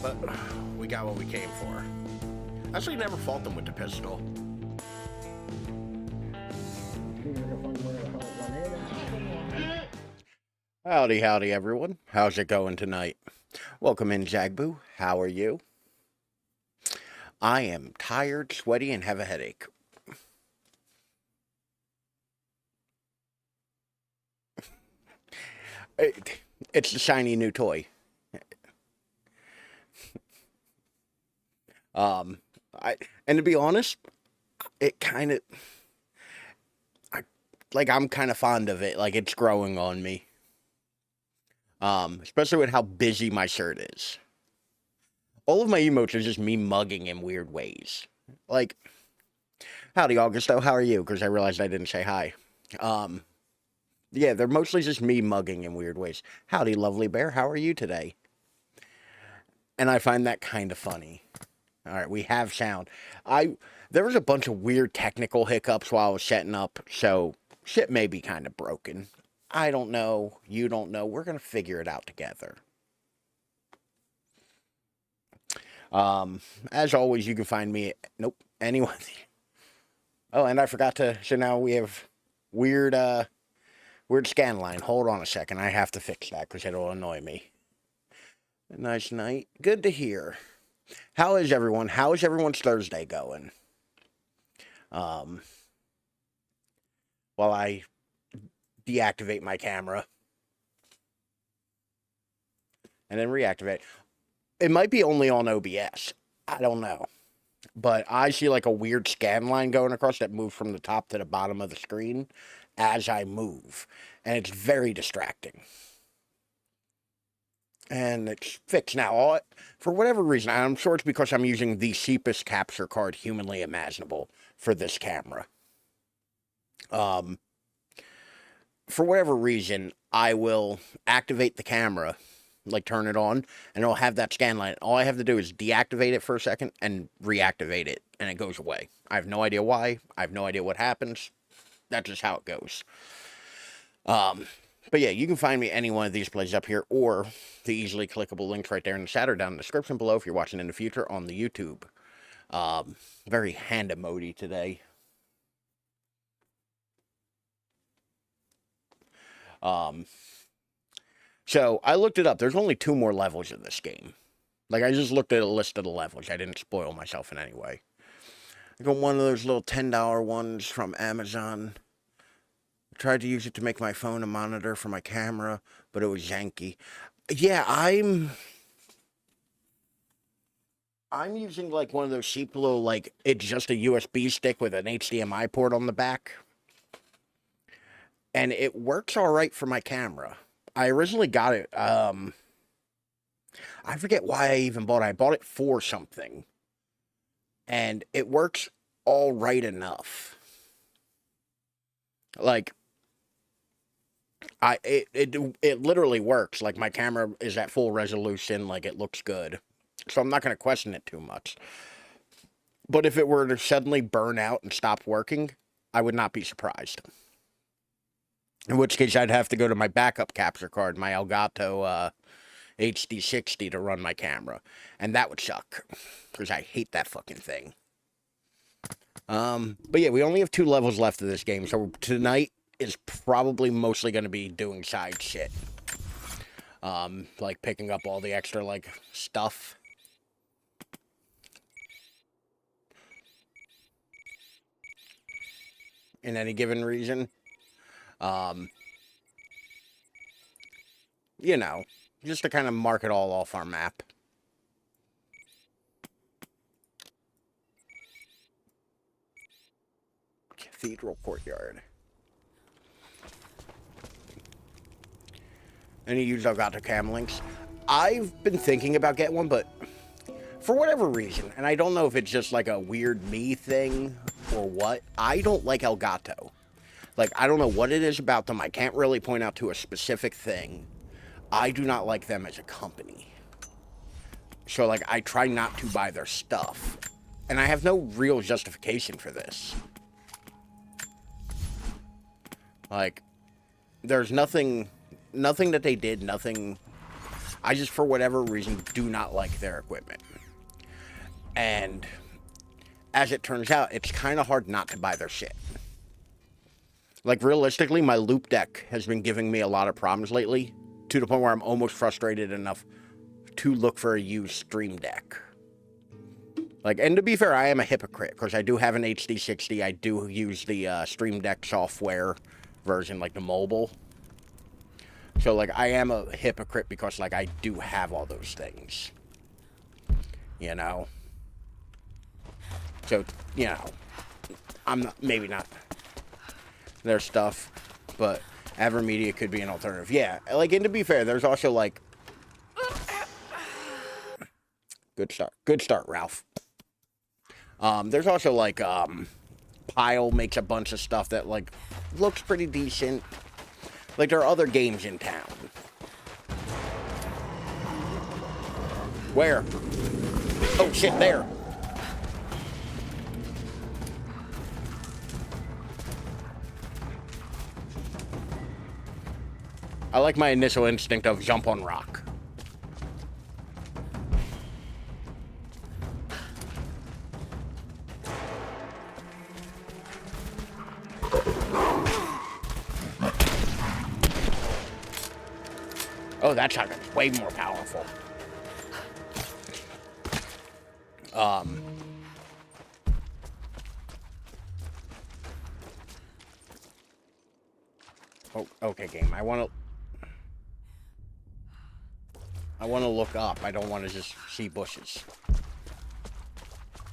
But we got what we came for. Actually, never fought them with the pistol. Howdy, howdy, everyone. How's it going tonight? Welcome in, Jagboo. How are you? I am tired, sweaty, and have a headache. It's the shiny new toy. Um, I and to be honest, it kind of I'm kind of fond of it. Like it's growing on me. Especially with how busy my shirt is. All of my emotes are just me mugging in weird ways. Like, howdy, Augusto. How are you? Because I realized I didn't say hi. Um, yeah, they're mostly just me mugging in weird ways. Howdy, lovely bear. How are you today? And I find that kind of funny. All right, we have sound. There was a bunch of weird technical hiccups while I was setting up, so shit may be kind of broken. I don't know. You don't know. We're gonna figure it out together. As always, you can find me. Nope. Anyone. Oh, and I forgot to. So now we have weird, weird scan line. Hold on a second. I have to fix that because it'll annoy me. A nice night. Good to hear. How is everyone? How is everyone's Thursday going? Um, while I deactivate my camera and then reactivate. It might be only on OBS. I don't know. But I see like a weird scan line going across that moves from the top to the bottom of the screen as I move. And it's very distracting. And it's fixed now. For whatever reason, I'm sure it's because I'm using the cheapest capture card humanly imaginable for this camera. For whatever reason, I will activate the camera, like turn it on, and it'll have that scan line. All I have to do is deactivate it for a second and reactivate it, and it goes away. I have no idea why. I have no idea what happens. That's just how it goes. But yeah, you can find me any one of these places up here, or the easily clickable links right there in the chat or down in the description below if you're watching in the future on the YouTube. Very hand emoji today. So I looked it up. There's only 2 more levels in this game. Like, I just looked at a list of the levels. I didn't spoil myself in any way. I got one of those little $10 ones from Amazon. I tried to use it to make my phone a monitor for my camera, but it was janky. Yeah, I'm using, like, one of those cheap little, like, it's just a USB stick with an HDMI port on the back. And it works alright for my camera. I originally got it, I forget why I even bought it. I bought it for something. And it works all right enough. Like, it literally works. Like, my camera is at full resolution. Like, it looks good. So I'm not going to question it too much. But if it were to suddenly burn out and stop working, I would not be surprised. In which case, I'd have to go to my backup capture card, my Elgato HD60 to run my camera. And that would suck. Because I hate that fucking thing. But yeah, we only have 2 levels left of this game. So tonight is probably mostly going to be doing side shit. Like picking up all the extra, like, stuff. In any given region. You know, just to kind of mark it all off our map. Cathedral Courtyard. Any of you got the cam links? I've been thinking about getting one, but for whatever reason, and I don't know if it's just like a weird me thing or what, I don't like Elgato. Like, I don't know what it is about them. I can't really point out to a specific thing. I do not like them as a company. So, like, I try not to buy their stuff. And I have no real justification for this. Like, there's nothing that they did, nothing I just, for whatever reason, do not like their equipment. And as it turns out, it's kind of hard not to buy their shit. Like, realistically, my loop deck has been giving me a lot of problems lately, to the point where I'm almost frustrated enough to look for a used Stream Deck. Like, and to be fair, I am a hypocrite, because I do have an HD60. I do use the Stream Deck software version, like the mobile. So, like, I am a hypocrite because, like, I do have all those things. You know? So, you know, I'm not, maybe not their stuff, but Avermedia could be an alternative. Yeah, like, and to be fair, there's also, like, good start, Ralph. There's also, like, Pile makes a bunch of stuff that, like, looks pretty decent. Like, there are other games in town. Where? Oh, shit, there. I like my initial instinct of jump on rock. Oh, that shotgun's way more powerful. Oh, okay, game. I want to look up. I don't want to just see bushes.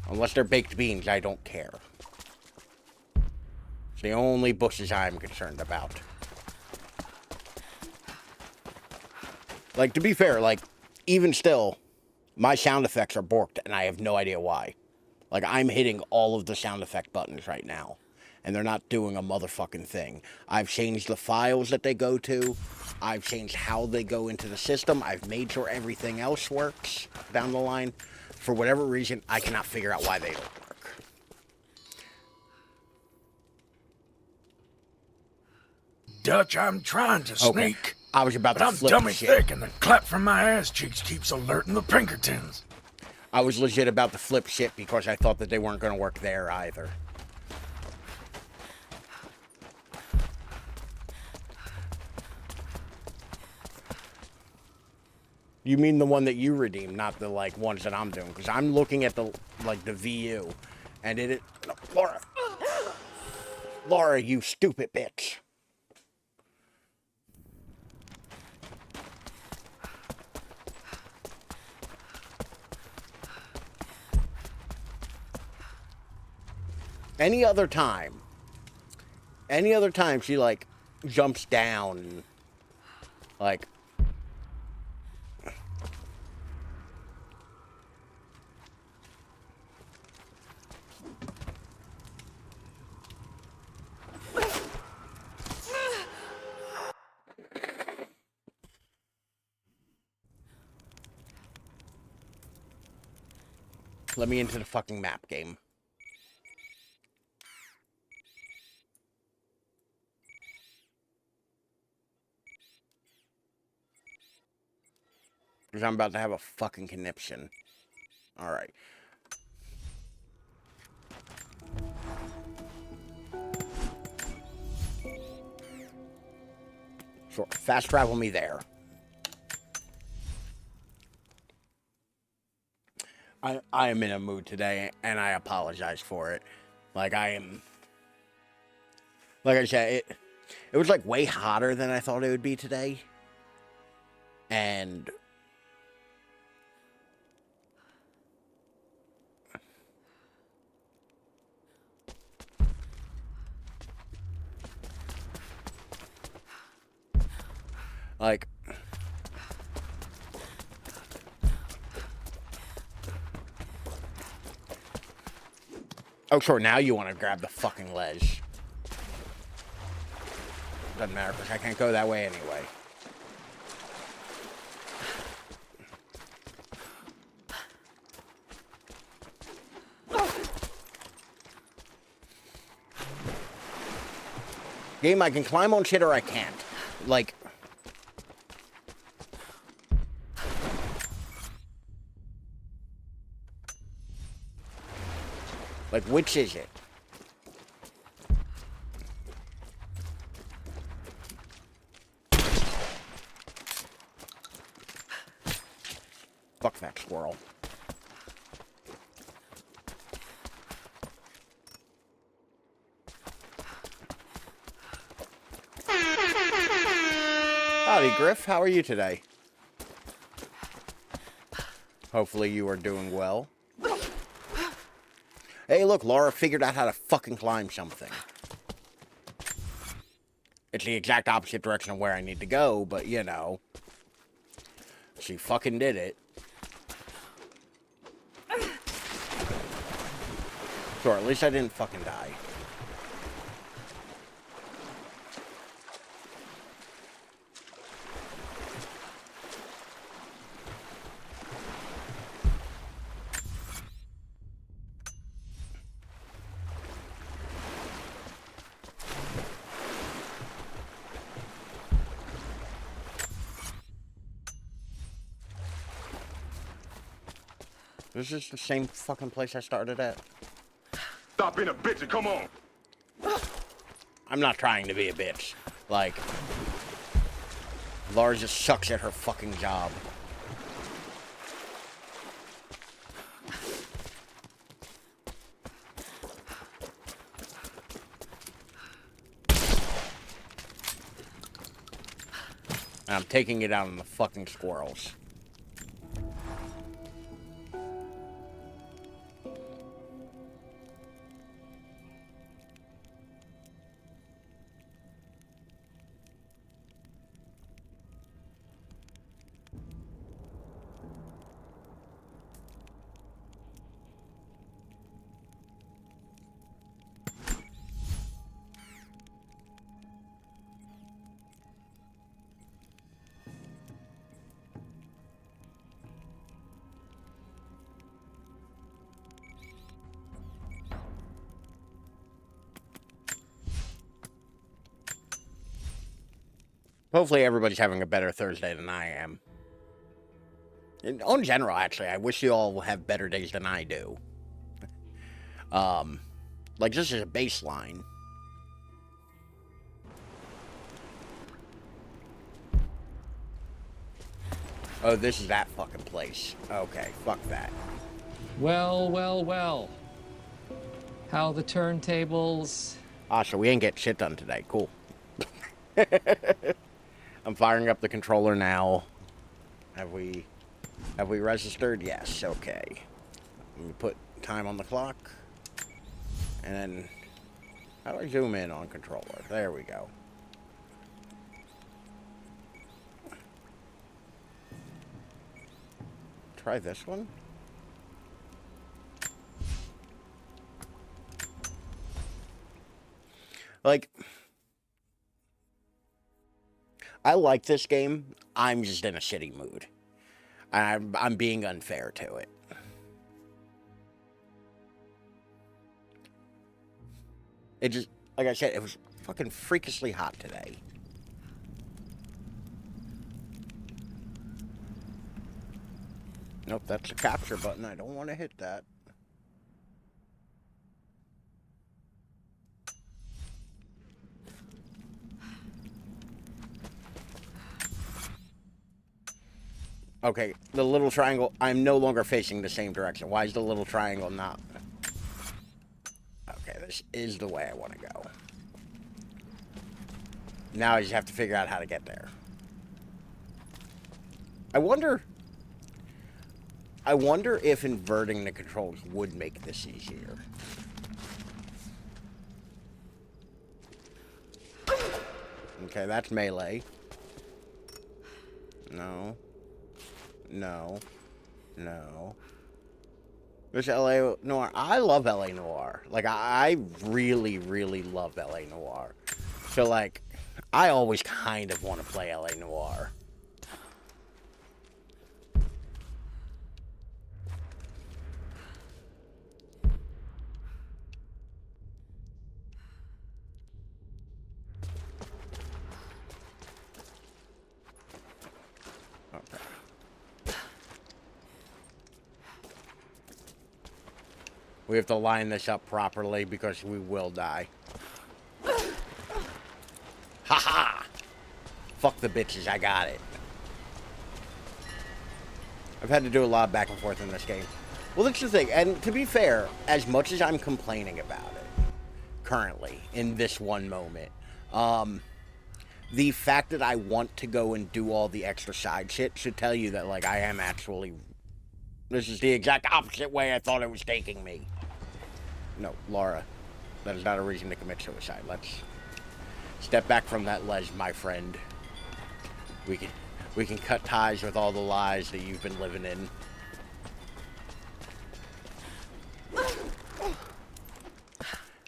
Unless they're baked beans, I don't care. It's the only bushes I'm concerned about. Like, to be fair, like, even still, my sound effects are borked, and I have no idea why. Like, I'm hitting all of the sound effect buttons right now, and they're not doing a motherfucking thing. I've changed the files that they go to. I've changed how they go into the system. I've made sure everything else works down the line. For whatever reason, I cannot figure out why they don't work. Dutch, I'm trying to sneak. I was about to flip But I'm dummy shit. thick, and the clap from my ass cheeks keeps alerting the Pinkertons. I was legit about to flip shit because I thought that they weren't going to work there either. You mean the one that you redeemed, not the, like, ones that I'm doing? Because I'm looking at the, like, the VU, and it... No, Laura! Laura, you stupid bitch. Any other time she, like, jumps down and, like... Let me into the fucking map game. Because I'm about to have a fucking conniption. Alright. Sure, fast travel me there. I am in a mood today, and I apologize for it. Like, I said, it was, like, way hotter than I thought it would be today. And... like... Oh, sure, now you want to grab the fucking ledge. Doesn't matter, because I can't go that way anyway. Game, I can climb on shit or I can't. Like... Like, which is it? Fuck that squirrel. Howdy, Griff. How are you today? Hopefully you are doing well. Hey, look, Laura figured out how to fucking climb something. It's the exact opposite direction of where I need to go, but, you know. She fucking did it. Sure, at least I didn't fucking die. This is the same fucking place I started at. Stop being a bitch and come on. I'm not trying to be a bitch. Like, Laura just sucks at her fucking job. And I'm taking it out on the fucking squirrels. Hopefully everybody's having a better Thursday than I am. In general, actually, I wish you all have better days than I do. Like, just as a baseline. Oh, this is that fucking place. Okay, fuck that. Well, well, well. How the turntables? Ah, so we ain't getting shit done today. Cool. I'm firing up the controller now. Have we registered? Yes, okay. Let me put time on the clock. And then, how do I zoom in on controller? There we go. Try this one. Like, I like this game. I'm just in a shitty mood. I'm being unfair to it. It just, like I said, it was fucking freakishly hot today. Nope, that's the capture button. I don't want to hit that. Okay, the little triangle, I'm no longer facing the same direction. Why is the little triangle not? Okay, this is the way I want to go. Now I just have to figure out how to get there. I wonder if inverting the controls would make this easier. Okay, that's melee. No. No. No. There's LA Noir. I love LA Noir. Like, I really, really love LA Noir. So, like, I always kind of want to play LA Noir. We have to line this up properly because we will die. Ha-ha! Fuck the bitches, I got it. I've had to do a lot of back and forth in this game. Well, that's the thing, and to be fair, as much as I'm complaining about it, currently, in this one moment, the fact that I want to go and do all the extra side shit should tell you that, like, I am actually... This is the exact opposite way I thought it was taking me. No, Laura, that is not a reason to commit suicide. Let's step back from that ledge, my friend. We can cut ties with all the lies that you've been living in.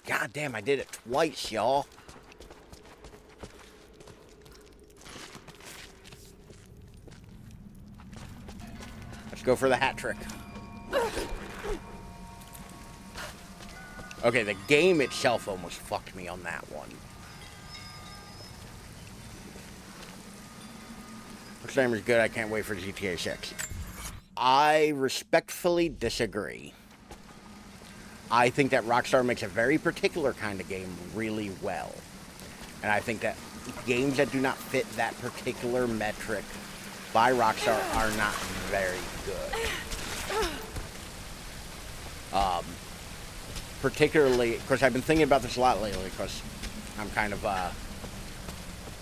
God damn, I did it twice, y'all. Let's go for the hat trick. Okay, the game itself almost fucked me on that one. Slammer's good. I can't wait for GTA 6. I respectfully disagree. I think that Rockstar makes a very particular kind of game really well. And I think that games that do not fit that particular metric by Rockstar are not very good. Particularly, because I've been thinking about this a lot lately, because I'm kind of,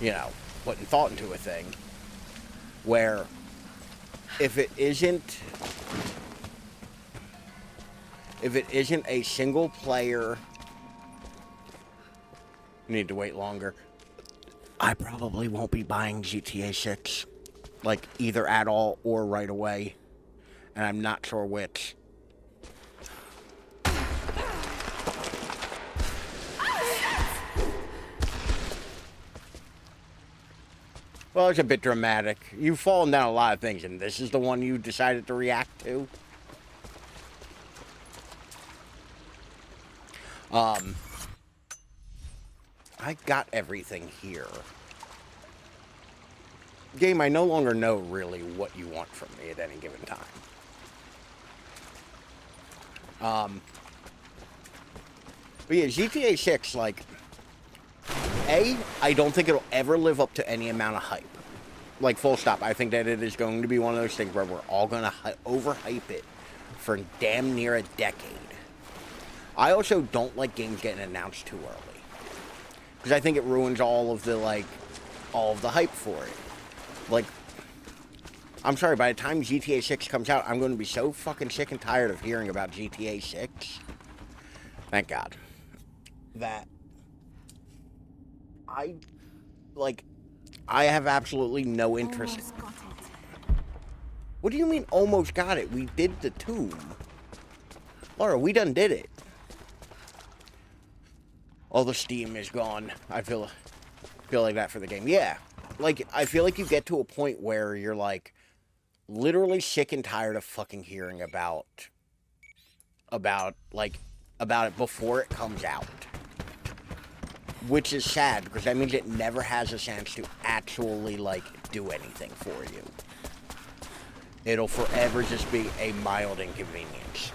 you know, putting thought into a thing. Where, if it isn't a single player, need to wait longer, I probably won't be buying GTA 6, like, either at all or right away, and I'm not sure which. Well, it's a bit dramatic. You've fallen down a lot of things, and this is the one you decided to react to. I got everything here. Game, I no longer know really what you want from me at any given time. But yeah, GTA 6, like... I don't think it'll ever live up to any amount of hype. Like, full stop. I think that it is going to be one of those things where we're all going to overhype it for damn near a decade. I also don't like games getting announced too early. Because I think it ruins all of the hype for it. Like, I'm sorry, by the time GTA 6 comes out, I'm going to be so fucking sick and tired of hearing about GTA 6. Thank God. That... I have absolutely no interest. What do you mean, almost got it? We did the tomb. Laura, we done did it. All the steam is gone. I feel like that for the game. Yeah. Like, I feel like you get to a point where you're, like, literally sick and tired of fucking hearing about it before it comes out. Which is sad, because that means it never has a chance to actually, like, do anything for you. It'll forever just be a mild inconvenience.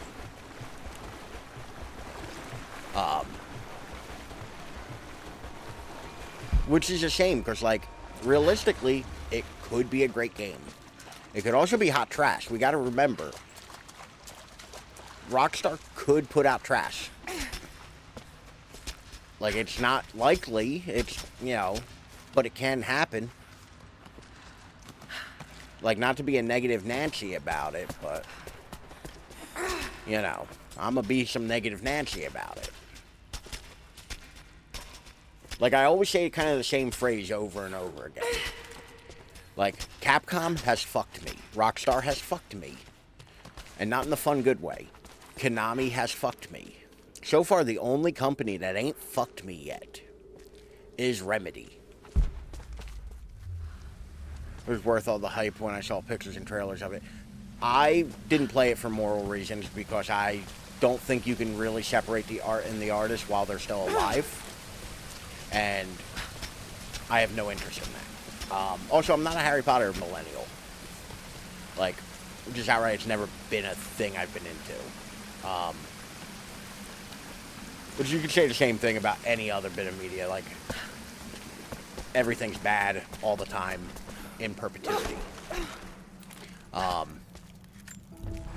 Which is a shame, because, like, realistically, it could be a great game. It could also be hot trash. We gotta remember, Rockstar could put out trash. Like, it's not likely, it's, you know, but it can happen. Like, not to be a negative Nancy about it, but, you know, I'm gonna be some negative Nancy about it. Like, I always say kind of the same phrase over and over again. Like, Capcom has fucked me. Rockstar has fucked me. And not in the fun, good way. Konami has fucked me. So far, the only company that ain't fucked me yet is Remedy. It was worth all the hype when I saw pictures and trailers of it. I didn't play it for moral reasons because I don't think you can really separate the art and the artist while they're still alive. And I have no interest in that. Also, I'm not a Harry Potter millennial. Like, just outright, it's never been a thing I've been into. But you could say the same thing about any other bit of media. Like, everything's bad all the time in perpetuity.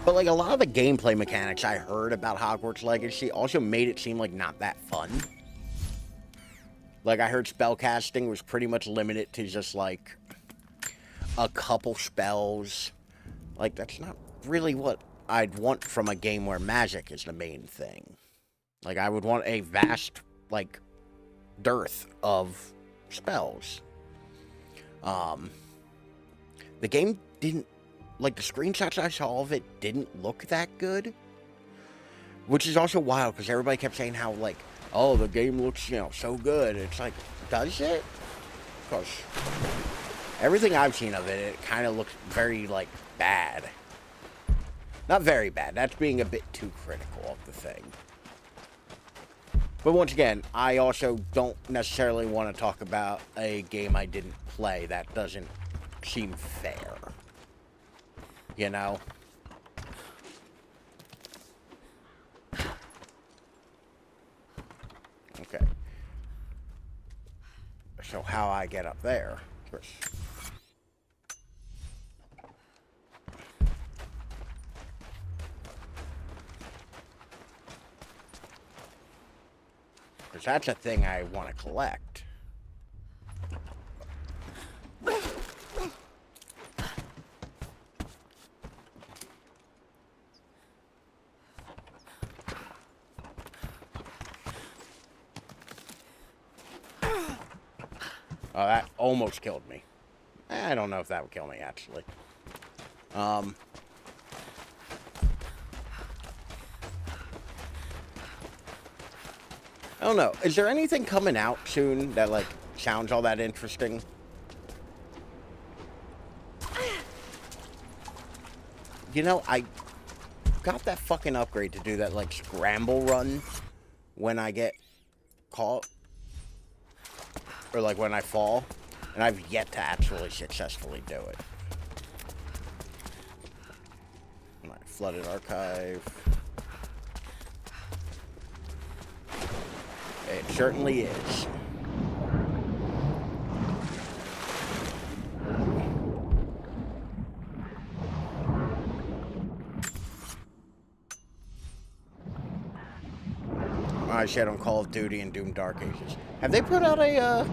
But like a lot of the gameplay mechanics I heard about Hogwarts Legacy also made it seem like not that fun. Like I heard spellcasting was pretty much limited to just like a couple spells. Like that's not really what I'd want from a game where magic is the main thing. Like I would want a vast like dearth of spells. The game didn't, like, the screenshots I saw of it didn't look that good. Which is also wild, because everybody kept saying how, like, oh, the game looks, you know, so good. It's like, does it? Because everything I've seen of it, it kind of looks very, like, bad. Not very bad. That's being a bit too critical of the thing. But once again, I also don't necessarily want to talk about a game I didn't play. That doesn't seem fair. You know? Okay. So how I get up there? Because that's a thing I want to collect. Oh, that almost killed me. I don't know if that would kill me, actually. I don't know. Is there anything coming out soon that, like, sounds all that interesting? You know, I got that fucking upgrade to do that, like, scramble run when I get caught. Or, like, when I fall. And I've yet to actually successfully do it. My flooded archive. It certainly is. I said on Call of Duty and Doom Dark Ages. Have they put out a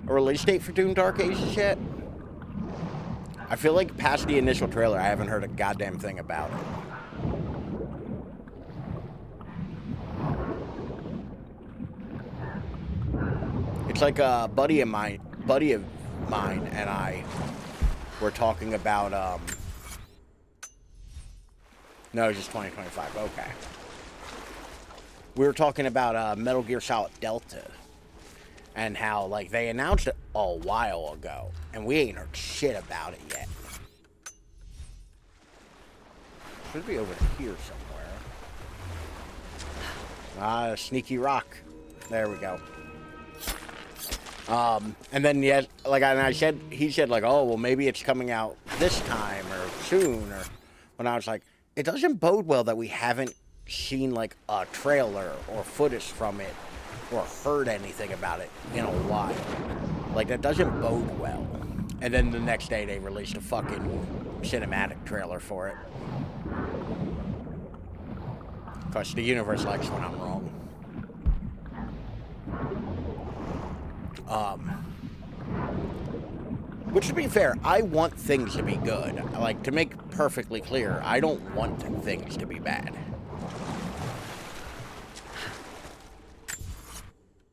release date for Doom Dark Ages yet? I feel like past the initial trailer, I haven't heard a goddamn thing about it. It's like a buddy of mine and I were talking about, no, it's just 2025, okay. We were talking about Metal Gear Solid Delta and how, like, they announced it a while ago and we ain't heard shit about it yet. Should be over here somewhere. Sneaky rock. There we go. And then, yeah, like, and he said, like, oh, well, maybe it's coming out this time or soon, or when I was like, it doesn't bode well that we haven't seen, like, a trailer or footage from it or heard anything about it in a while. Like, that doesn't bode well. And then the next day they released a fucking cinematic trailer for it. Because the universe likes when I'm wrong. Which, to be fair, I want things to be good. Like, to make perfectly clear, I don't want things to be bad.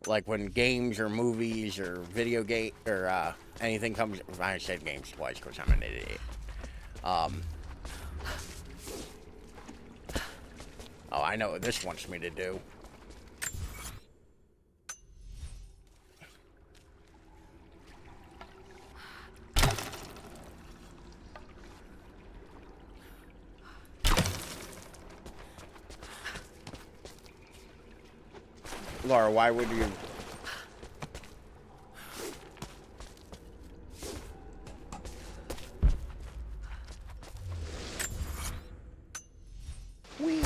Like, when games or movies or video game or anything comes... I said games twice because I'm an idiot. Oh, I know what this wants me to do. Laura, why would you... Whee!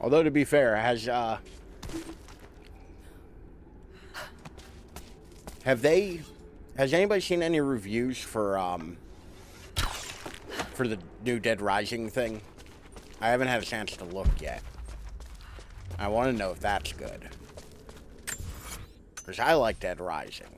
Although, to be fair, has anybody seen any reviews for the new Dead Rising thing? I haven't had a chance to look yet. I want to know if that's good. Because I like Dead Rising.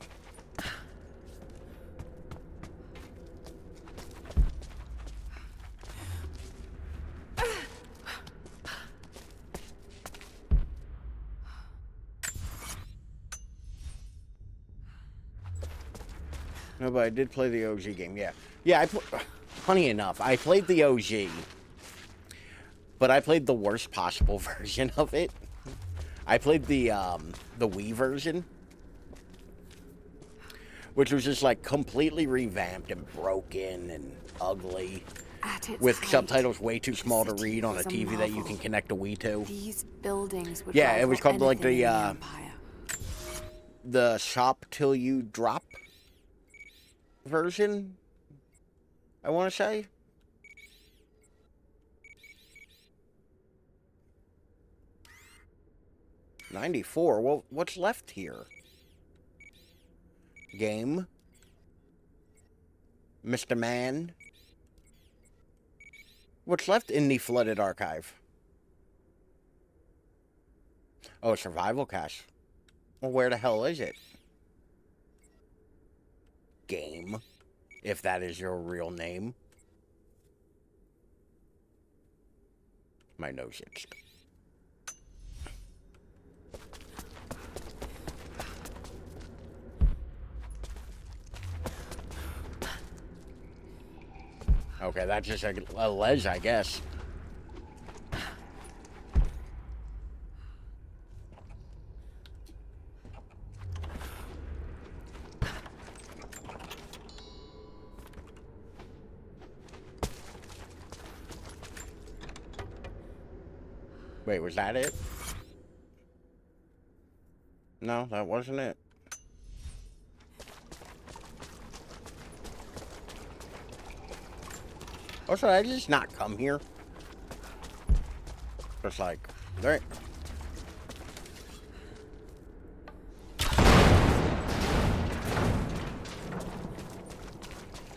No, but I did play the OG game, yeah. Yeah, funny enough, I played the OG, but I played the worst possible version of it. I played the Wii version, which was just like completely revamped and broken and ugly, with subtitles way too small to read on a TV that you can connect a Wii to. These buildings would Yeah, it was called like the the Shop Till You Drop version, I want to say. '94. Well, what's left here? Game. Mr. Man. What's left in the flooded archive? Oh, survival cache. Well, where the hell is it? Game. If that is your real name. My nose itched. Okay, that's just a ledge, I guess. Wait, was that it? No, that wasn't it. Oh, should I just not come here? Just like, there.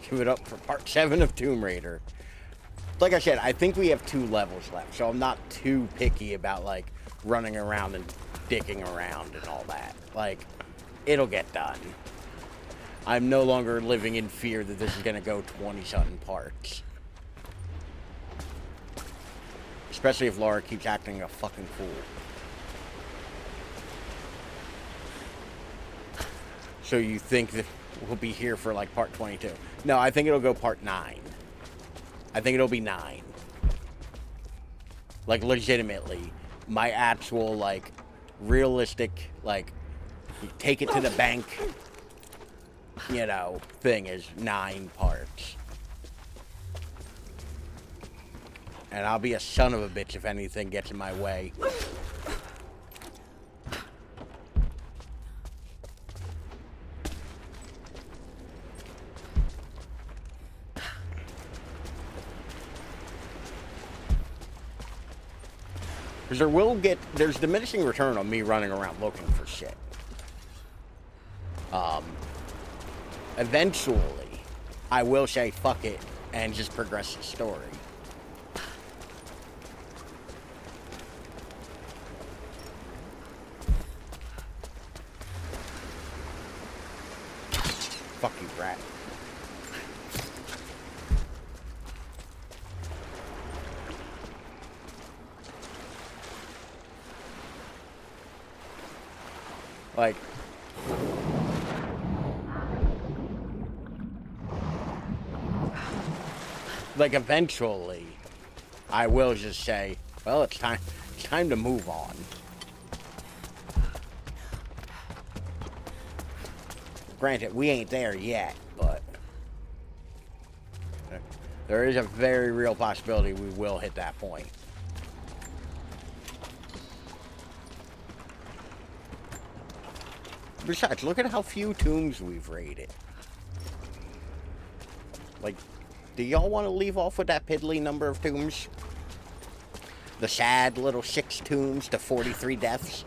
Give it up for part 7 of Tomb Raider. Like I said, I think we have 2 levels left, so I'm not too picky about, like, running around and dicking around and all that. Like, it'll get done. I'm no longer living in fear that this is gonna go 20-something parts. Especially if Laura keeps acting a fucking fool. So you think that we'll be here for like part 22? No, I think it'll go part 9. I think it'll be 9. Like, legitimately, my actual, like, realistic, like, take it to the bank, you know, thing is 9 parts. And I'll be a son of a bitch if anything gets in my way. Because there's diminishing return on me running around looking for shit. Eventually, I will say fuck it and just progress the story. Fuck you, rat. Like eventually, I will just say, well, it's time to move on. Granted, we ain't there yet, but there is a very real possibility we will hit that point. Besides, look at how few tombs we've raided. Like, do y'all want to leave off with that piddly number of tombs? The sad little 6 tombs to 43 deaths.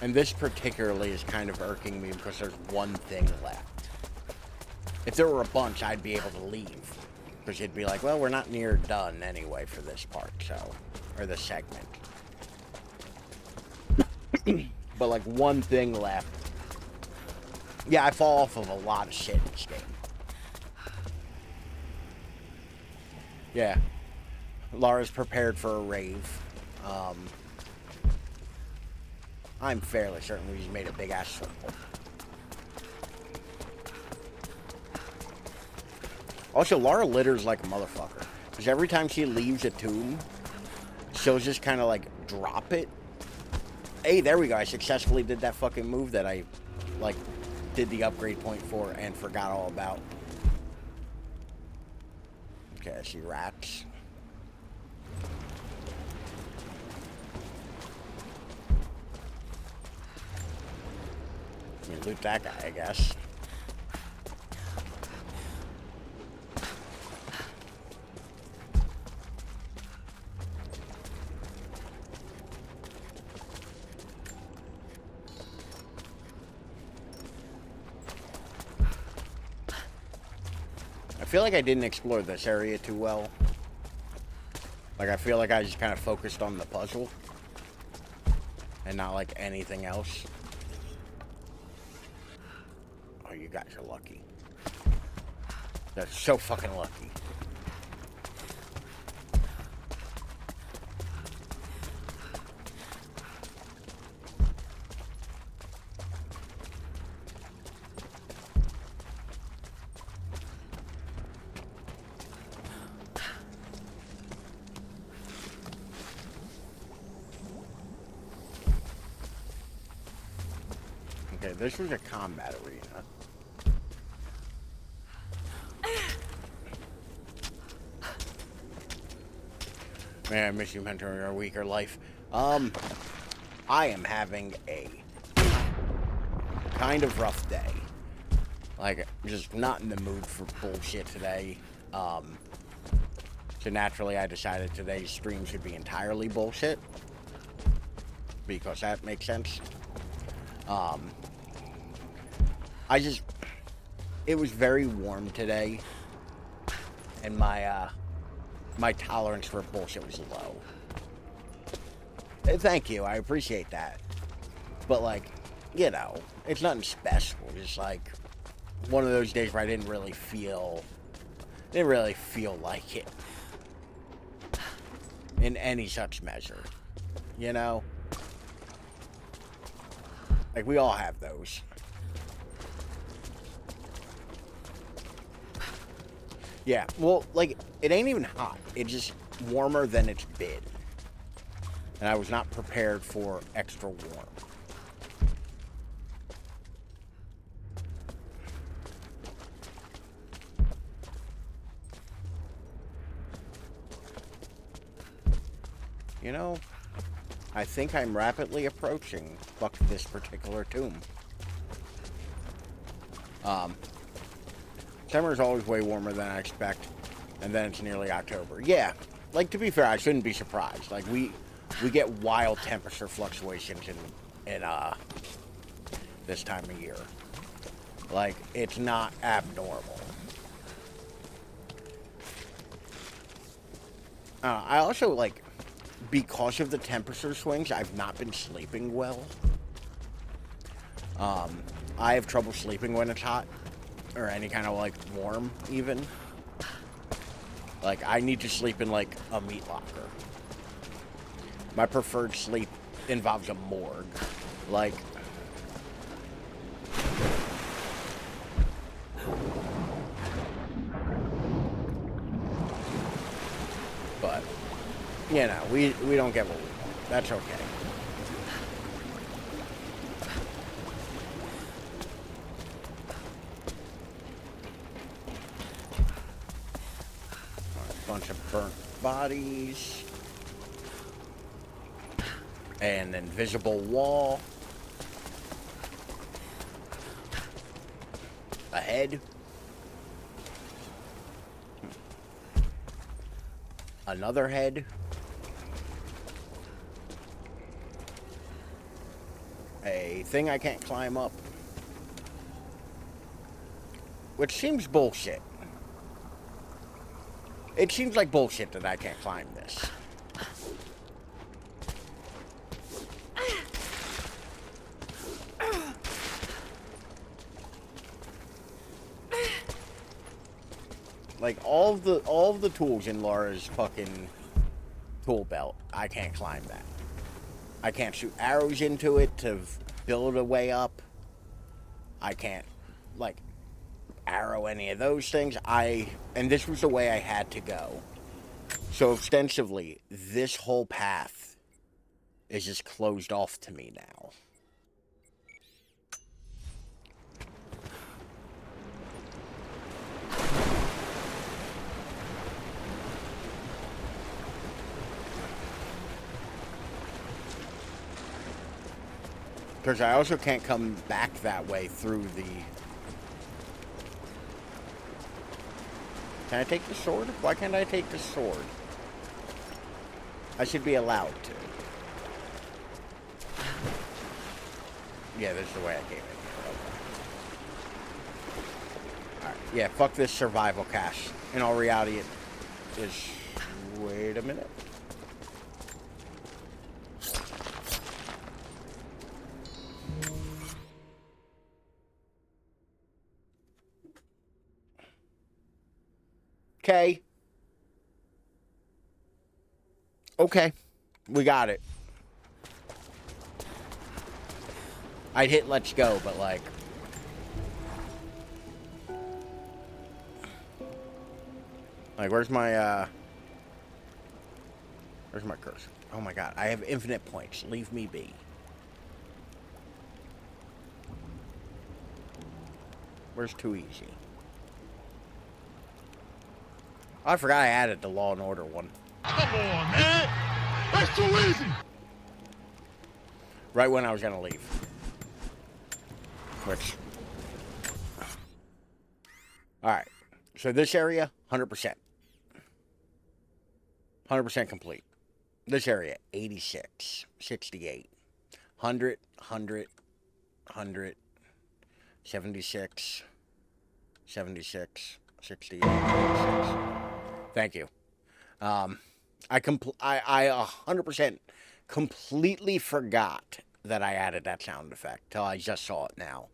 And this particularly is kind of irking me because there's one thing left. If there were a bunch, I'd be able to leave. Because you'd be like, well, we're not near done anyway for this part, so... Or this segment. But, like, one thing left. Yeah, I fall off of a lot of shit in this game. Yeah. Lara's prepared for a rave. I'm fairly certain we just made a big-ass circle. Also, Lara litters like a motherfucker. Because every time she leaves a tomb, she'll just kind of, like, drop it. Hey, there we go. I successfully did that fucking move that I, like, did the upgrade point for and forgot all about. Okay, I see rats. You loot that guy, I guess. I feel like I didn't explore this area too well. Like, I feel like I just kind of focused on the puzzle and not, like, anything else. Oh, you guys are lucky. They're so fucking lucky. Okay, this was a combat arena. Man, I miss you mentoring our weaker life. I am having a kind of rough day. Like, just not in the mood for bullshit today. So naturally I decided today's stream should be entirely bullshit. Because that makes sense. It was very warm today. And my tolerance for bullshit was low. Thank you, I appreciate that. But, like, you know, it's nothing special. Just, like, one of those days where I didn't really feel like it. In any such measure. You know? Like, we all have those. Yeah, well, like, it ain't even hot. It's just warmer than it's been. And I was not prepared for extra warm. You know, I think I'm rapidly approaching fuck this particular tomb. Summer is always way warmer than I expect, and then it's nearly October. Yeah, like, to be fair, I shouldn't be surprised. Like, we get wild temperature fluctuations in this time of year. Like, it's not abnormal. I also, like, because of the temperature swings, I've not been sleeping well. I have trouble sleeping when it's hot. Or any kind of, like, warm, even. Like, I need to sleep in, like, a meat locker. My preferred sleep involves a morgue. Like... But, you know, we don't get what we want. That's okay. bodies. An invisible wall. A head. Another head. A thing I can't climb up. Which seems bullshit. It seems like bullshit that I can't climb this. Like all of the tools in Laura's fucking tool belt, I can't climb that. I can't shoot arrows into it to build a way up. I can't like arrow any of those things. And this was the way I had to go. So ostensibly, this whole path is just closed off to me now. Because I also can't come back that way through the... Can I take the sword? Why can't I take the sword? I should be allowed to. Yeah, this is the way I came in. Okay. Alright, yeah, fuck this survival cache. In all reality, it is... Wait a minute. Okay. Okay. We got it. I'd hit let's go, but like... Like, where's my cursor? Oh my god, I have infinite points. Leave me be. Where's too easy? Oh, I forgot I added the Law and Order one. Come on, man! That's too easy! Right when I was gonna leave. Which... Alright. So this area, 100%. 100% complete. This area, 86. 68. 100, 100, 100, 76, 76, 68, 76. Thank you. I 100% completely forgot that I added that sound effect till I just saw it now.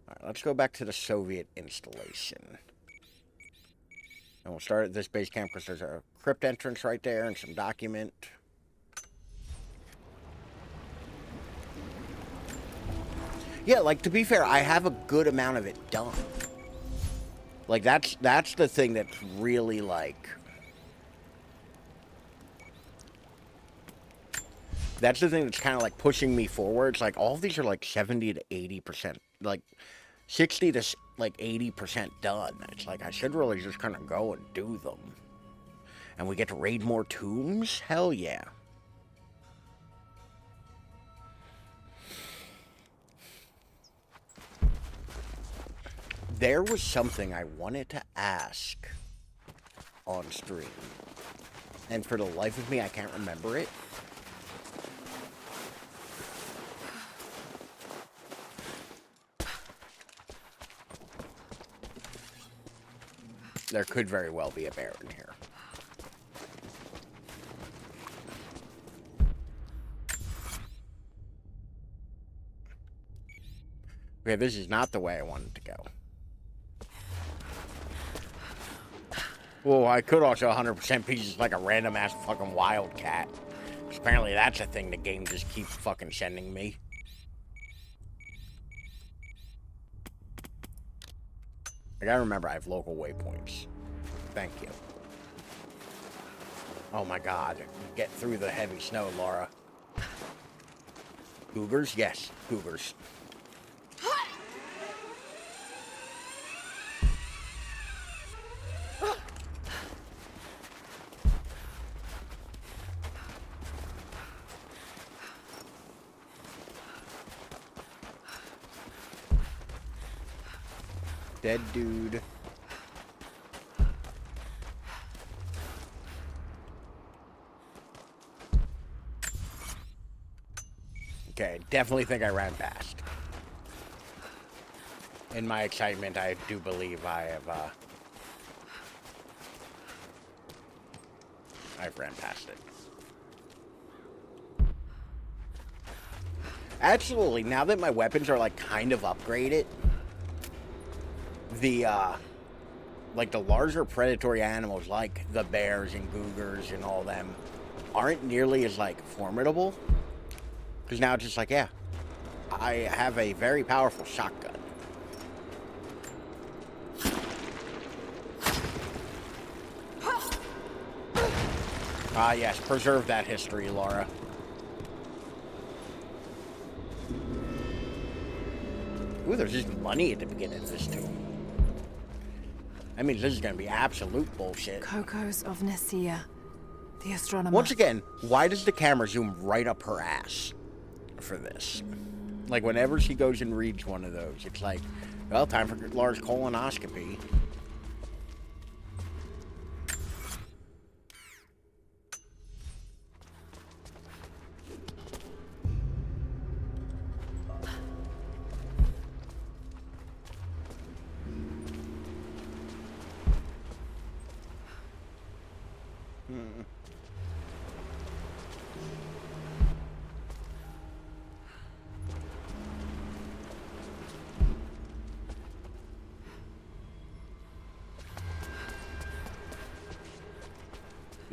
All right, let's go back to the Soviet installation. And we'll start at this base camp because there's a crypt entrance right there and some document. Yeah, like, to be fair, I have a good amount of it done. Like, that's the thing that's really, like... That's the thing that's kind of, like, pushing me forward. It's like, all of these are, like, 70 to 80%. Like, 60 to, like, 80% done. It's like, I should really just kind of go and do them. And we get to raid more tombs? Hell yeah. There was something I wanted to ask on stream. And for the life of me, I can't remember it. There could very well be a bear in here. Okay, this is not the way I wanted to go. Well, I could also 100% be just like a random ass fucking wildcat. Apparently that's a thing the game just keeps fucking sending me. I gotta remember I have local waypoints. Thank you. Oh my god. Get through the heavy snow, Laura. Cougars? Yes, cougars. Dead dude. Okay, definitely think I ran past. In my excitement, I do believe I've ran past it. Actually, now that my weapons are like kind of upgraded, the like the larger predatory animals like the bears and cougars and all them aren't nearly as like formidable. Because now it's just like, yeah, I have a very powerful shotgun. Ah, yes, preserve that history, Laura. Ooh, there's just money at the beginning of this tomb. That means this is gonna be absolute bullshit. Cocos of Nicaea, the astronomer. Once again, why does the camera zoom right up her ass for this? Like, whenever she goes and reads one of those, it's like, well, time for Laura's colonoscopy.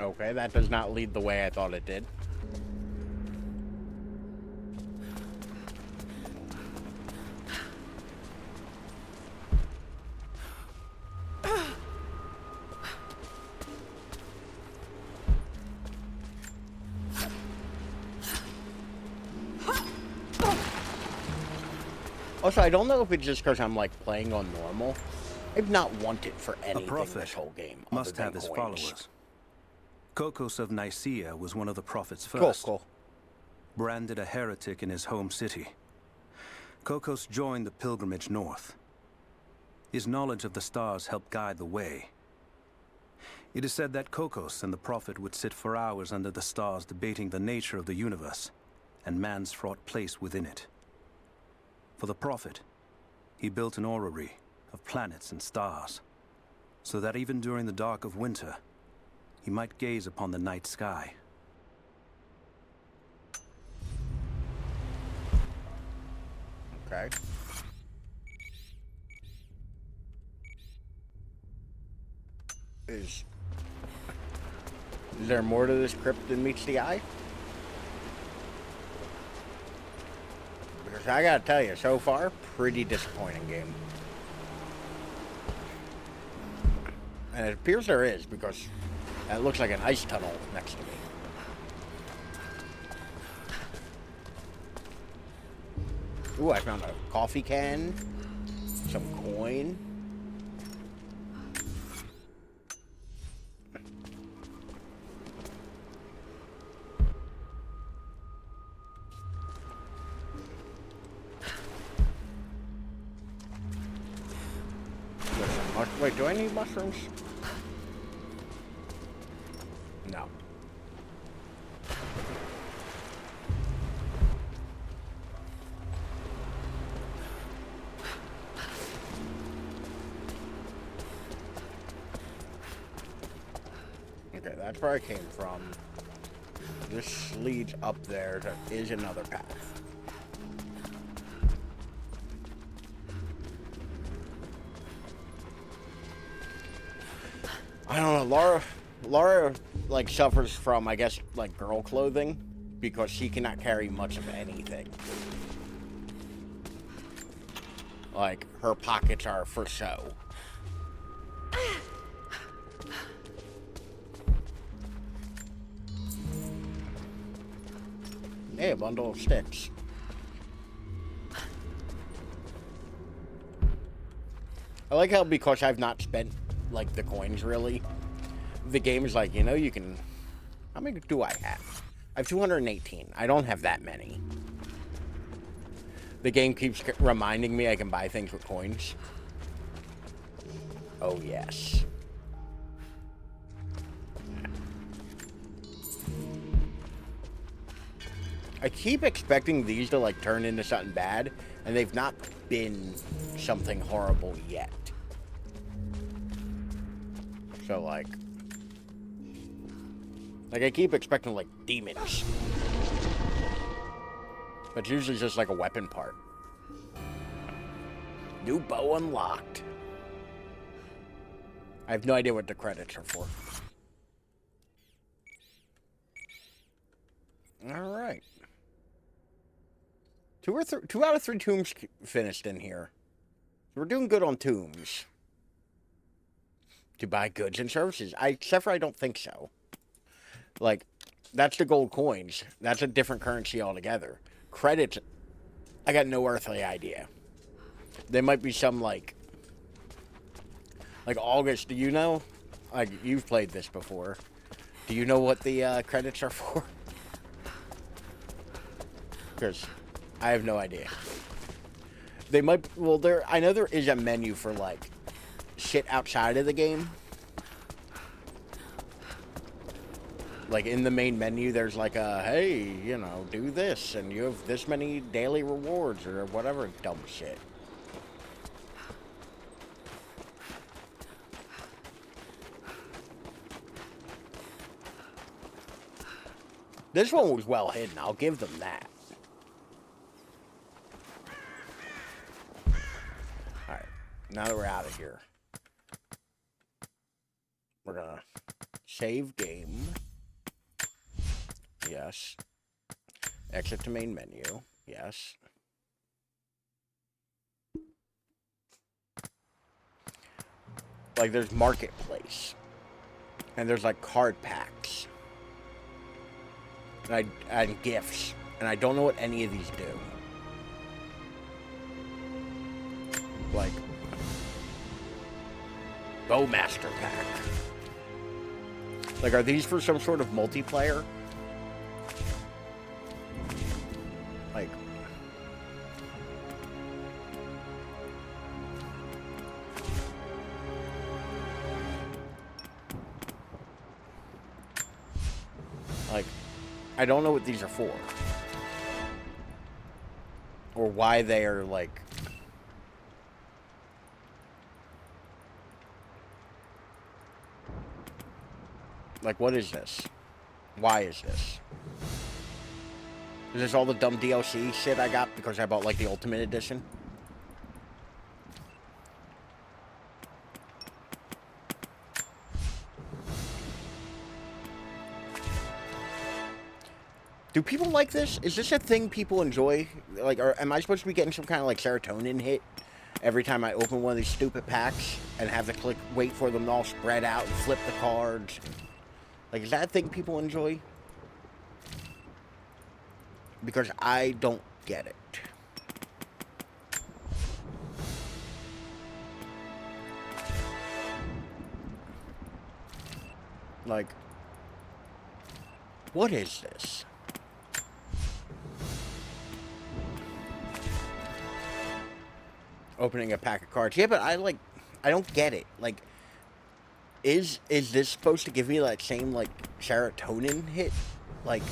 Okay, that does not lead the way I thought it did. Also, I don't know if it's just because I'm like playing on normal. I've not wanted for anything this whole game. Must have his followers. Cocos of Nicaea was one of the prophets Cool, first. cool. Branded a heretic in his home city. Cocos joined the pilgrimage north. His knowledge of the stars helped guide the way. It is said that Cocos and the prophet would sit for hours under the stars debating the nature of the universe and man's fraught place within it. For the prophet, he built an orrery of planets and stars, so that even during the dark of winter, he might gaze upon the night sky. Okay. Is there more to this crypt than meets the eye? Because I gotta tell you, so far, pretty disappointing game. And it appears there is, because that looks like an ice tunnel next to me. Ooh, I found a coffee can, some coin. Wait, do I need mushrooms? No. Okay, that's where I came from. This leads up there. There is another path. I don't know, Laura, like, suffers from, I guess, like, girl clothing, because she cannot carry much of anything. Like, her pockets are for show. Hey, a bundle of sticks. I like how, because I've not spent, like, the coins, really, the game is like, you know, you can... How many do I have? I have 218. I don't have that many. The game keeps reminding me I can buy things with coins. Oh, yes. I keep expecting these to, like, turn into something bad, and they've not been something horrible yet. So, like, I keep expecting, like, demons. But it's usually just, like, a weapon part. New bow unlocked. I have no idea what the credits are for. Alright. 2 out of 3 tombs finished in here. So we're doing good on tombs. To buy goods and services. Except for I don't think so. Like, that's the gold coins. That's a different currency altogether. Credits, I got no earthly idea. There might be some, like August, do you know? Like, you've played this before. Do you know what the credits are for? Because I have no idea. They might, well, I know there is a menu for, like, shit outside of the game. Like, in the main menu, there's like a, hey, you know, do this, and you have this many daily rewards, or whatever dumb shit. This one was well hidden, I'll give them that. Alright, now that we're out of here, we're gonna save game. Yes. Exit to main menu. Yes. Like, there's marketplace. And there's, like, card packs. And gifts. And I don't know what any of these do. Like, Bowmaster pack. Like, are these for some sort of multiplayer? Like, I don't know what these are for. Or why they are, like... Like, what is this? Why is this? Is this all the dumb DLC shit I got because I bought, like, the Ultimate Edition? Do people like this? Is this a thing people enjoy? Like, am I supposed to be getting some kind of, like, serotonin hit every time I open one of these stupid packs and have to wait for them to all spread out and flip the cards? Like, is that a thing people enjoy? Because I don't get it. Like, what is this? Opening a pack of cards. Yeah, but I don't get it. Like, is this supposed to give me that same, like, serotonin hit? Like,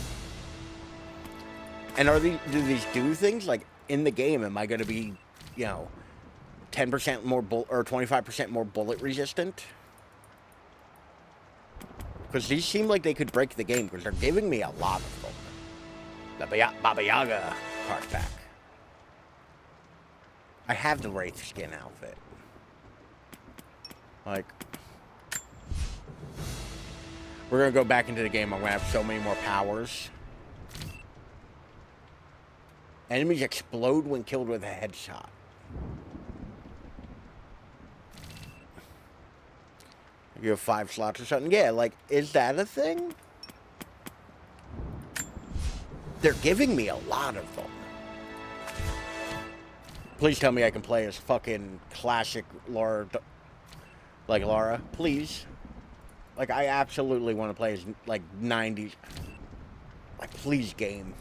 and do these do things? Like, in the game, am I going to be, you know, 10% more or 25% more bullet resistant? Because these seem like they could break the game, because they're giving me a lot of them. The Baba Yaga card pack. I have the Wraith skin outfit. Like, we're going to go back into the game. I'm going to have so many more powers. Enemies explode when killed with a headshot. You have 5 slots or something. Yeah, like, is that a thing? They're giving me a lot of them. Please tell me I can play as fucking classic Lara. Like Lara. Please. Like, I absolutely want to play as, like, 90s. Like, please, game.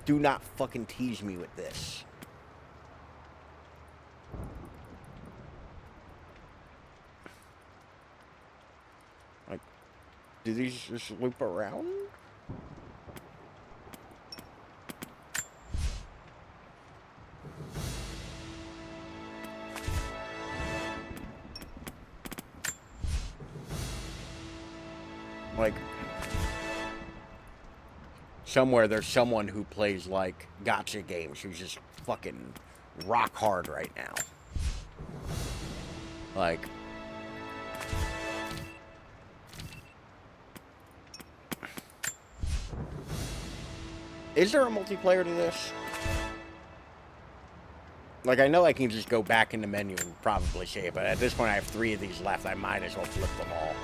Do not fucking tease me with this. Do these just loop around? Like, somewhere there's someone who plays, like, gotcha games who's just fucking rock hard right now. Like, is there a multiplayer to this? Like, I know I can just go back in the menu and probably see it, but at this point I have 3 of these left. I might as well flip them all.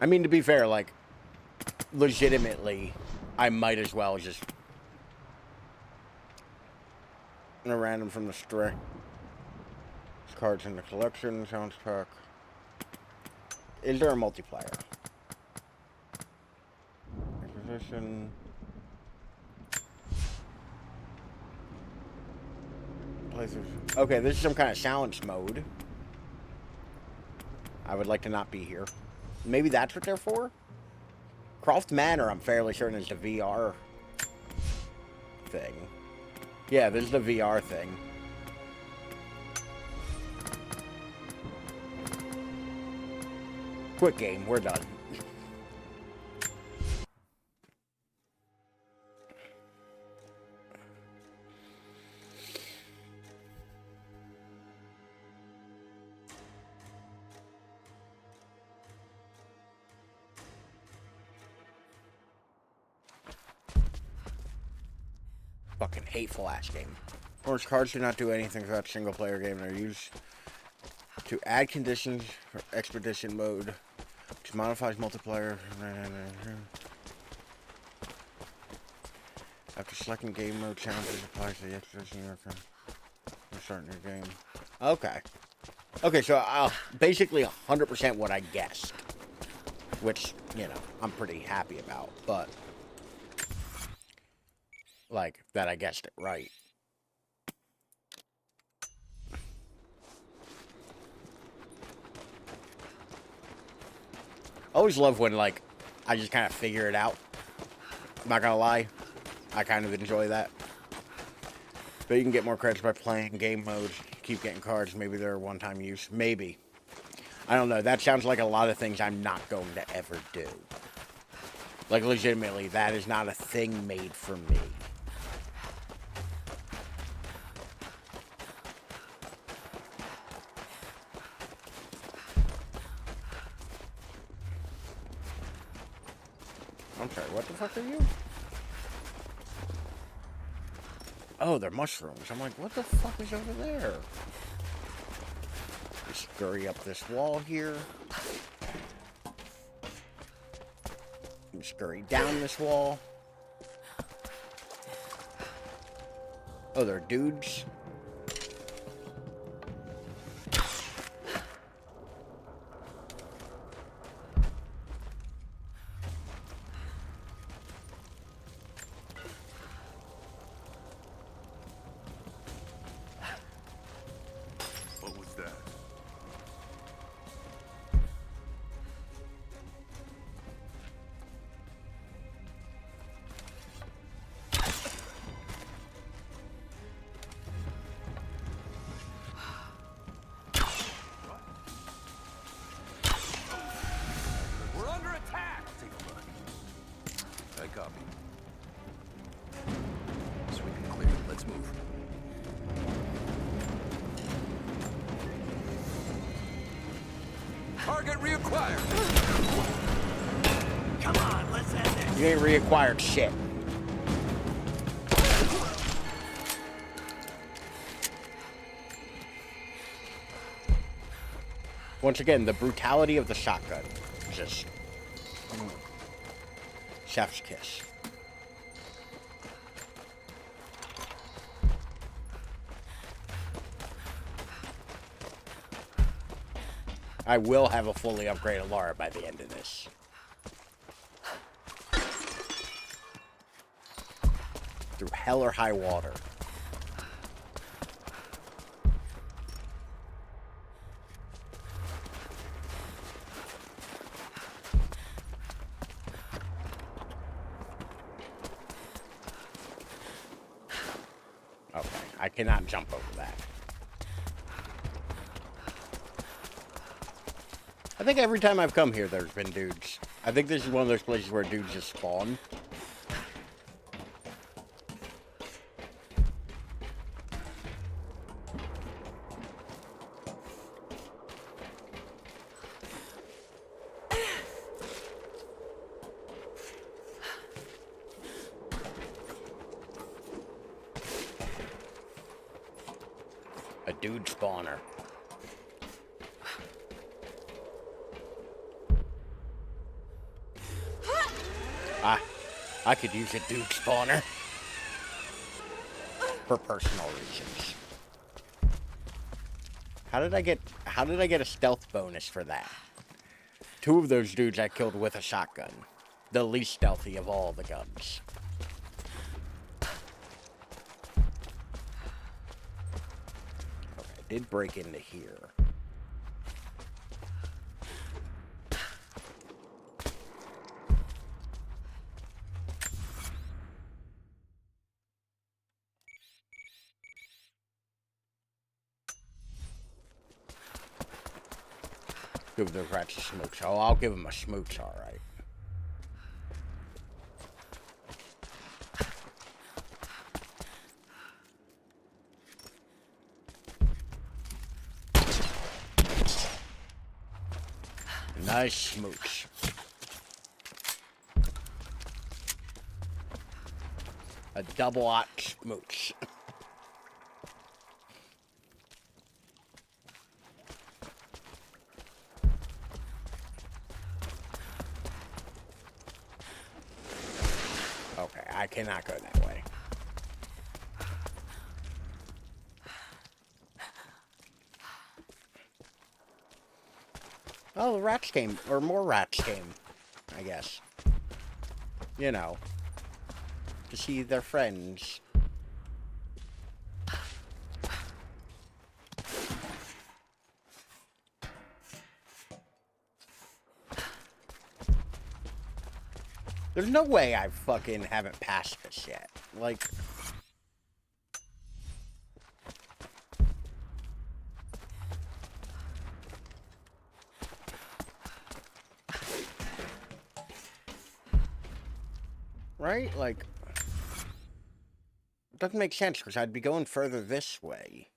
I mean, to be fair, like, legitimately, I might as well just... A random from the string. Cards in the collection, sounds pack. Is there a multiplayer? Acquisition. Okay, this is some kind of silence mode. I would like to not be here. Maybe that's what they're for? Croft Manor, I'm fairly certain, is the VR thing. Yeah, this is the VR thing. Quick game, we're done. Fucking hateful ass game. Of course, cards do not do anything for that single player game. They're used to add conditions for expedition mode, which modifies multiplayer. After selecting game mode, challenges applies to the expedition. You're starting your game. Okay. Okay, so basically 100% what I guessed, which, you know, I'm pretty happy about, but like that I guessed it right. I always love when, like, I just kind of figure it out. I'm not gonna lie, I kind of enjoy that. But you can get more credits by playing game modes. Keep getting cards. Maybe they're one-time use. Maybe. I don't know. That sounds like a lot of things I'm not going to ever do. Like, legitimately, that is not a thing made for me. I'm sorry, what the fuck are you? Oh, they're mushrooms. I'm like, what the fuck is over there? Just scurry up this wall here. Scurry down this wall. Oh, they're dudes. Target reacquired. Come on, let's end this. You ain't reacquired shit. Once again, the brutality of the shotgun. Just... chef's kiss. I will have a fully upgraded Lara by the end of this. through hell or high water. Okay, I cannot jump over that. I think every time I've come here, there's been dudes. I think this is one of those places where dudes just spawn. A dude spawner. I could use a dude spawner. For personal reasons. How did I get a stealth bonus for that? 2 of those dudes I killed with a shotgun. The least stealthy of all the guns. Okay, I did break into here. Give those rats a smooch. Oh, I'll give them a smooch, alright. Nice smooch. A double-aught smooch. Okay, I cannot go that way. Oh, the rats came, or more rats came, I guess. You know, to see their friends. There's no way I fucking haven't passed this yet. Like... Right? Like... It doesn't make sense, because I'd be going further this way.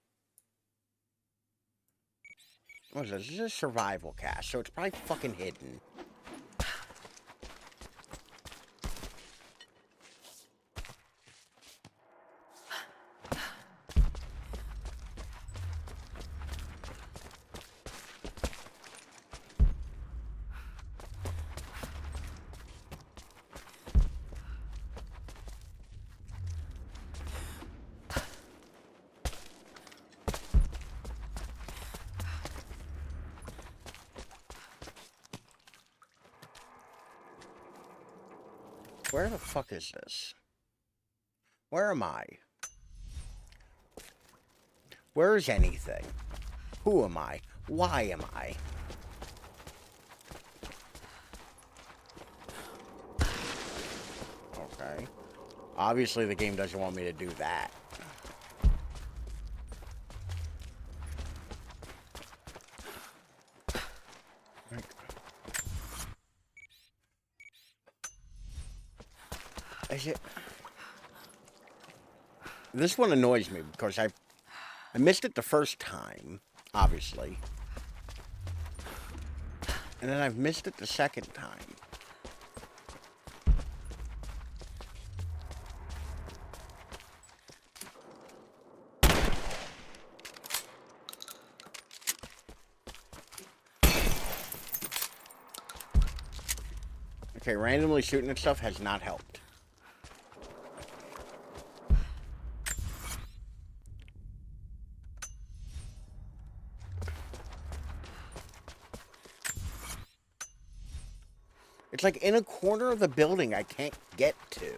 What is this? This is a survival cast, so it's probably fucking hidden. Where the fuck is this? Where am I? Where is anything? Who am I? Why am I? Okay. Obviously the game doesn't want me to do that. Is it... This one annoys me because I missed it the first time, obviously. And then I've missed it the second time. Okay, randomly shooting at stuff has not helped. It's like in a corner of the building I can't get to.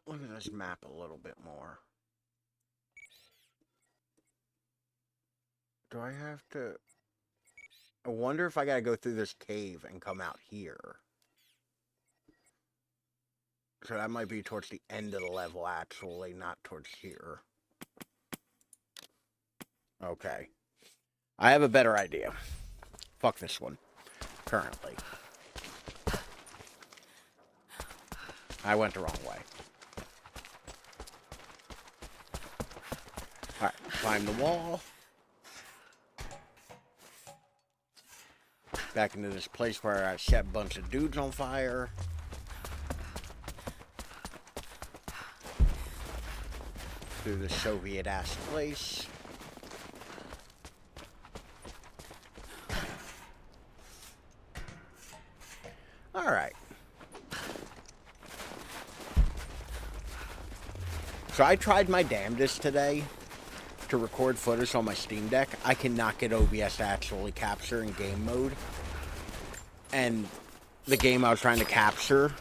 look at this map a little bit more. Do I have to... I wonder if I gotta go through this cave and come out here. So that might be towards the end of the level, actually, not towards here. Okay. I have a better idea. Fuck this one. Currently. I went the wrong way. Alright, climb the wall. Back into this place where I set a bunch of dudes on fire. Through the Soviet-ass place. Alright. So I tried my damnedest today to record footage on my Steam Deck. I cannot get OBS to actually capture in game mode. And the game I was trying to capture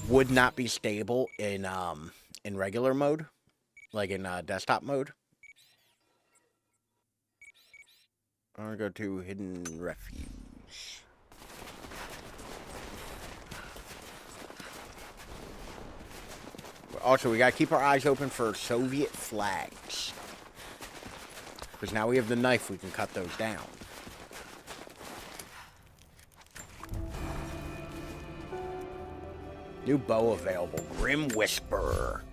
would not be stable in regular mode, like in desktop mode. I'm gonna go to Hidden Refuge. Also, we gotta keep our eyes open for Soviet flags. Because now we have the knife, we can cut those down. New bow available. Grim Whisper.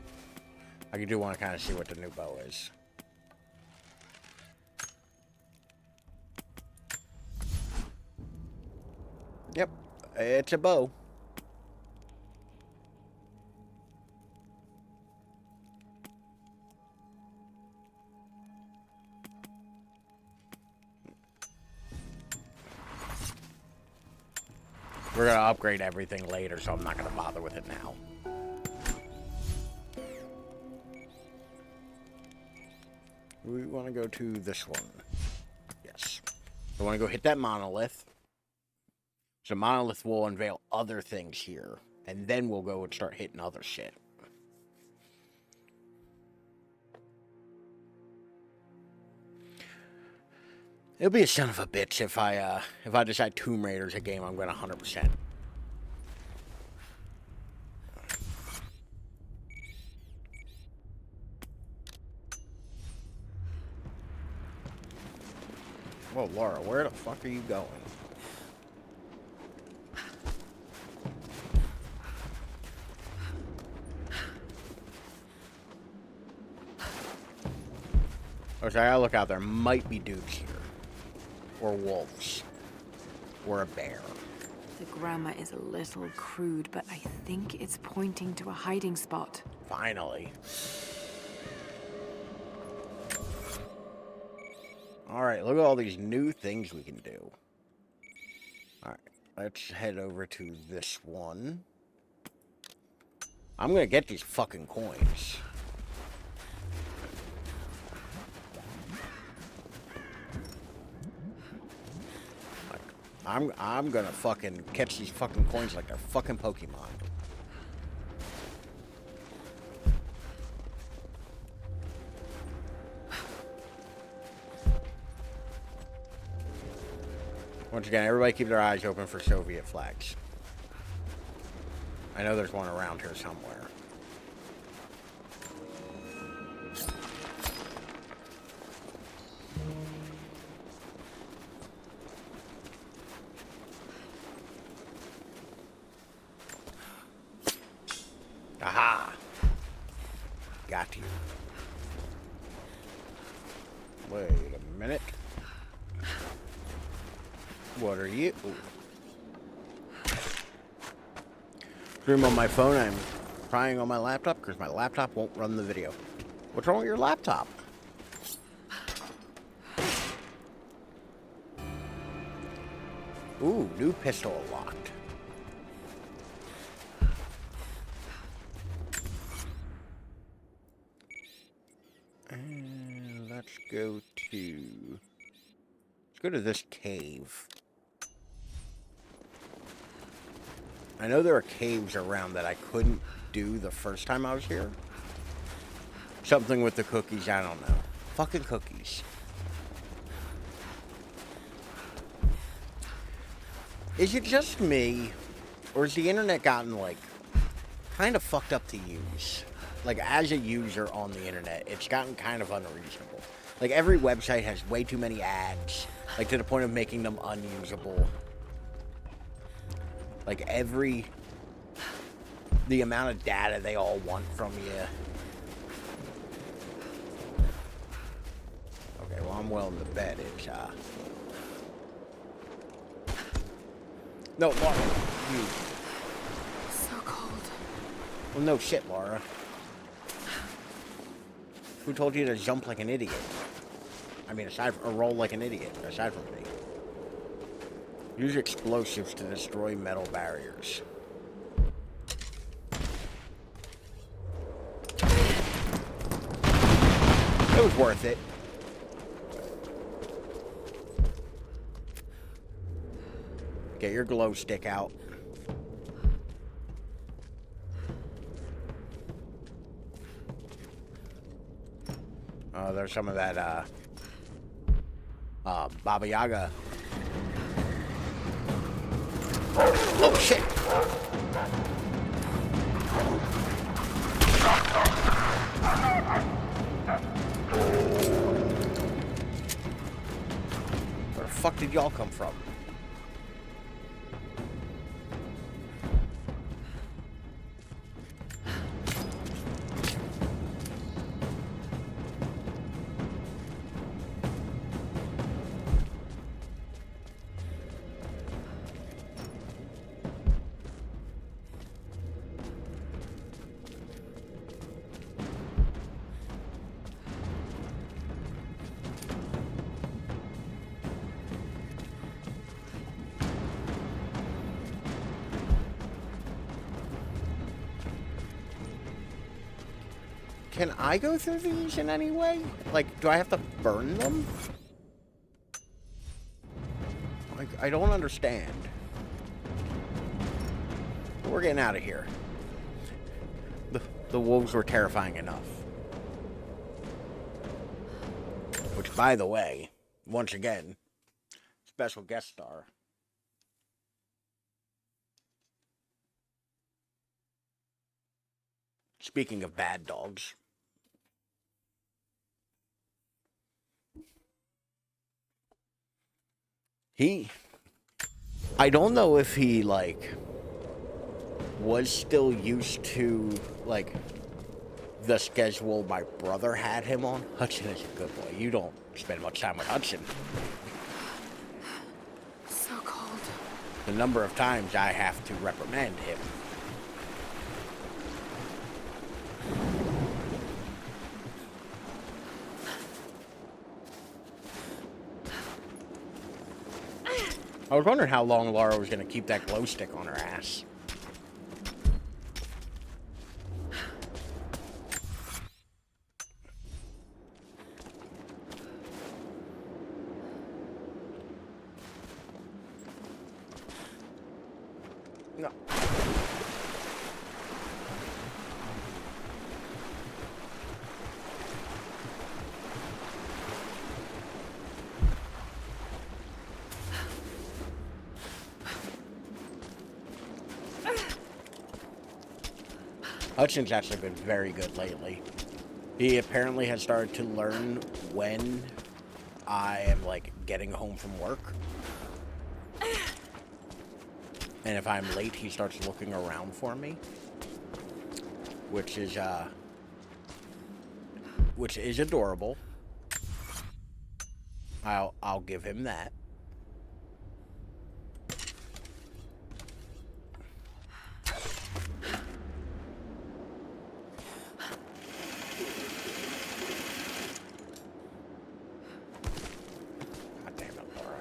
I do want to kind of see what the new bow is. Yep. It's a bow. We're going to upgrade everything later, so I'm not going to bother with it now. We want to go to this one. Yes. We want to go hit that monolith. So monolith will unveil other things here. And then we'll go and start hitting other shit. It'll be a son of a bitch if I decide Tomb Raider's a game I'm going to 100%. Whoa, Laura, where the fuck are you going? Okay, I gotta look out there. Might be dudes here. Or wolves. Or a bear. The grammar is a little crude, but I think it's pointing to a hiding spot. Finally. Alright, look at all these new things we can do. Alright, let's head over to this one. I'm gonna get these fucking coins. I'm gonna fucking catch these fucking coins like they're fucking Pokemon. Once again, everybody keep their eyes open for Soviet flags. I know there's one around here somewhere. Aha! Got you. Wait a minute. What are you? Stream on my phone. I'm trying on my laptop because my laptop won't run the video. What's wrong with your laptop? Ooh, new pistol locked. And let's go to this cave. I know there are caves around that I couldn't do the first time I was here. Something with the cookies, I don't know. Fucking cookies. Is it just me, or has the internet gotten, like, kind of fucked up to use? Like, as a user on the internet, it's gotten kind of unreasonable. Like, every website has way too many ads, like, to the point of making them unusable. Like, the amount of data they all want from you. Okay, well, I'm willing to bet it's, no, Laura, you. So cold. Well, no shit, Laura. Who told you to jump like an idiot? I mean, or roll like an idiot, aside from me. Use explosives to destroy metal barriers. It was worth it. Get your glow stick out. Oh, there's some of that, Baba Yaga. Oh, shit! Where the fuck did y'all come from? Can I go through these in any way? Like, do I have to burn them? Like, I don't understand. We're getting out of here. The wolves were terrifying enough. Which, by the way, once again, special guest star. Speaking of bad dogs. I don't know if he, like, was still used to, like, the schedule my brother had him on. Hudson is a good boy. You don't spend much time with Hudson. So cold. The number of times I have to reprimand him. I was wondering how long Laura was going to keep that glow stick on her ass. No. Hudson's actually been very good lately. He apparently has started to learn when I am, like, getting home from work. And if I'm late, he starts looking around for me. Which is adorable. I'll give him that. God damn it, Laura.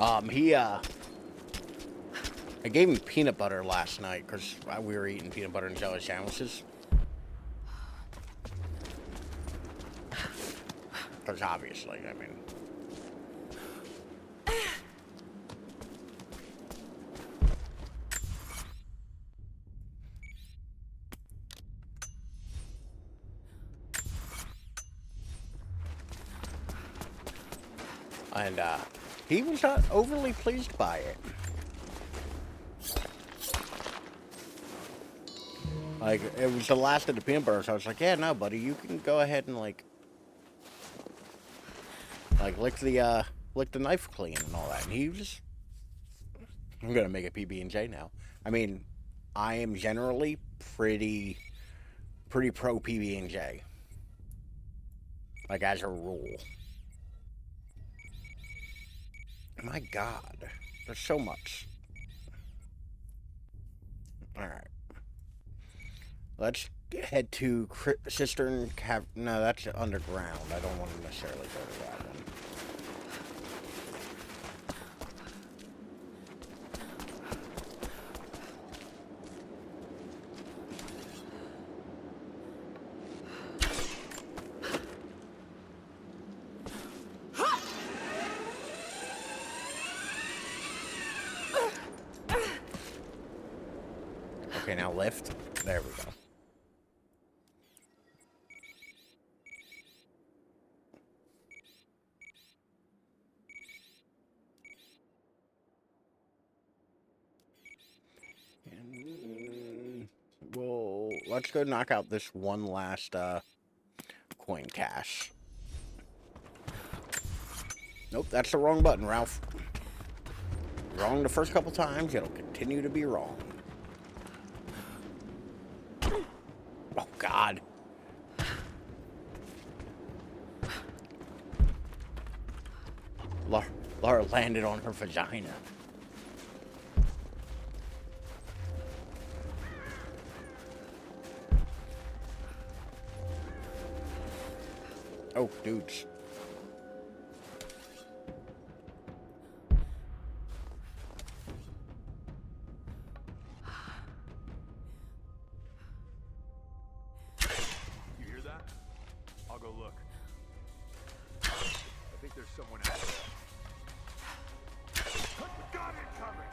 I gave him peanut butter last night because we were eating peanut butter and jelly sandwiches. Because obviously, I mean. And, he was not overly pleased by it. Like, it was the last of the peanut butter, so I was like, yeah, no, buddy, you can go ahead and, like lick the knife clean and all that. And he was, I'm gonna make a PB&J now. I mean, I am generally pretty pro PB&J. Like, as a rule. My God, there's so much. Alright. Let's head to Cistern Cave. No, that's underground. I don't want to necessarily go to that one. Okay, now lift. There we go. And well, let's go knock out this one last coin cache. Nope, that's the wrong button, Ralph. Wrong the first couple times, it'll continue to be wrong. Oh, God. Laura landed on her vagina. Oh, dudes. You hear that? I'll go look. I think there's someone out there. Got it coming!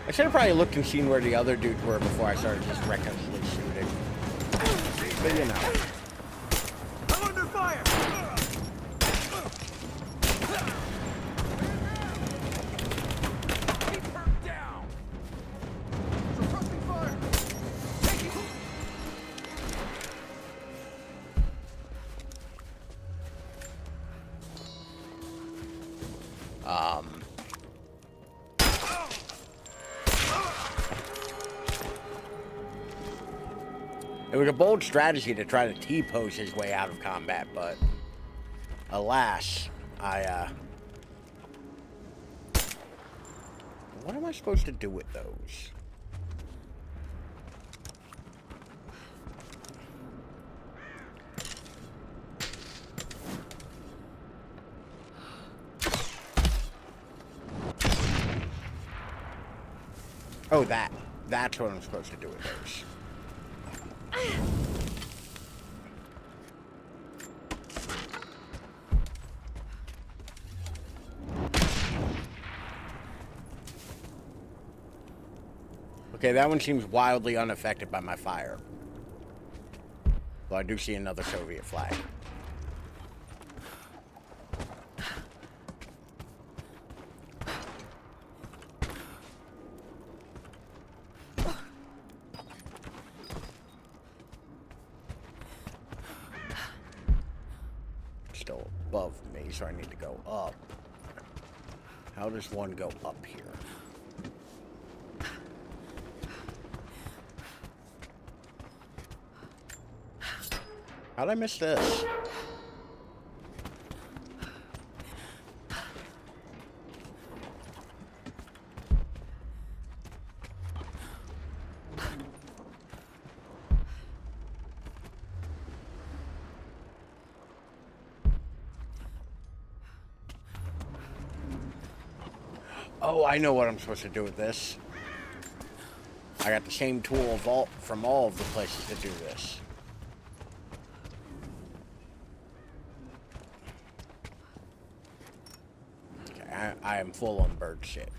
I should have probably looked and seen where the other dudes were before I started just recklessly shooting. But you know. I'm under fire! Keep her down! Suppressing fire! It was a bold strategy to try to T-pose his way out of combat, but alas, what am I supposed to do with those? Oh, that's what I'm supposed to do with those. Okay, that one seems wildly unaffected by my fire. Though I do see another Soviet flag. Still above me, so I need to go up. How does one go up here? How'd I miss this? Oh, I know what I'm supposed to do with this. I got the same tool from all of the places to do this. Okay, I am full on bird shit.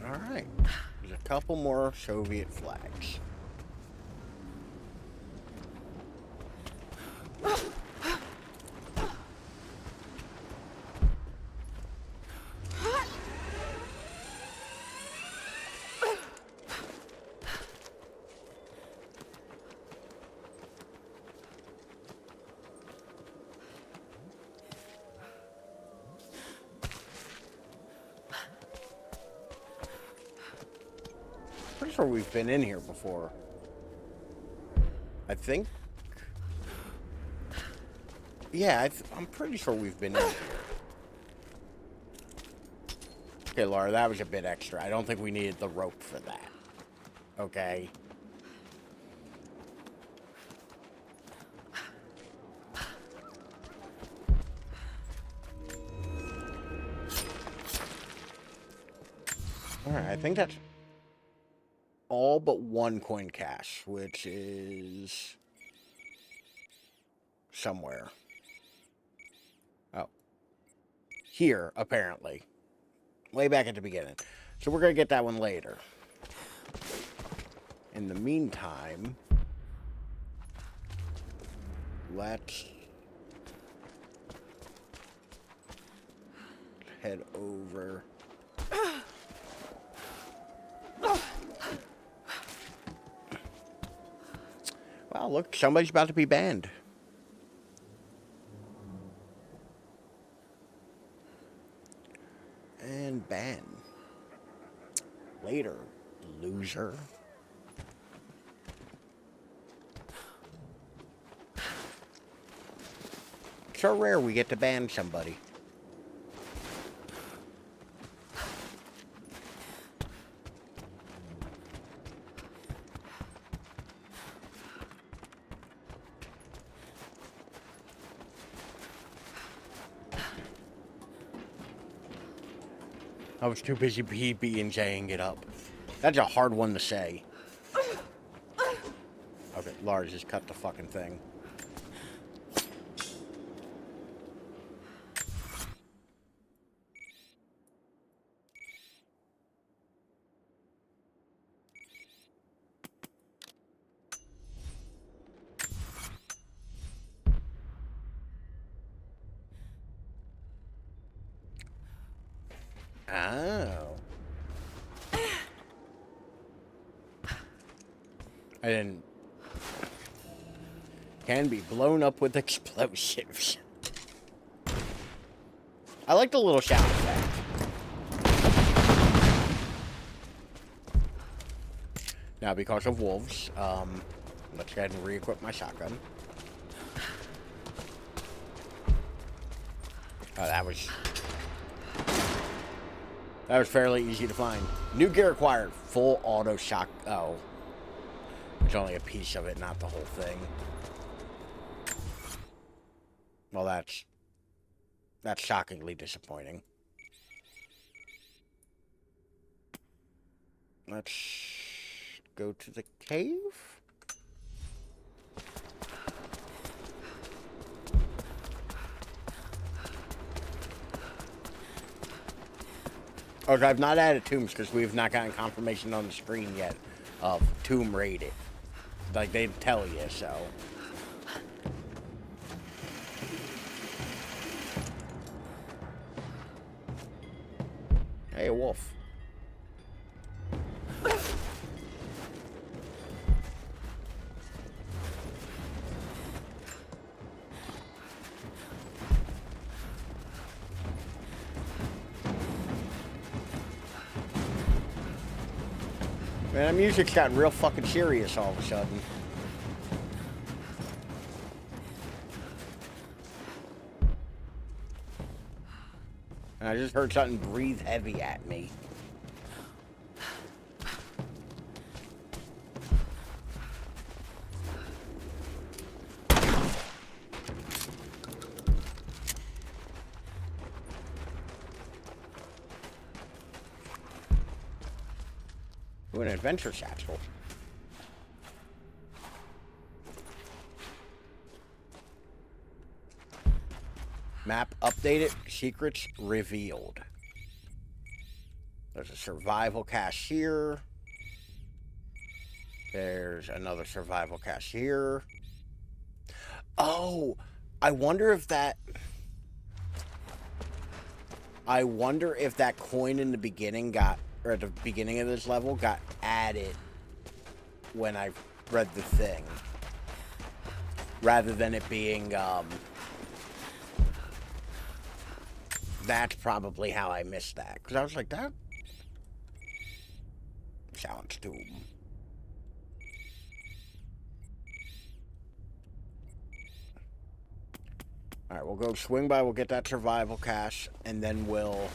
Alright. There's a couple more Soviet flags. Pretty sure we've been in here before. I think. Yeah, I'm pretty sure we've been in here. Okay, Laura, that was a bit extra. I don't think we needed the rope for that. Okay. Alright, I think that's all but one coin cache, which is somewhere. Oh. Here, apparently. Way back at the beginning. So we're going to get that one later. In the meantime, let's head over. Wow, look, somebody's about to be banned. And ban. Later, loser. It's so rare we get to ban somebody. I was too busy B&J'ing it up. That's a hard one to say. Okay, Lars, just cut the fucking thing. Oh. I didn't. Can be blown up with explosives. I like the little shout effect. Now, because of wolves, let's go ahead and re-equip my shotgun. Oh, that was fairly easy to find. New gear acquired. Full auto shock. Oh. There's only a piece of it, not the whole thing. Well, that's shockingly disappointing. Let's go to the cave. Okay, I've not added tombs because we've not gotten confirmation on the screen yet of tomb rated. Like, they tell you, so. Hey, a wolf. Man, that music's gotten real fucking serious all of a sudden. And I just heard something breathe heavy at me. Ooh, an adventure satchel. Map updated, secrets revealed. There's a survival cache here. There's another survival cache here. Oh, I wonder if that coin in the beginning or at the beginning of this level got added when I read the thing. Rather than it being, that's probably how I missed that. Because I was like, that sounds too... Alright, we'll go swing by, we'll get that survival cache, and then we'll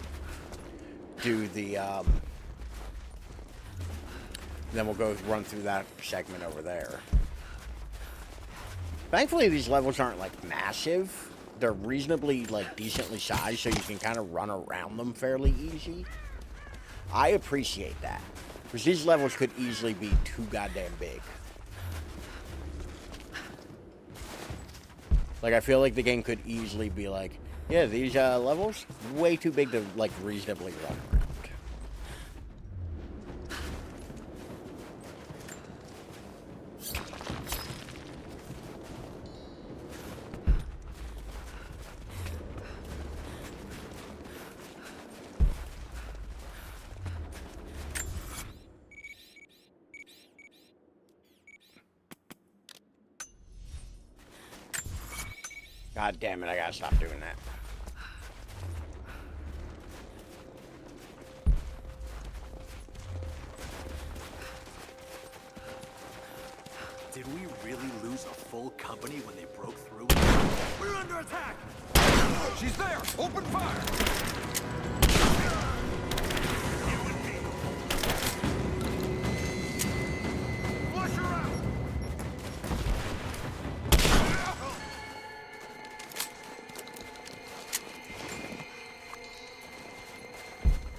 do the, then we'll go run through that segment over there. Thankfully, these levels aren't, like, massive. They're reasonably, like, decently sized, so you can kind of run around them fairly easy. I appreciate that. Because these levels could easily be too goddamn big. Like, I feel like the game could easily be like, yeah, these levels, way too big to, like, reasonably run around. God damn it, I gotta stop doing that. Did we really lose a full company when they broke through? We're under attack! She's there! Open fire! You and me. Flush her out!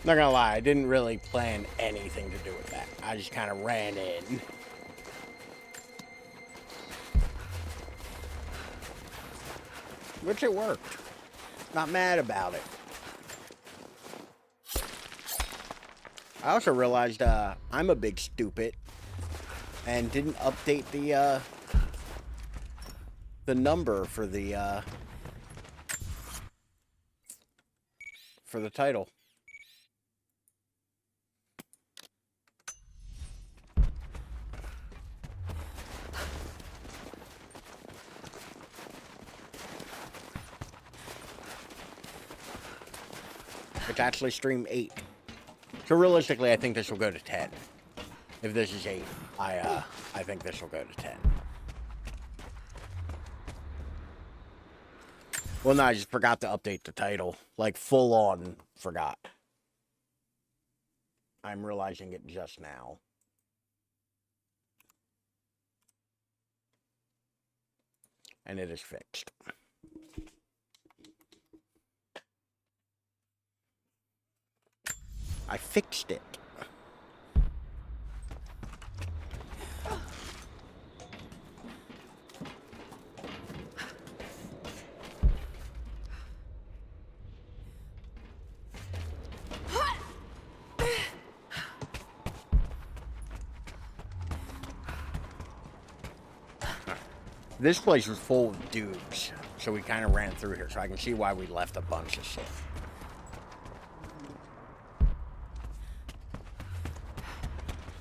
Not gonna lie, I didn't really plan anything to do with that. I just kind of ran in. Which it worked. Not mad about it. I also realized I'm a big stupid and didn't update the number for the title. It's actually stream 8. So realistically, I think this will go to 10. If this is 8, I think this will go to 10. Well, no, I just forgot to update the title. Like, full on forgot. I'm realizing it just now. And it is fixed. I fixed it. This place was full of dudes, so we kind of ran through here, so I can see why we left a bunch of shit.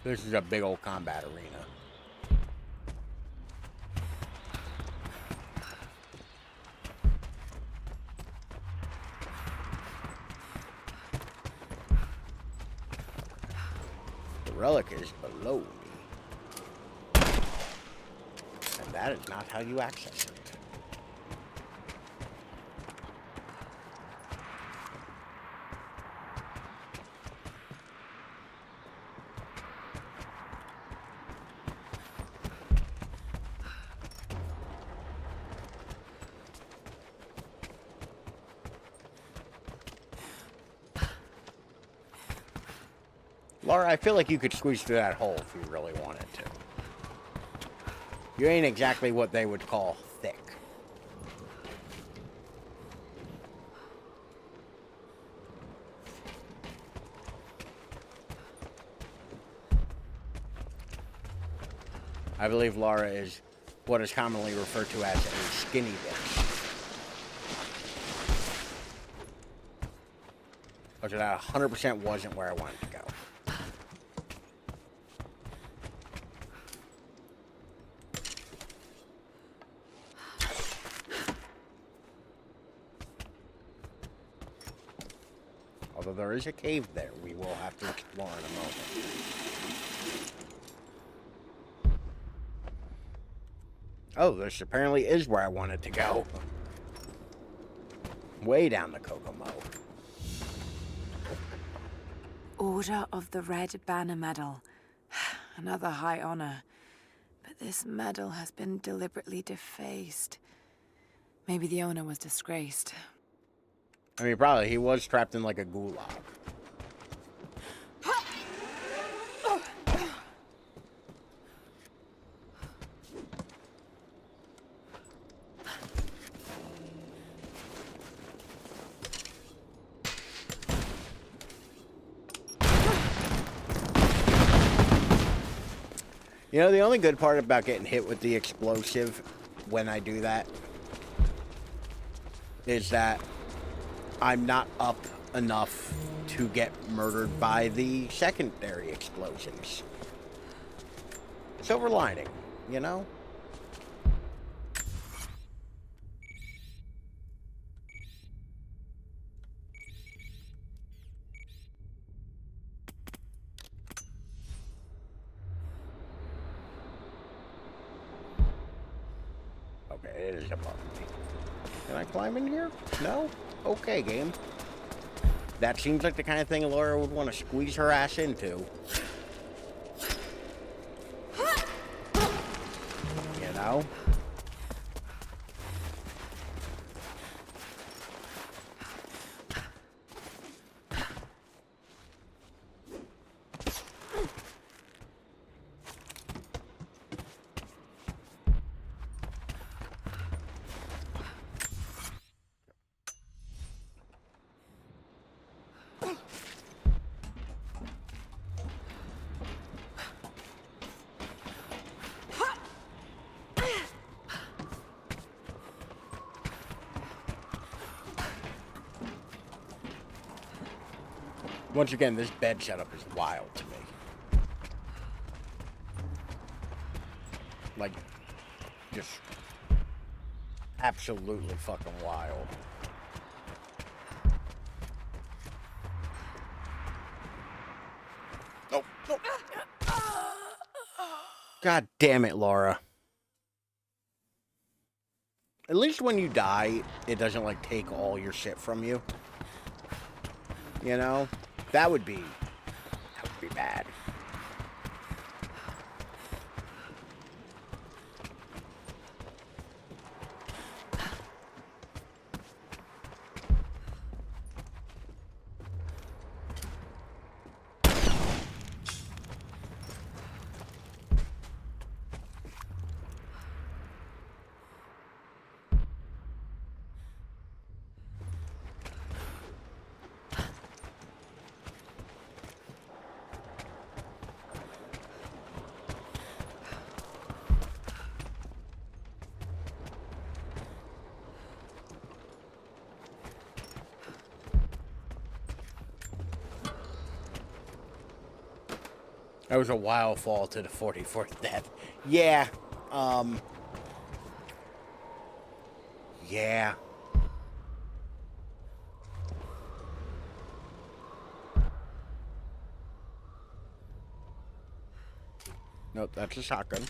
This is a big old combat arena. The relic is below me. And that is not how you access it. Laura, I feel like you could squeeze through that hole if you really wanted to. You ain't exactly what they would call thick. I believe Laura is what is commonly referred to as a skinny bitch. Which that 100% wasn't where I wanted to go. Although there is a cave there, we will have to explore in a moment. Oh, this apparently is where I wanted to go. Way down the Kokomo. Order of the Red Banner Medal. Another high honor. But this medal has been deliberately defaced. Maybe the owner was disgraced. I mean, probably. He was trapped in like a gulag. You know, the only good part about getting hit with the explosive when I do that is that I'm not up enough to get murdered by the secondary explosions. Silver lining, you know? Okay, it is above me. Can I climb in here? No? Okay, game. That seems like the kind of thing Laura would want to squeeze her ass into. You know? Once again, this bed setup is wild to me. Like, just absolutely fucking wild. Oh, no. God damn it, Laura. At least when you die, it doesn't, like, take all your shit from you. You know? That would be bad. That was a wild fall to the 44th death. Yeah. Yeah. Nope, that's a shotgun.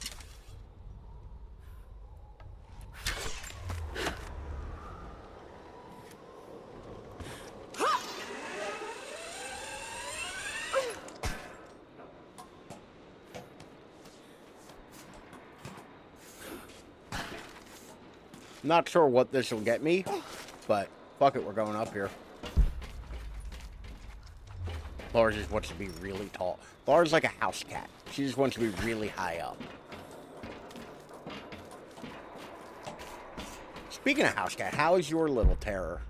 Not sure what this will get me, but fuck it, we're going up here. Laura just wants to be really tall. Laura's like a house cat. She just wants to be really high up. Speaking of house cat, how is your little terror?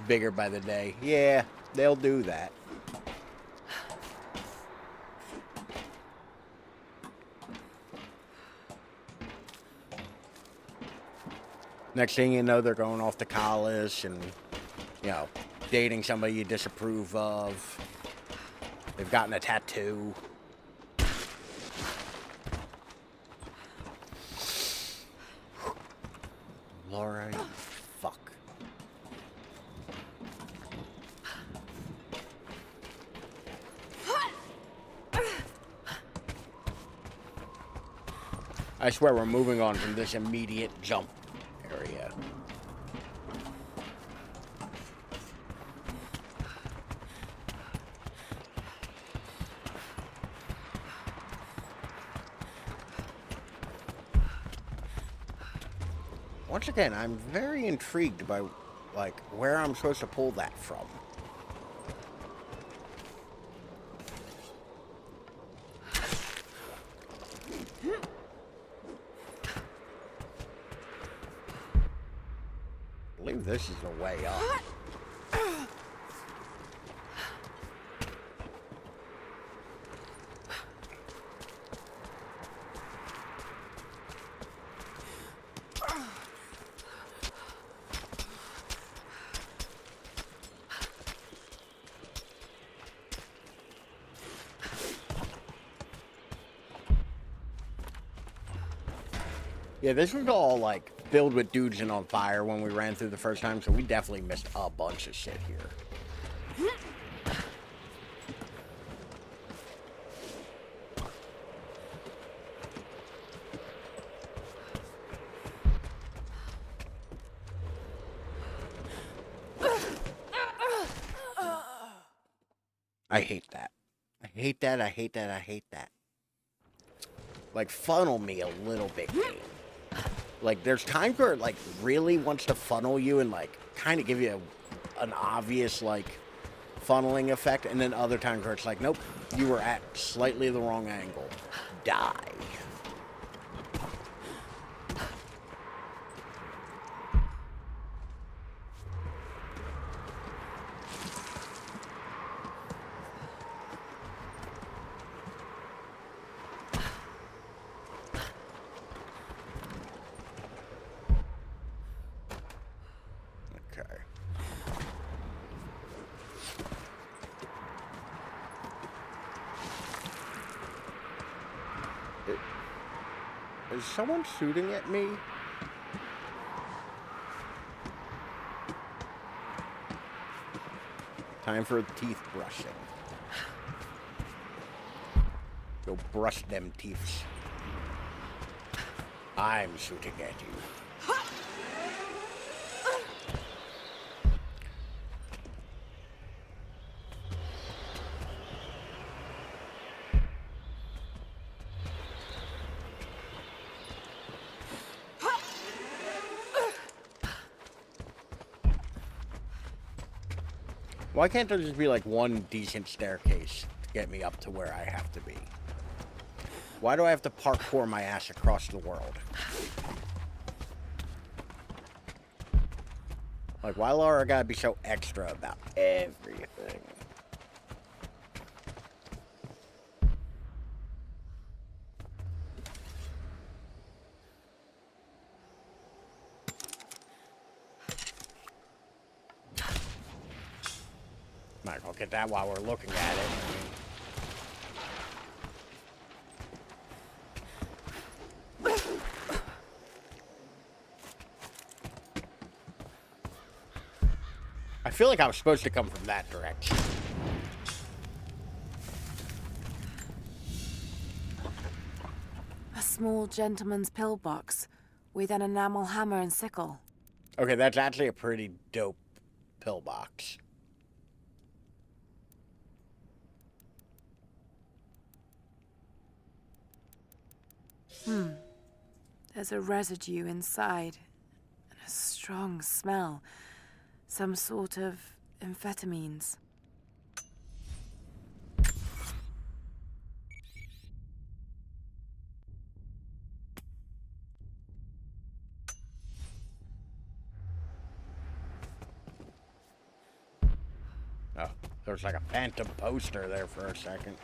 Bigger by the day. Yeah, they'll do that. Next thing you know, they're going off to college and, you know, dating somebody you disapprove of. They've gotten a tattoo. Laura, you fuck. I swear we're moving on from this immediate jump area. Once again, I'm very intrigued by, like, where I'm supposed to pull that from. I believe this is the way up. Yeah, this was all, like, filled with dudes and on fire when we ran through the first time, so we definitely missed a bunch of shit here. I hate that. I hate that, I hate that, I hate that. Like, funnel me a little bit, game. Like, there's times where it, like, really wants to funnel you and, like, kind of give you an obvious, like, funneling effect. And then other times where it's like, nope, you were at slightly the wrong angle. Die. Is someone shooting at me? Time for teeth brushing. Go brush them teeths. I'm shooting at you. Why can't there just be like one decent staircase to get me up to where I have to be? Why do I have to parkour my ass across the world? Like, why Laura gotta be so extra about everything? Might as well get that while we're looking at it. I feel like I was supposed to come from that direction. A small gentleman's pillbox with an enamel hammer and sickle. Okay, that's actually a pretty dope pillbox. There's a residue inside, and a strong smell. Some sort of amphetamines. Oh, there's like a phantom poster there for a second.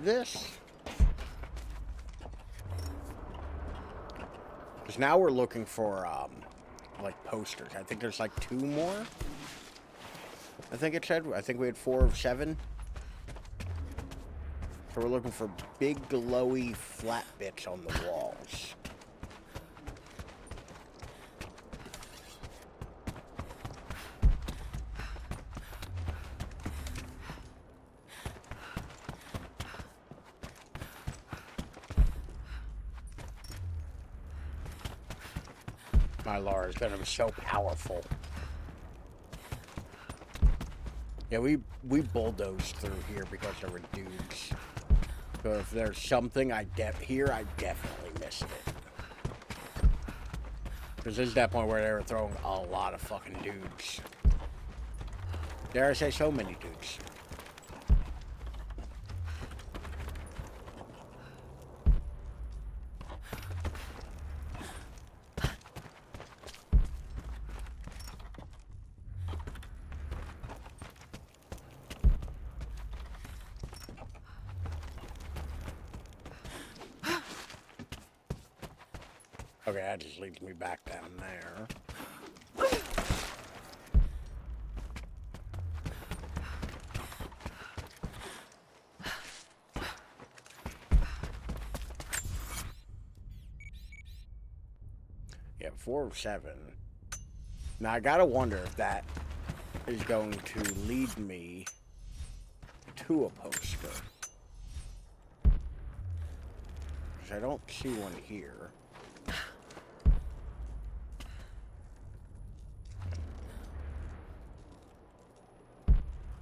This. Because now we're looking for, like, posters. I think there's, like, 2 more. I think it said. I think we had 4 of 7. So we're looking for big, glowy, flat bits on the walls. My Lord, it's gonna be so powerful. Yeah, we bulldozed through here because there were dudes. So if there's something I definitely missed it. Because this is that point where they were throwing a lot of fucking dudes. Dare I say so many dudes. Okay, that just leads me back down there. Yeah, 4 of 7. Now I gotta wonder if that is going to lead me to a poster. Because I don't see one here.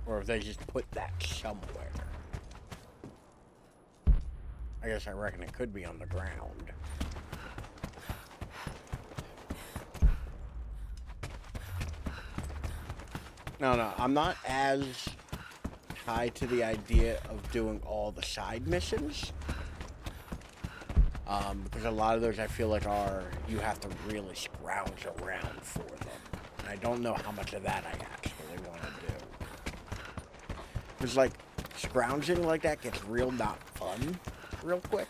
Or if they just put that somewhere. I guess I reckon it could be on the ground. No, I'm not as tied to the idea of doing all the side missions. Because a lot of those I feel like you have to really scrounge around for them. And I don't know how much of that I actually want to do. Because, like, scrounging like that gets real not fun real quick.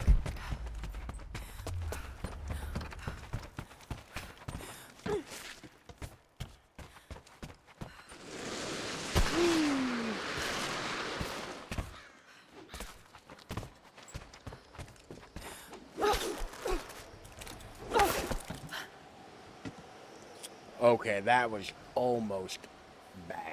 Okay, that was almost bad.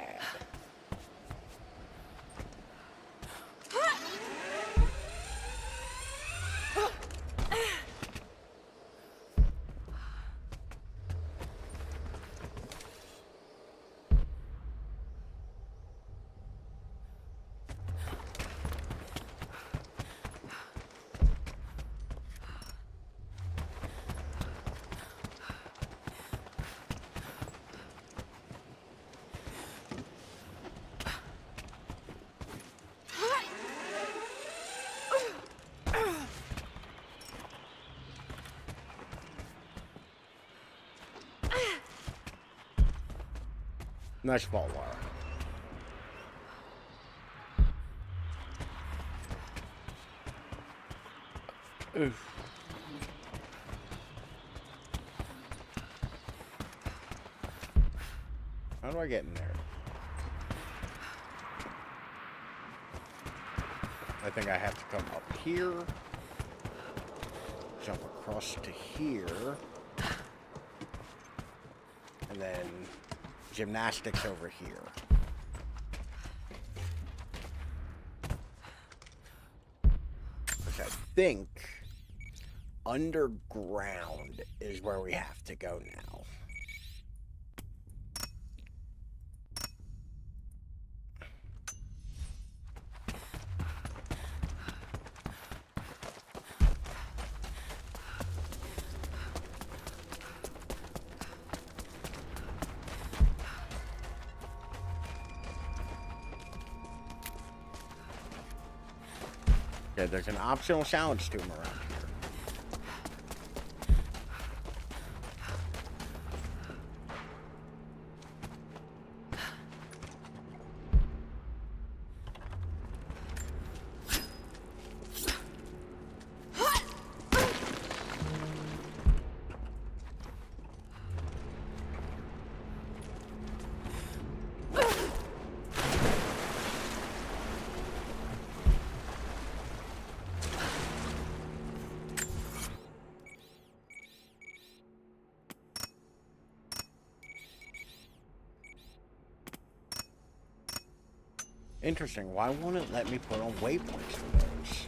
Nice ball, Laura. Oof. How do I get in there? I think I have to come up here. Jump across to here. And then gymnastics over here. Which I think underground is where we have to go now. Okay, there's an optional challenge tomb around here. Interesting. Why won't it let me put on waypoints for those?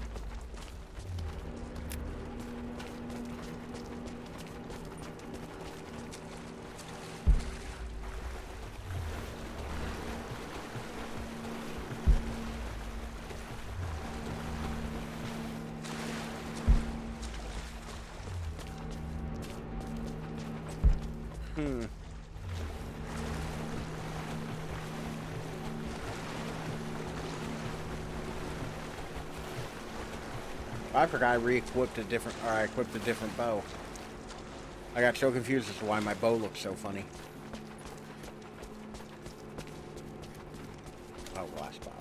I forgot I re-equipped a different, or I equipped a different bow. I got so confused as to why my bow looks so funny. Oh, glass bottles.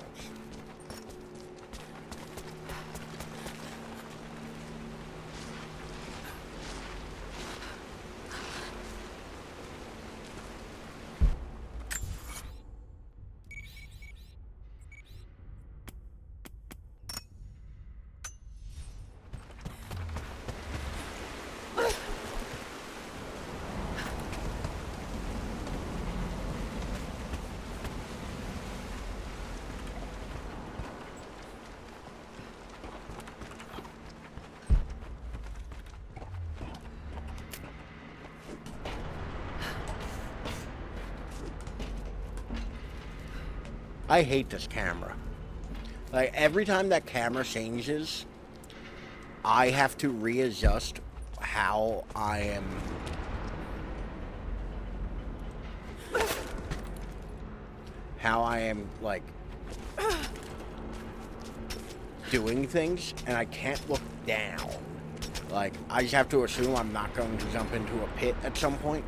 I hate this camera. Like, every time that camera changes, I have to readjust how I am... like, doing things, and I can't look down. Like, I just have to assume I'm not going to jump into a pit at some point.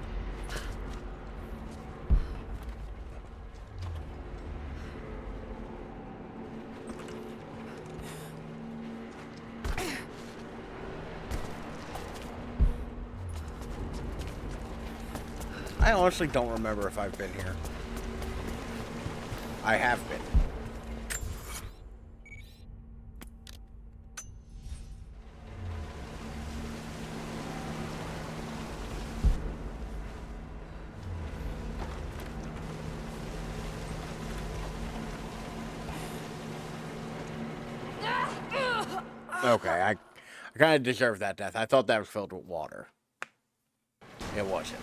I honestly don't remember if I've been here. I have been. Okay, I kind of deserved that death. I thought that was filled with water. It wasn't.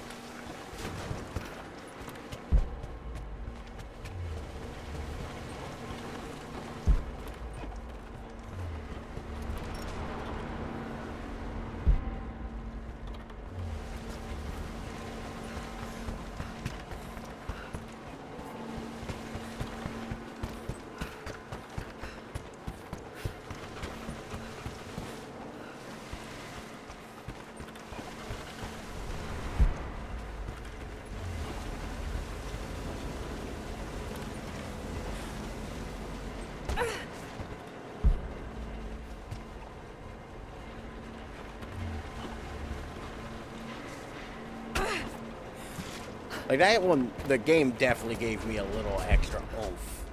Like that one, the game definitely gave me a little extra oomph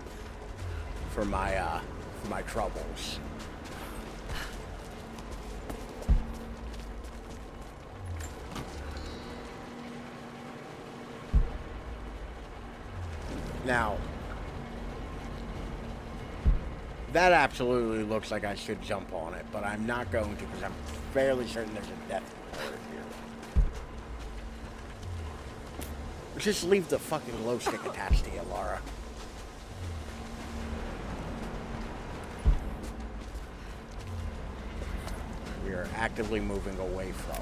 for my troubles. Now, that absolutely looks like I should jump on it, but I'm not going to because I'm fairly certain there's a death alert here. Just leave the fucking glow stick attached to you, Laura. We are actively moving away from.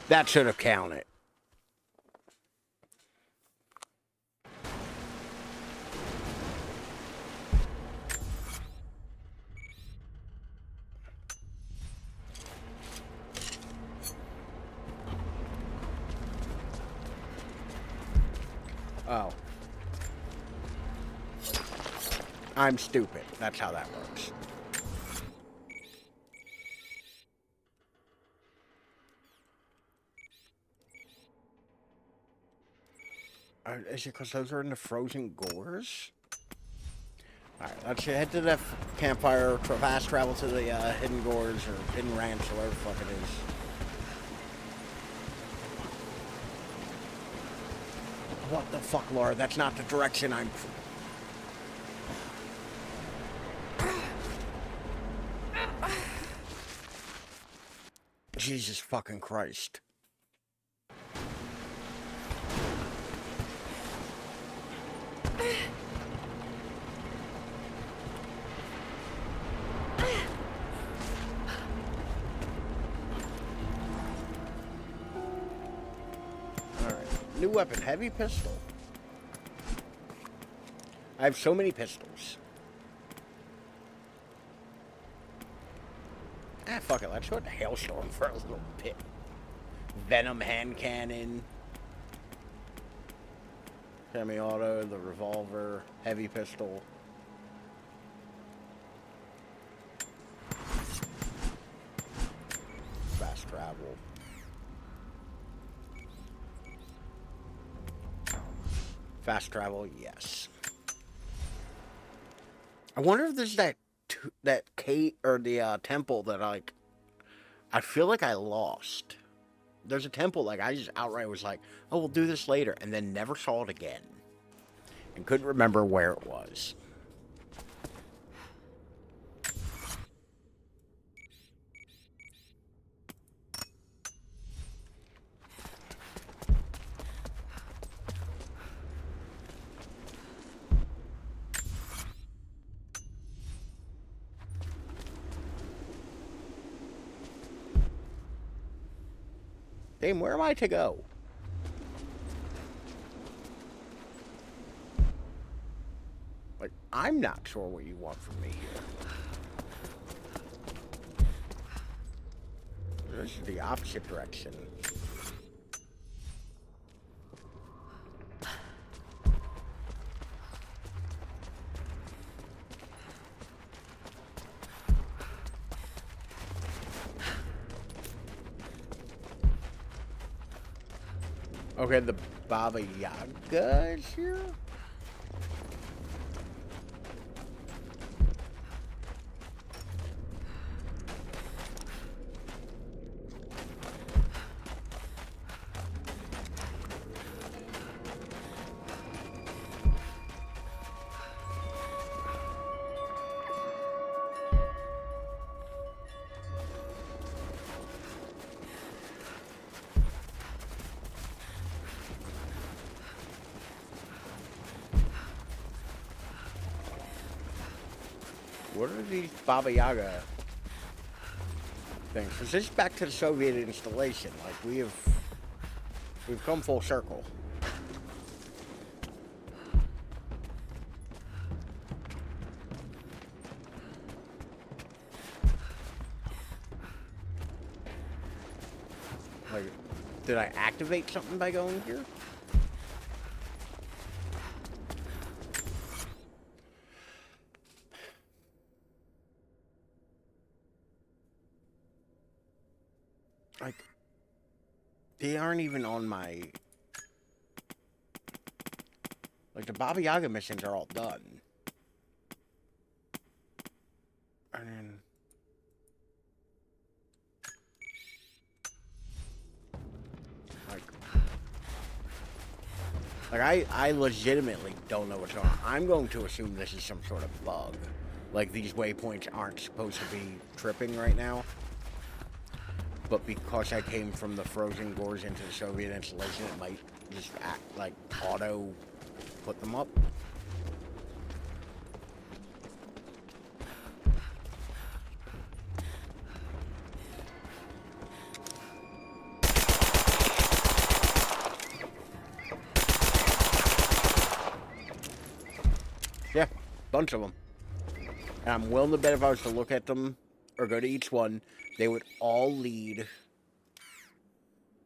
That should have counted. Oh. I'm stupid. That's how that works. Is it because those are in the frozen gores? Alright, let's head to the campfire, fast travel to the hidden gores or hidden ranch, or whatever the fuck it is. What the fuck, Laura? That's not the direction I'm... Jesus fucking Christ. New weapon, heavy pistol. I have so many pistols. Ah, fuck it. Let's go to Hailstorm for a little bit. Venom hand cannon. Semi-auto, the revolver, heavy pistol. Fast travel. Fast travel, yes. I wonder if there's that Kate or the temple that I feel like I lost. There's a temple like I just outright was like, oh, we'll do this later, and then never saw it again, and couldn't remember where it was. Damn, where am I to go? Like, I'm not sure what you want from me here. This is the opposite direction. Okay, the Baba Yaga is here? What are these Baba Yaga things? Is this back to the Soviet installation? Like we've come full circle. Did I activate something by going here? Like, they aren't even on my... Like, the Baba Yaga missions are all done. And then... Like, I legitimately don't know what's going on. I'm going to assume this is some sort of bug. Like, these waypoints aren't supposed to be tripping right now. But because I came from the frozen gores into the Soviet installation, it might just act like auto put them up. Yeah, bunch of them. And I'm willing to bet if I was to look at them or go to each one, they would all lead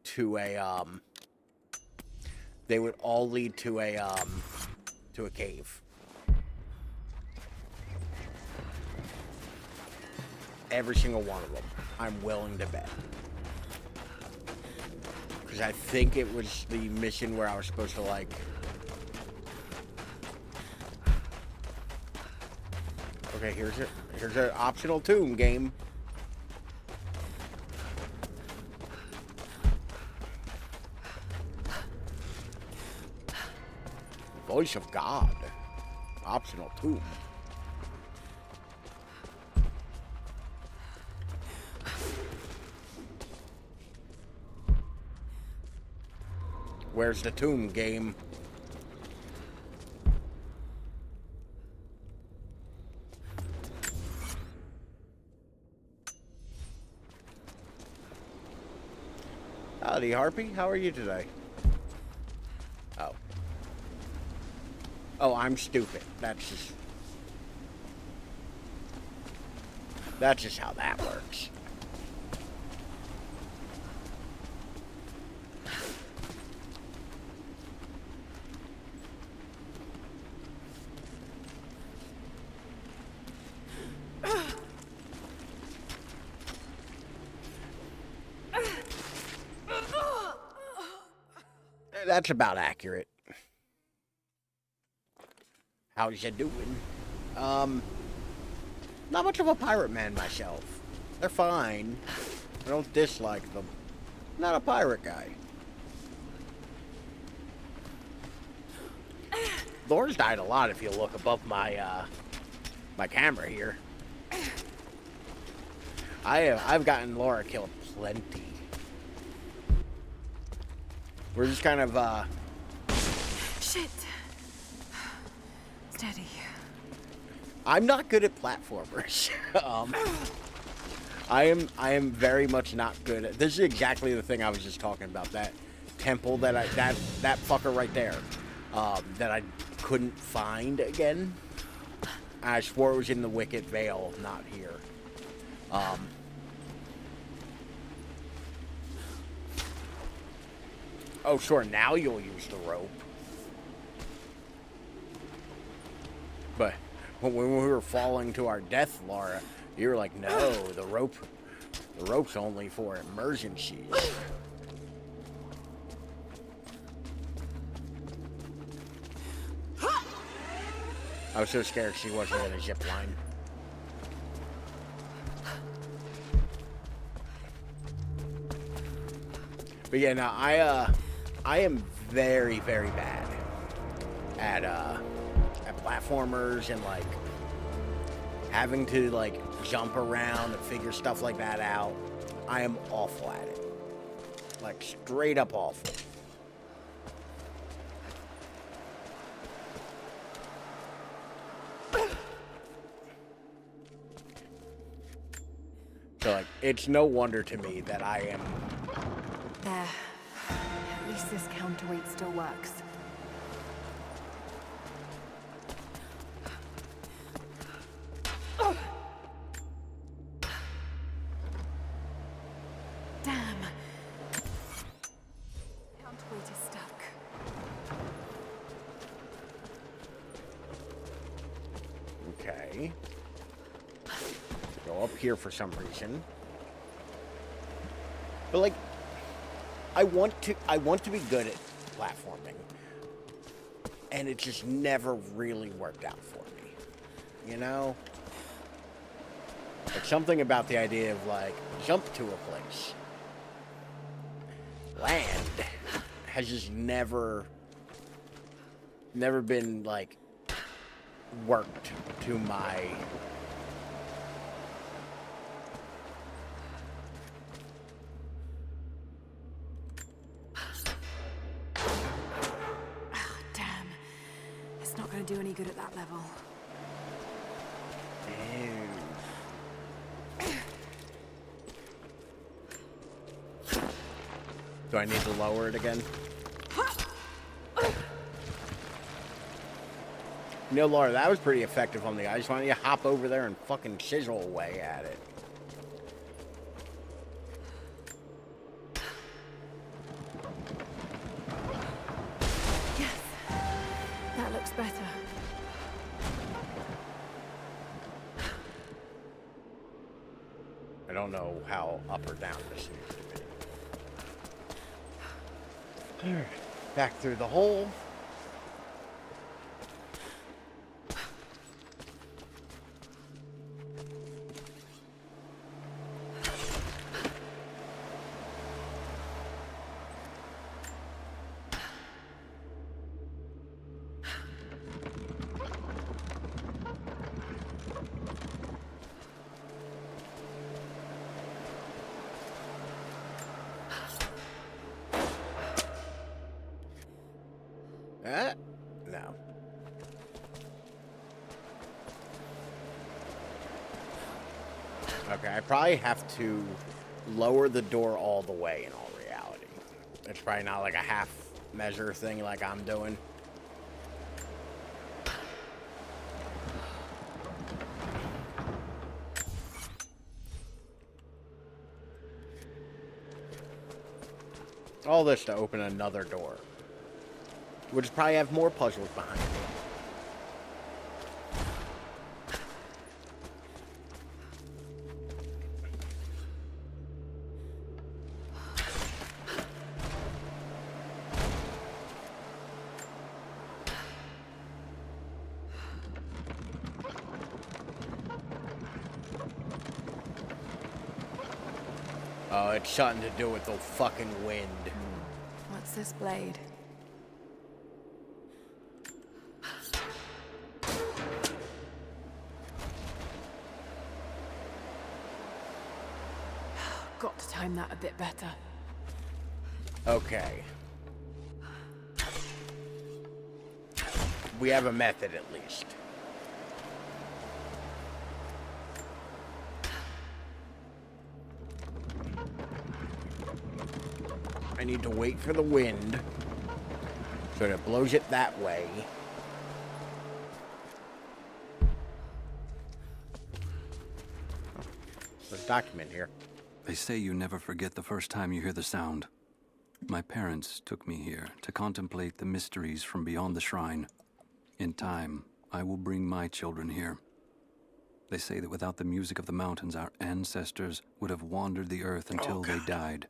to a to a cave. Every single one of them, I'm willing to bet. Because I think it was the mission where I was supposed to, like... Okay, here's an optional tomb game. Voice of God. Optional tomb. Where's the tomb game? Howdy, Harpy. How are you today? Oh. Oh, I'm stupid. That's just how that works. That's about accurate. How's you doing? Not much of a pirate man myself. They're fine. I don't dislike them. Not a pirate guy. Laura's died a lot if you look above my my camera here. I've gotten Laura killed plenty. We're just kind of Shit. Steady. I'm not good at platformers. I am very much not good at. This is exactly the thing I was just talking about. That temple that that fucker right there, that I couldn't find again. I swore it was in the Wicked Vale, not here. Oh, sure. Now you'll use the rope. But when we were falling to our death, Laura, you were like, "No, the rope's only for emergencies." I was so scared she wasn't in a zip line. But yeah, no, I am very, very bad at platformers and like having to like jump around and figure stuff like that out. I am awful at it. Like straight up awful. So like it's no wonder to me that I am. There. At least this counterweight still works. Damn. way. Go up here for some reason. But like, I want to be good at platforming, and it just never really worked out for me. You know? Like something about the idea of like jump to a place. Land has just never been like worked to my Damn. It's not going to do any good at that level. Do I need to lower it again? You know, Laura, that was pretty effective on the ice. Why don't you hop over there and fucking chisel away at it? Yes. That looks better. I don't know how up or down this needs to be. Back through the hole. No. Okay, I probably have to lower the door all the way in all reality. It's probably not like a half measure thing like I'm doing. All this to open another door. Which probably have more puzzles behind it. Oh, it's something to do with the fucking wind. What's this blade? Got to time that a bit better. Okay. We have a method at least. I need to wait for the wind so that it blows it that way. There's a document here. They say you never forget the first time you hear the sound. My parents took me here to contemplate the mysteries from beyond the shrine. In time, I will bring my children here. They say that without the music of the mountains, our ancestors would have wandered the earth until they died.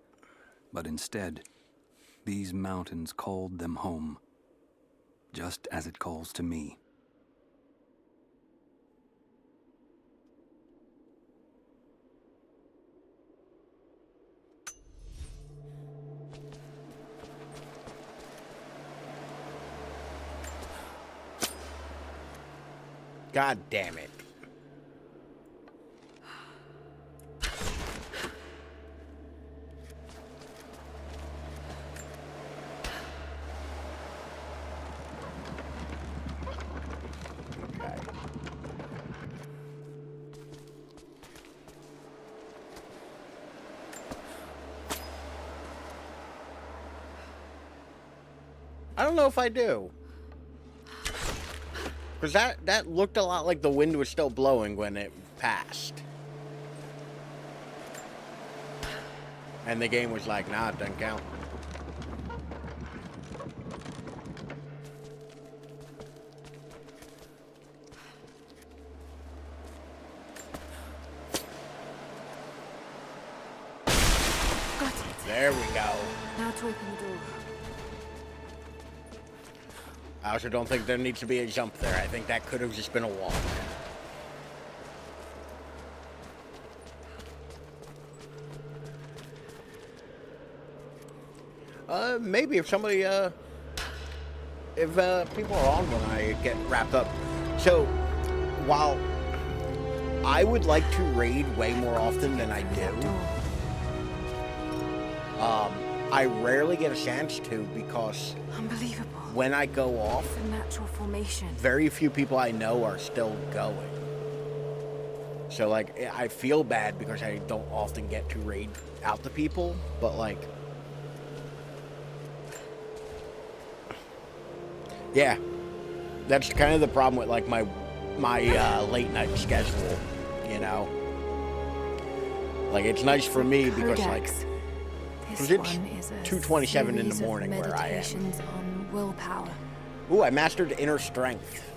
But instead, these mountains called them home, just as it calls to me. God damn it. Okay. I don't know if I do. Because that looked a lot like the wind was still blowing when it passed. And the game was like, nah, it doesn't count. There we go. Now to open the door. I also don't think there needs to be a jump there. I think that could have just been a walk. Maybe if somebody, if people are on when I get wrapped up. So, while I would like to raid way more often than I do, I rarely get a chance to because Unbelievable. when I go off, It's a natural formation. very few people I know are still going. So, like, I feel bad because I don't often get to raid out to people, but, like, yeah, that's kind of the problem with, like, my late night schedule, you know? Like, it's nice for me because, like, Codex. because This it's one is a 2:27 in the series of morning where I am. meditations on willpower. Ooh, I mastered inner strength.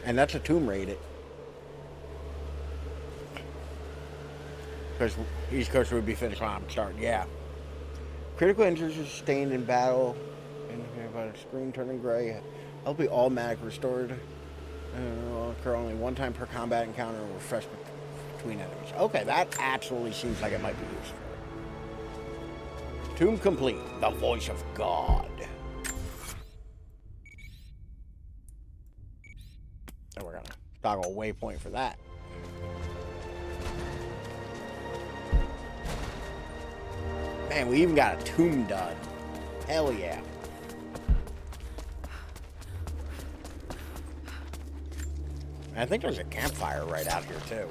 And that's a tomb raid. Because East Coast would be finished when I'm starting, yeah. Critical injuries are sustained in battle. And by the screen turning gray. I'll be automatic restored. Will occur only one time per combat encounter and refresh between enemies. Okay, that actually seems like it might be useful. Tomb complete. The voice of God. And we're gonna toggle a waypoint for that. Man, we even got a tomb done. Hell yeah. I think there's a campfire right out here, too.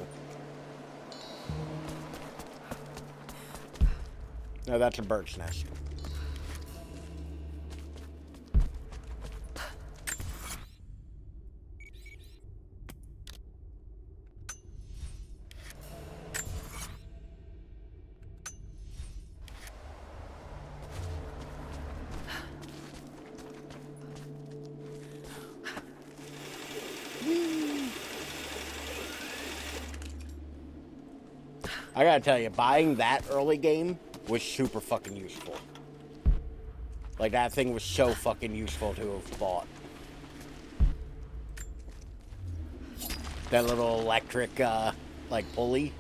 No, that's a bird's nest. I gotta tell you, buying that early game was super fucking useful. Like, that thing was so fucking useful to have bought. That little electric, like, pulley.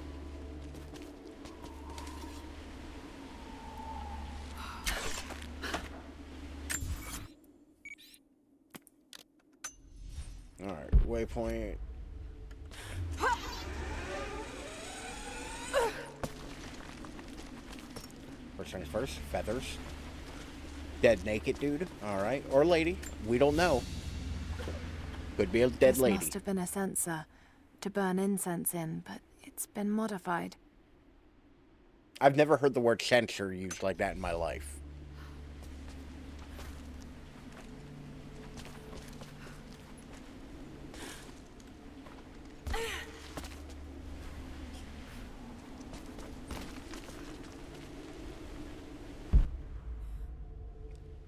Alright, waypoint. First things first, feathers. Dead naked dude, alright. Or lady, we don't know. Could be a dead This lady. must have been a censer to burn incense in, but it's been modified. I've never heard the word censer used like that in my life.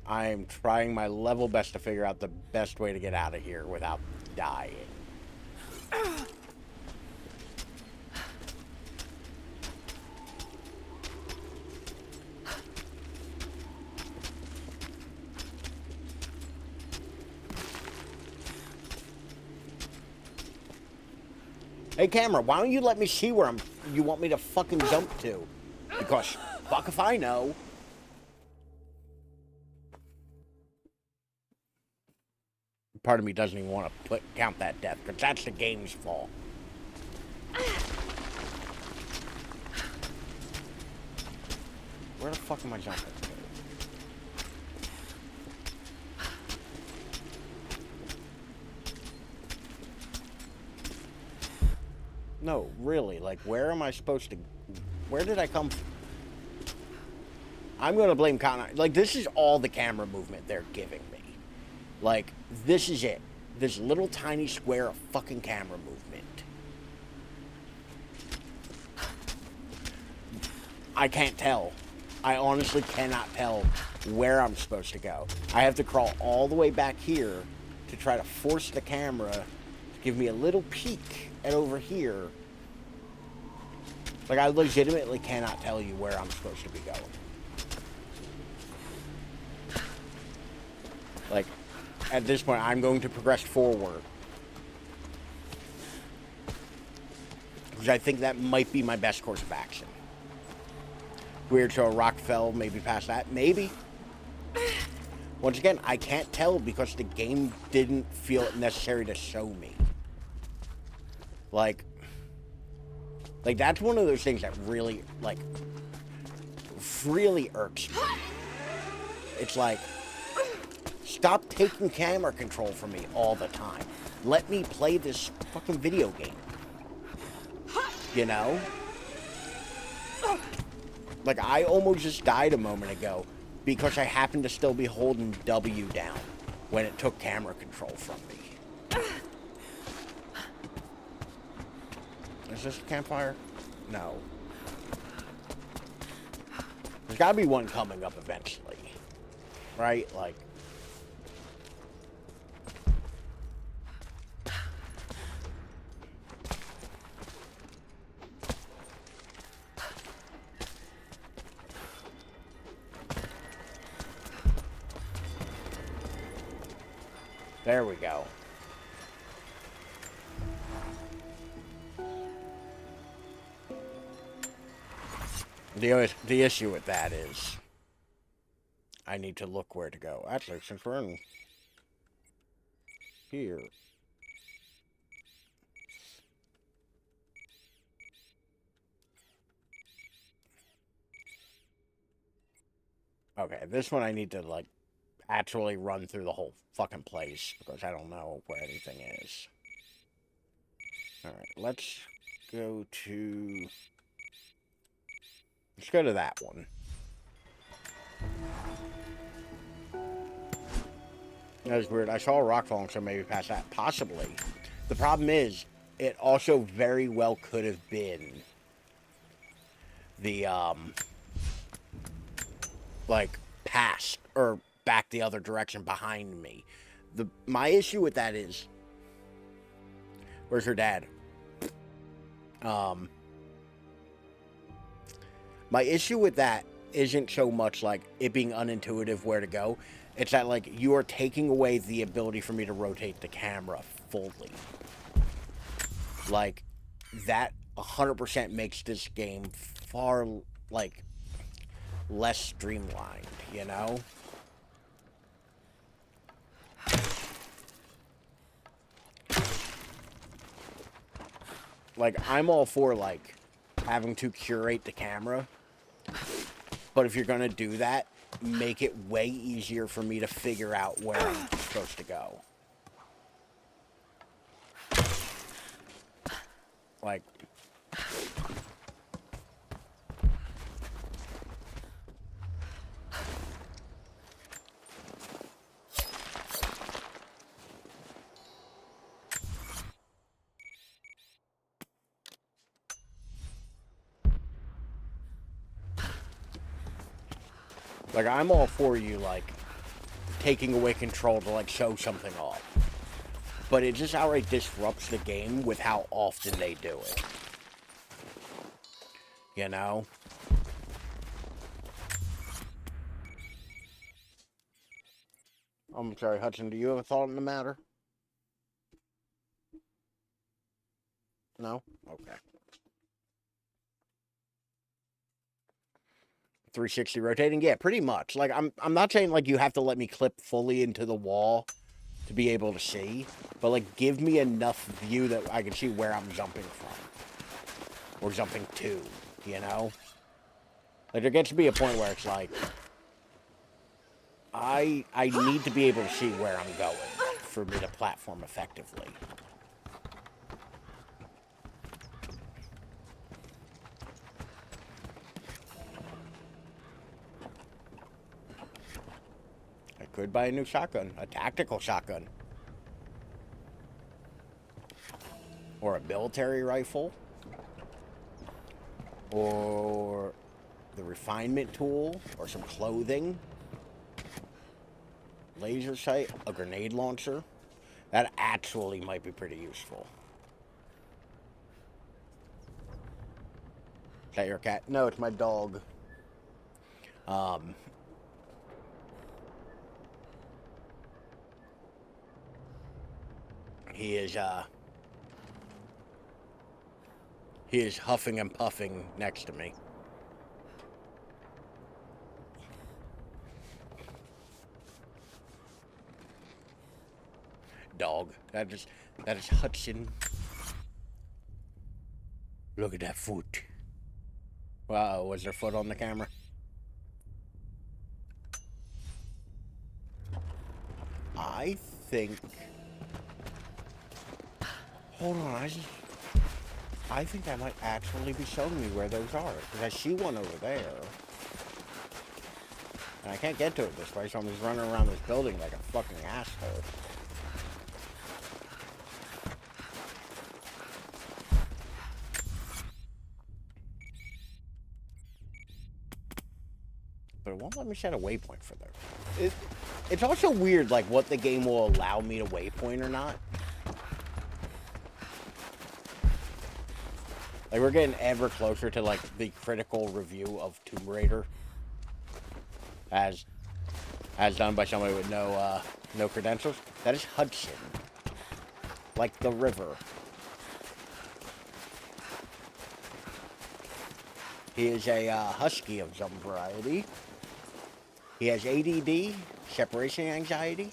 I'm trying my level best to figure out the best way to get out of here without dying. Hey camera, why don't you let me see where you want me to fucking jump to? Because fuck if I know. Part of me doesn't even want to count that death, because that's the game's fault. Where the fuck am I jumping to? No, really, like, where am I supposed to... Where did I come from? I'm gonna blame like, this is all the camera movement they're giving me. Like, this is it. This little tiny square of fucking camera movement. I can't tell. I honestly cannot tell where I'm supposed to go. I have to crawl all the way back here to try to force the camera to give me a little peek at over here. Like, I legitimately cannot tell you where I'm supposed to be going. Like, at this point, I'm going to progress forward. Because I think that might be my best course of action. Weird, so a rock fell, maybe past that. Maybe. Once again, I can't tell because the game didn't feel it necessary to show me. Like, that's one of those things that really, like, really irks me. It's like, stop taking camera control from me all the time. Let me play this fucking video game. You know? Like, I almost just died a moment ago because I happened to still be holding W down when it took camera control from me. Is this a campfire? No. There's gotta be one coming up eventually. Right? Like... There we go. The issue with that is I need to look where to go. Actually, since we're in here. Okay, this one I need to, like, actually run through the whole fucking place because I don't know where anything is. Alright, let's go to... Let's go to that one. That was weird. I saw a rock falling, so maybe past that. Possibly. The problem is, it also very well could have been the, like, past, or back the other direction behind me. My issue with that is... Where's her dad? My issue with that isn't so much, like, it being unintuitive where to go. It's that, like, you are taking away the ability for me to rotate the camera fully. Like, that 100% makes this game far, like, less streamlined, you know? Like, I'm all for, like, having to curate the camera. But if you're gonna do that, make it way easier for me to figure out where I'm supposed to go. Like... Like, I'm all for you, like, taking away control to, like, show something off. But it just outright disrupts the game with how often they do it. You know? I'm sorry, Hudson, do you have a thought on the matter? No? Okay. 360 rotating? Yeah, pretty much. Like, I'm not saying, like, you have to let me clip fully into the wall to be able to see, but, like, give me enough view that I can see where I'm jumping from. Or jumping to, you know? Like, there gets to be a point where it's like, I need to be able to see where I'm going for me to platform effectively. I could buy a new shotgun, a tactical shotgun. Or a military rifle. Or the refinement tool, or some clothing. Laser sight, a grenade launcher. That actually might be pretty useful. Is that your cat? No, it's my dog. Um, he is huffing and puffing next to me. Dog. That is Hudson. Look at that foot. Wow, was there foot on the camera? I think. Hold on, I think I might actually be showing me where those are. Because I see one over there. And I can't get to it this way, so I'm just running around this building like a fucking asshole. But it won't let me set a waypoint for those. It's also weird, like, what the game will allow me to waypoint or not. Like, we're getting ever closer to, like, the critical review of Tomb Raider. As done by somebody with no credentials. That is Hudson. Like the river. He is a husky of some variety. He has ADD, separation anxiety,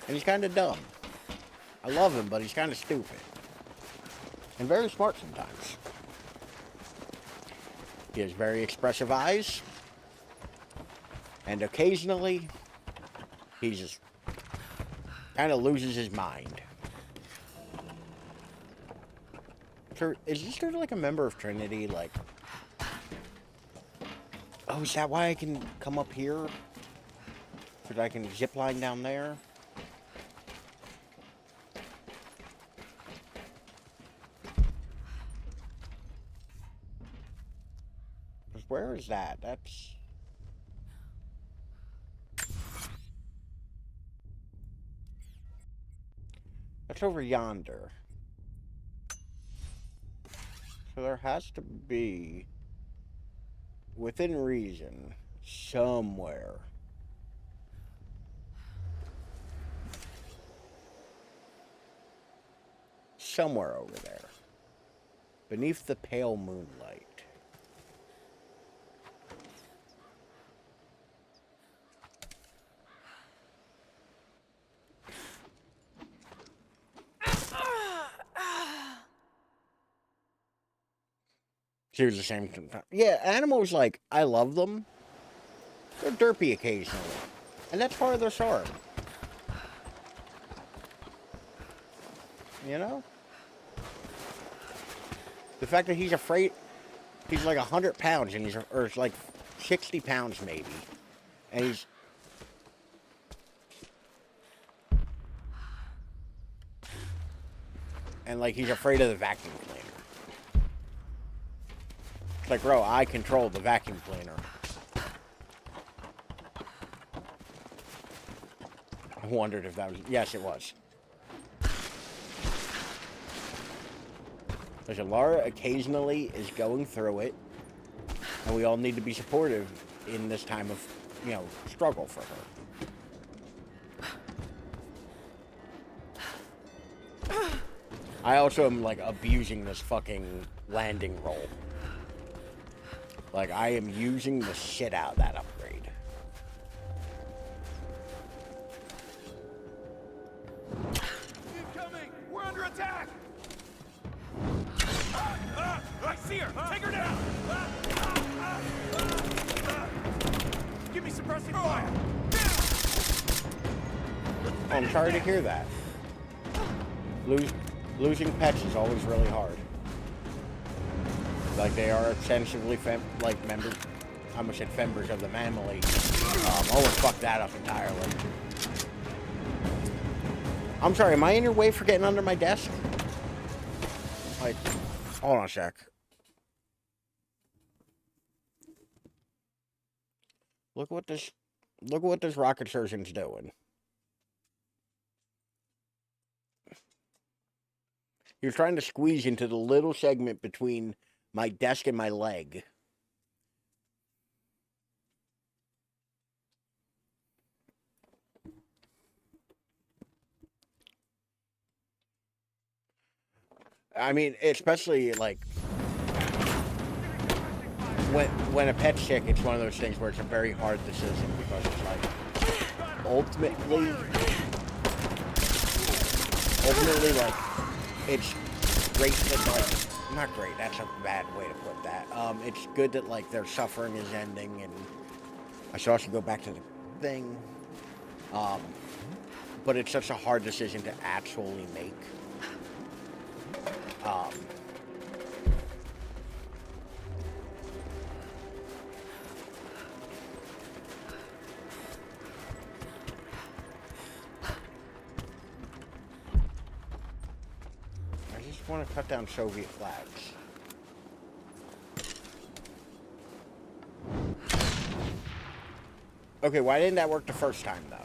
and he's kind of dumb. I love him, but he's kind of stupid. And very smart sometimes. He has very expressive eyes. And occasionally, he just kind of loses his mind. So, is this dude like a member of Trinity? Like, oh, is that why I can come up here? So that I can zip line down there? Because where is that? That's over yonder. So there has to be, within reason, somewhere. Somewhere over there. Beneath the pale moonlight. She was the same. Yeah, animals, like, I love them. They're derpy occasionally. And that's part of their charm. You know? The fact that he's afraid, he's like 100 pounds, and or like 60 pounds maybe. And like, he's afraid of the vacuum cleaner. It's like, bro, I control the vacuum cleaner. I wondered if that was... Yes, it was. Because Laura occasionally is going through it, and we all need to be supportive in this time of, you know, struggle for her. I also am, like, abusing this fucking landing roll. Like, I am using the shit out of that upgrade. Incoming! We're under attack! I see her! Take her down! Give me suppressing fire! Oh, I'm sorry to hear that. Losing pets is always really hard. Like, they are essentially members. I almost said members of the family. Almost fucked that up entirely. I'm sorry, am I in your way for getting under my desk? Like, hold on a sec. Look what this rocket surgeon's doing. You're trying to squeeze into the little segment between my desk and my leg. I mean, especially like when a pet's sick, it's one of those things where it's a very hard decision because it's like ultimately like it's great that like not great. That's a bad way to put that. It's good that like their suffering is ending, and I should also go back to the thing. But it's such a hard decision to actually make. I just want to cut down Soviet flags. Okay, why didn't that work the first time, though?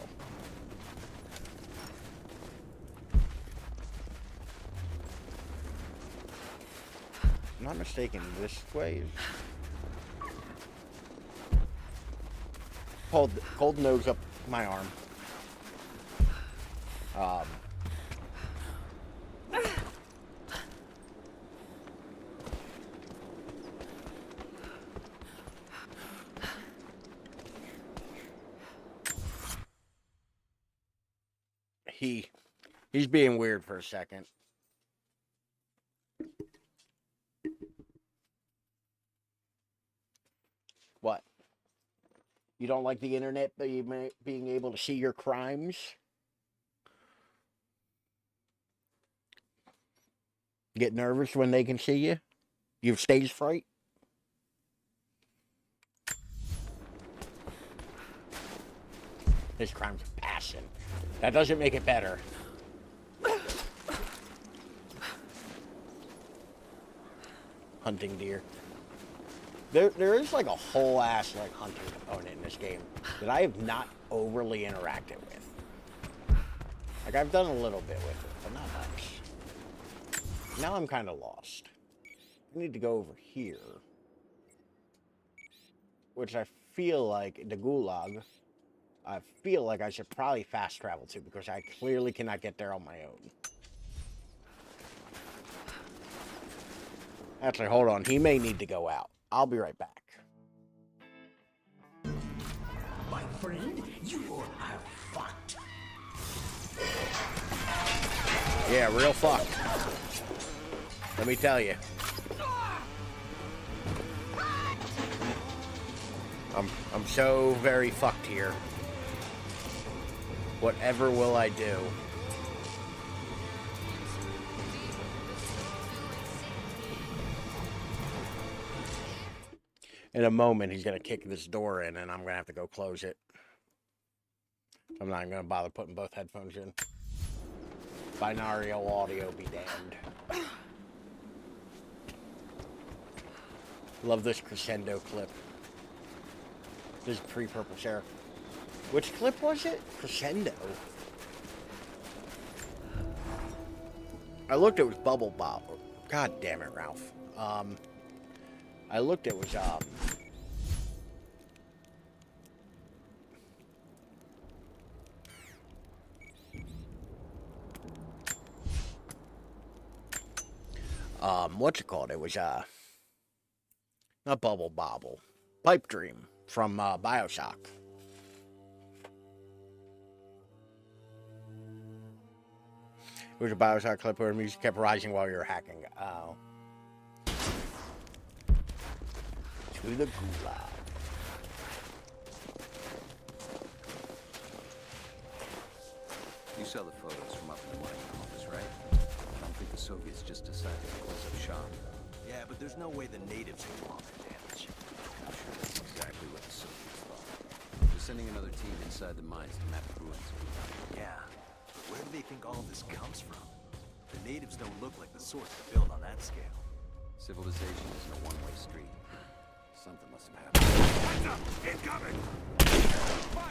I'm not mistaken, this way. Cold nose up my arm. He's being weird for a second. What? You don't like the internet being able to see your crimes? Get nervous when they can see you? You have stage fright? His crime's a passion. That doesn't make it better. Hunting deer. There is like a whole ass like hunting component in this game that I have not overly interacted with. Like I've done a little bit with it, but not much. Now I'm kind of lost. I need to go over here, which I feel like the Gulag. I feel like I should probably fast travel to because I clearly cannot get there on my own. Actually, hold on. He may need to go out. I'll be right back. My friend, you are fucked. Yeah, real fucked. Let me tell you. I'm so very fucked here. Whatever will I do? In a moment, he's going to kick this door in, and I'm going to have to go close it. I'm not going to bother putting both headphones in. Binaural audio be damned. Love this crescendo clip. This is pre-Purple Sheriff. Which clip was it? Crescendo. I looked, it was Bubble Bob. God damn it, Ralph. I looked, it was, what's it called? It was, not Bubble Bobble. Pipe Dream from, BioShock. It was a BioShock clip where the music kept rising while you were hacking. Oh. To the Gulag. You saw the photos from up in the mining office, right? I don't think the Soviets just decided to close up shop. Yeah, but there's no way the natives can do all that damage. I'm sure that's exactly what the Soviets thought. They're sending another team inside the mines to map the ruins. Yeah, but where do they think all of this comes from? The natives don't look like the sort to build on that scale. Civilization isn't a one-way street. Something must have happened. Heads up! Incoming!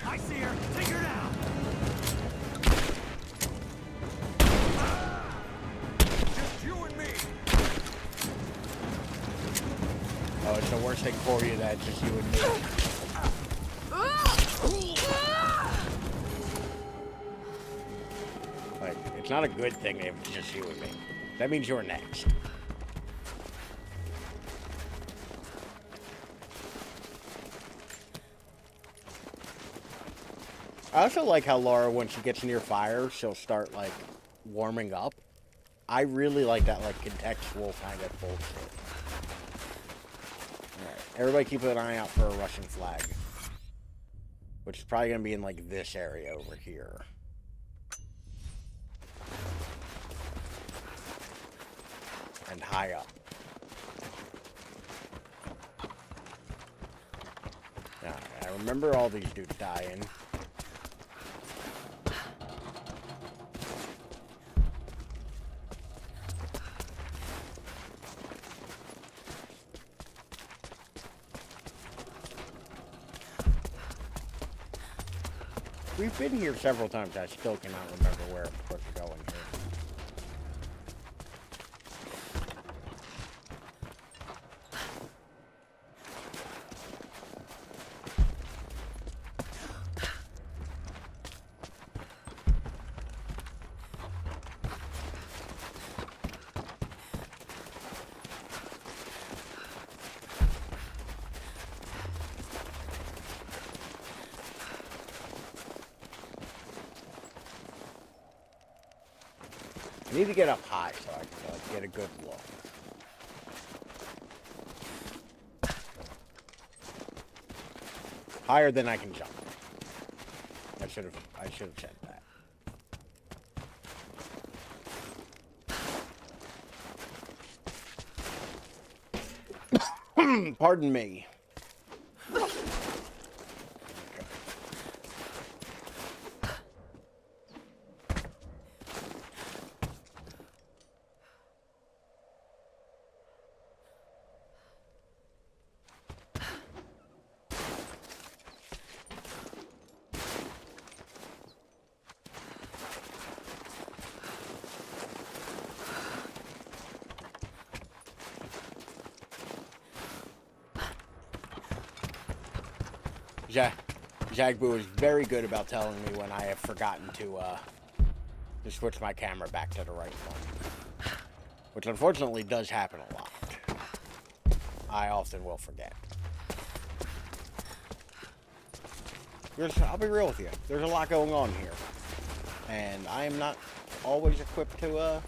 I see her! Take her down! Just you and me! the worst thing for you that it's just you and me. Like, it's not a good thing if it's just you and me. That means you're next. I also like how Laura, when she gets near fire, she'll start, like, warming up. I really like that, like, contextual kind of bullshit. Alright, everybody keep an eye out for a Russian flag. Which is probably going to be in, like, this area over here. And high up. Yeah, I remember all these dudes dying. We've been here several times. I still cannot remember where I'm supposed to go in here. I need to get up high so I can get a good look. Higher than I can jump. I should have said that. Pardon me. Jagbu is very good about telling me when I have forgotten to switch my camera back to the right one. Which unfortunately does happen a lot. I often will forget. I'll be real with you. There's a lot going on here. And I am not always equipped to,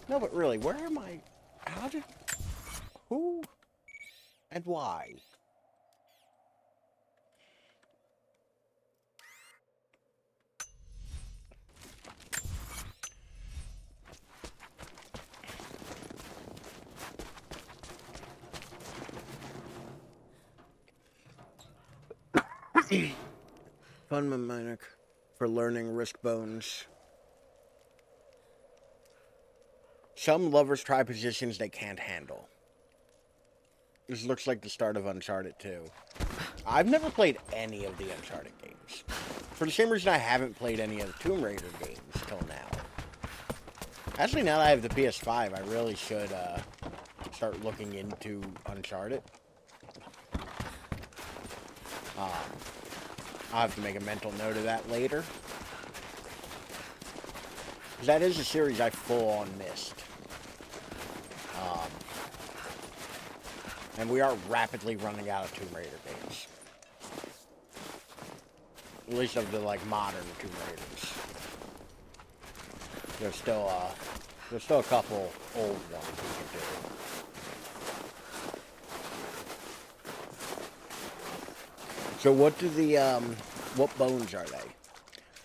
No, but really, where am I? Who? And why? Fun mnemonic for learning wrist bones. Some lovers try positions they can't handle. This looks like the start of Uncharted 2. I've never played any of the Uncharted games. For the same reason I haven't played any of the Tomb Raider games till now. Actually, now that I have the PS5, I really should start looking into Uncharted. I'll have to make a mental note of that later. Because that is a series I full-on missed. And we are rapidly running out of Tomb Raider games. At least of the, like, modern Tomb Raiders. There's still a couple old ones we can do. So what do the, what bones are they?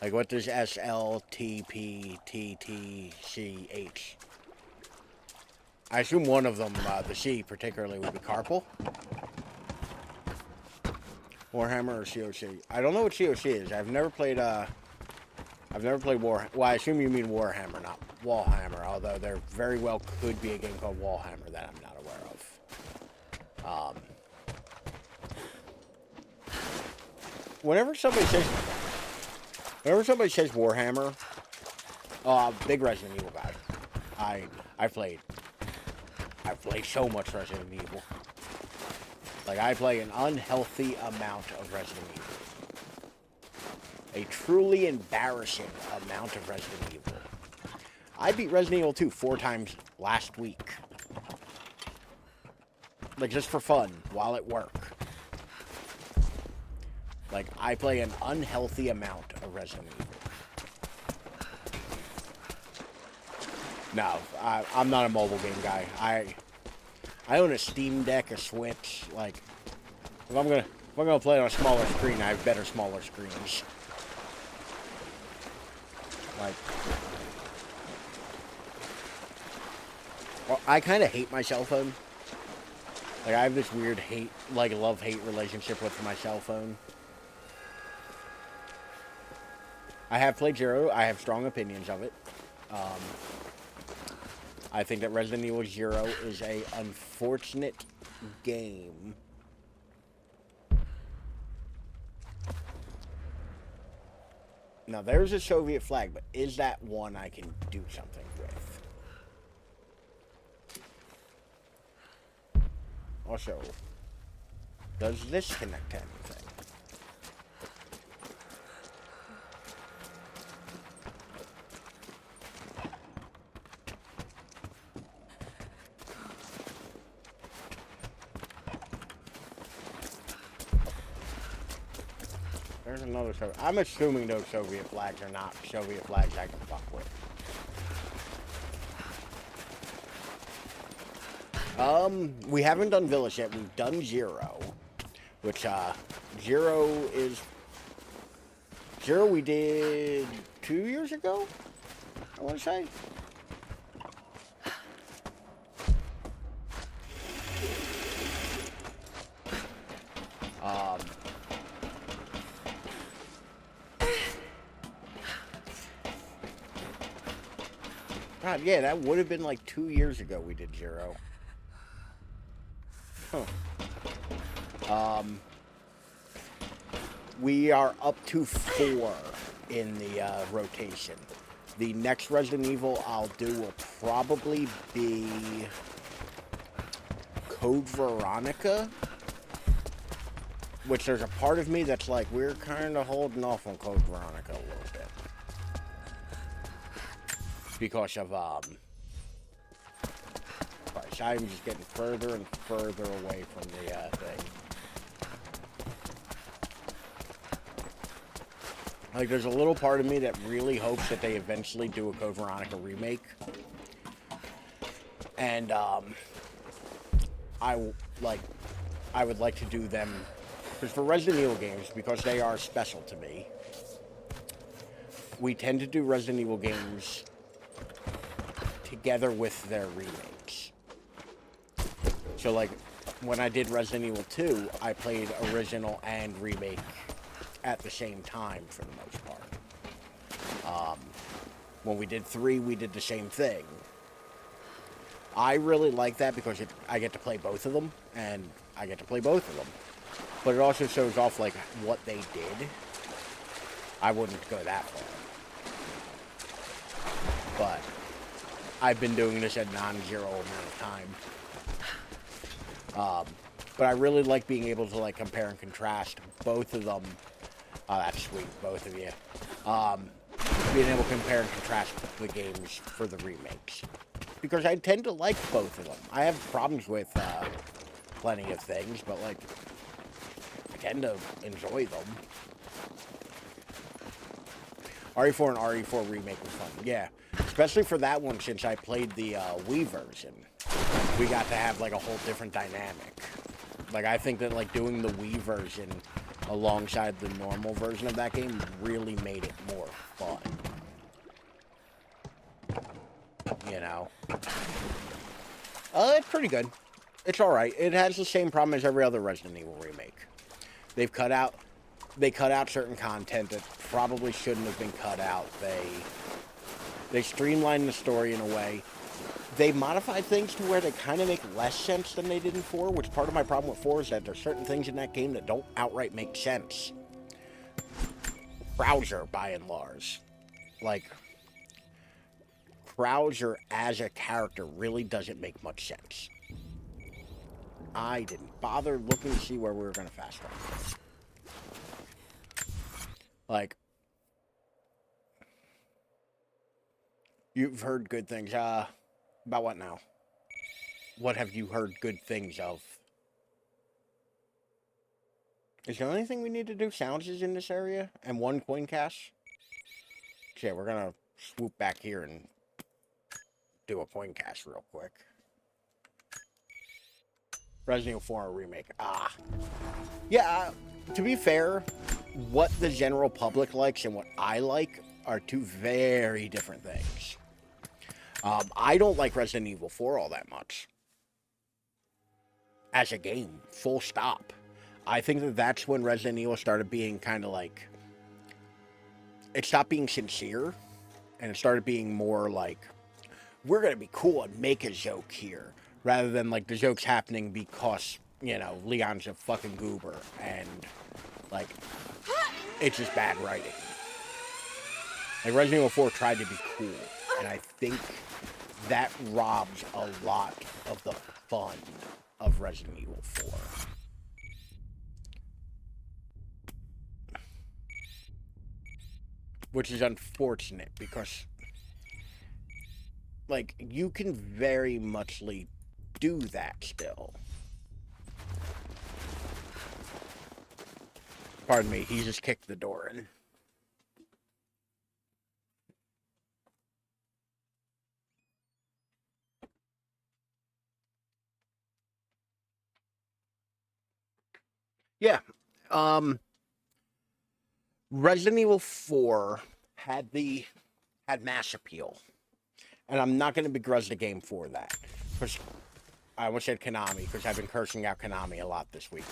Like, what does S, L, T, P, T, T, C, H? I assume one of them, the C particularly, would be carpal. Warhammer or COC? I don't know what COC is. I've never played War... Well, I assume you mean Warhammer, not Wallhammer. Although there very well could be a game called Wallhammer that I'm not aware of. Whenever somebody says Warhammer, big Resident Evil guy. I played I play so much Resident Evil. Like, I play an unhealthy amount of Resident Evil. A truly embarrassing amount of Resident Evil. I beat Resident Evil 2 4 times last week. Like, just for fun, while at work. Like, I play an unhealthy amount of Resident Evil. No, I'm not a mobile game guy. I own a Steam Deck, a Switch. Like, if I'm gonna play on a smaller screen, I have better smaller screens. Like, well, I kind of hate my cell phone. Like, I have this weird hate, like, love-hate relationship with my cell phone. I have played Zero. I have strong opinions of it. I think that Resident Evil Zero is a unfortunate game. Now, there's a Soviet flag, but is that one I can do something with? Also, does this connect to anything? There's another Soviet. I'm assuming those Soviet flags are not Soviet flags I can fuck with. We haven't done Village yet. We've done Zero, which, Zero we did 2 years ago, I want to say. God, yeah, that would have been like 2 years ago we did Zero. Huh. We are up to 4 in the rotation. The next Resident Evil I'll do will probably be Code Veronica, which there's a part of me that's like, we're kind of holding off on Code Veronica a little bit. Because of, I'm just getting further and further away from the, thing. Like, there's a little part of me that really hopes that they eventually do a Code Veronica remake. And, I would like to do them, because for Resident Evil games, because they are special to me, we tend to do Resident Evil games together with their remakes. So, like, when I did Resident Evil 2, I played original and remake at the same time, for the most part. When we did 3, we did the same thing. I really like that because I get to play both of them, and I get to play both of them. But it also shows off, like, what they did. I wouldn't go that far. But I've been doing this at non-zero amount of time. But I really like being able to, like, compare and contrast both of them. Oh, that's sweet, both of you. Being able to compare and contrast the games for the remakes. Because I tend to like both of them. I have problems with plenty of things, but, like, I tend to enjoy them. RE4 and RE4 remake was fun, yeah. Especially for that one, since I played the Wii version. We got to have, like, a whole different dynamic. Like, I think that, like, doing the Wii version alongside the normal version of that game really made it more fun. You know? It's pretty good. It's alright. It has the same problem as every other Resident Evil remake. They cut out certain content that probably shouldn't have been cut out. They streamlined the story in a way. They modified things to where they kind of make less sense than they did in 4, which part of my problem with 4 is that there's certain things in that game that don't outright make sense. Krauser, by and large. Like, Krauser as a character really doesn't make much sense. I didn't bother looking to see where we were going to fast travel. Like, you've heard good things. About what now? What have you heard good things of? Is there anything we need to do? Sounds is in this area? And one coin cache? Okay, we're gonna swoop back here and do a coin cache real quick. Resident Evil 4 remake. Yeah, to be fair, what the general public likes and what I like are two very different things. I don't like Resident Evil 4 all that much. As a game, full stop. I think that that's when Resident Evil started being kind of like... It stopped being sincere, and it started being more like, we're going to be cool and make a joke here, rather than like the joke's happening because, you know, Leon's a fucking goober, and like, it's just bad writing. Like, Resident Evil 4 tried to be cool, and I think that robs a lot of the fun of Resident Evil 4. Which is unfortunate, because, like, you can very muchly do that still. Pardon me, he just kicked the door in. Yeah, Resident Evil 4 had mass appeal. And I'm not going to begrudge the game for that. Because I almost said Konami, because I've been cursing out Konami a lot this week.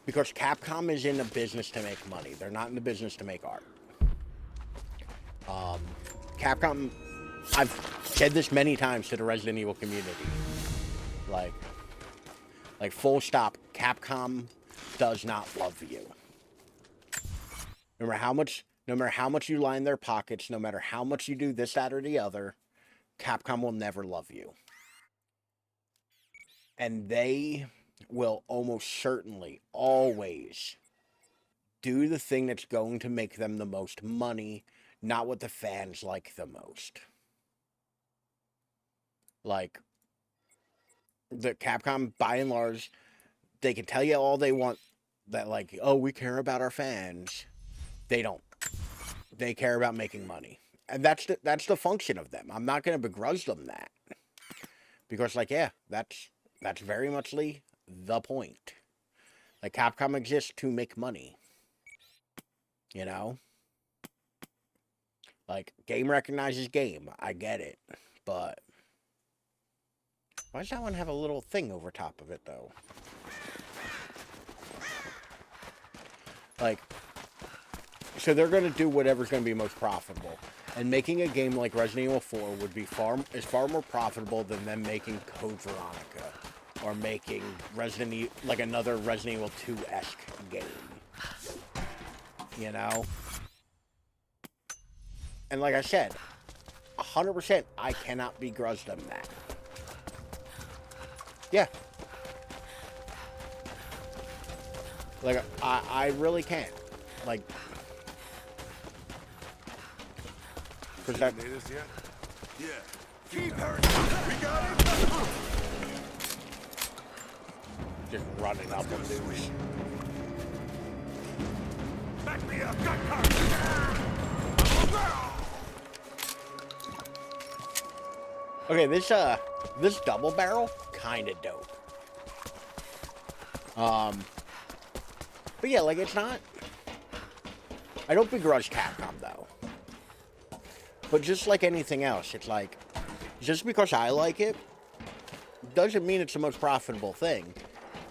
Because Capcom is in the business to make money. They're not in the business to make art. Capcom, I've said this many times to the Resident Evil community. Like full stop, Capcom does not love you. No matter how much you line their pockets, no matter how much you do this, that, or the other, Capcom will never love you. And they will almost certainly always do the thing that's going to make them the most money, not what the fans like the most. Like, the Capcom, by and large, they can tell you all they want that, like, oh, we care about our fans. They don't. They care about making money. And that's the function of them. I'm not going to begrudge them that. Because, like, yeah, that's very muchly the point. Like, Capcom exists to make money. You know? Like, game recognizes game. I get it. But why does that one have a little thing over top of it, though? Like, so they're going to do whatever's going to be most profitable. And making a game like Resident Evil 4 would be far more profitable than them making Code Veronica. Or making like another Resident Evil 2-esque game. You know? And like I said, 100% I cannot begrudge them that. Yeah. Like, I really can't. Like, Did that need us yet? Yeah. Keep her. We got it. Just running up on dudes. Back me up. Got car. Okay, this double barrel kind of dope. But yeah, like, it's not. I don't begrudge Capcom though. But just like anything else, it's like, just because I like it, doesn't mean it's the most profitable thing.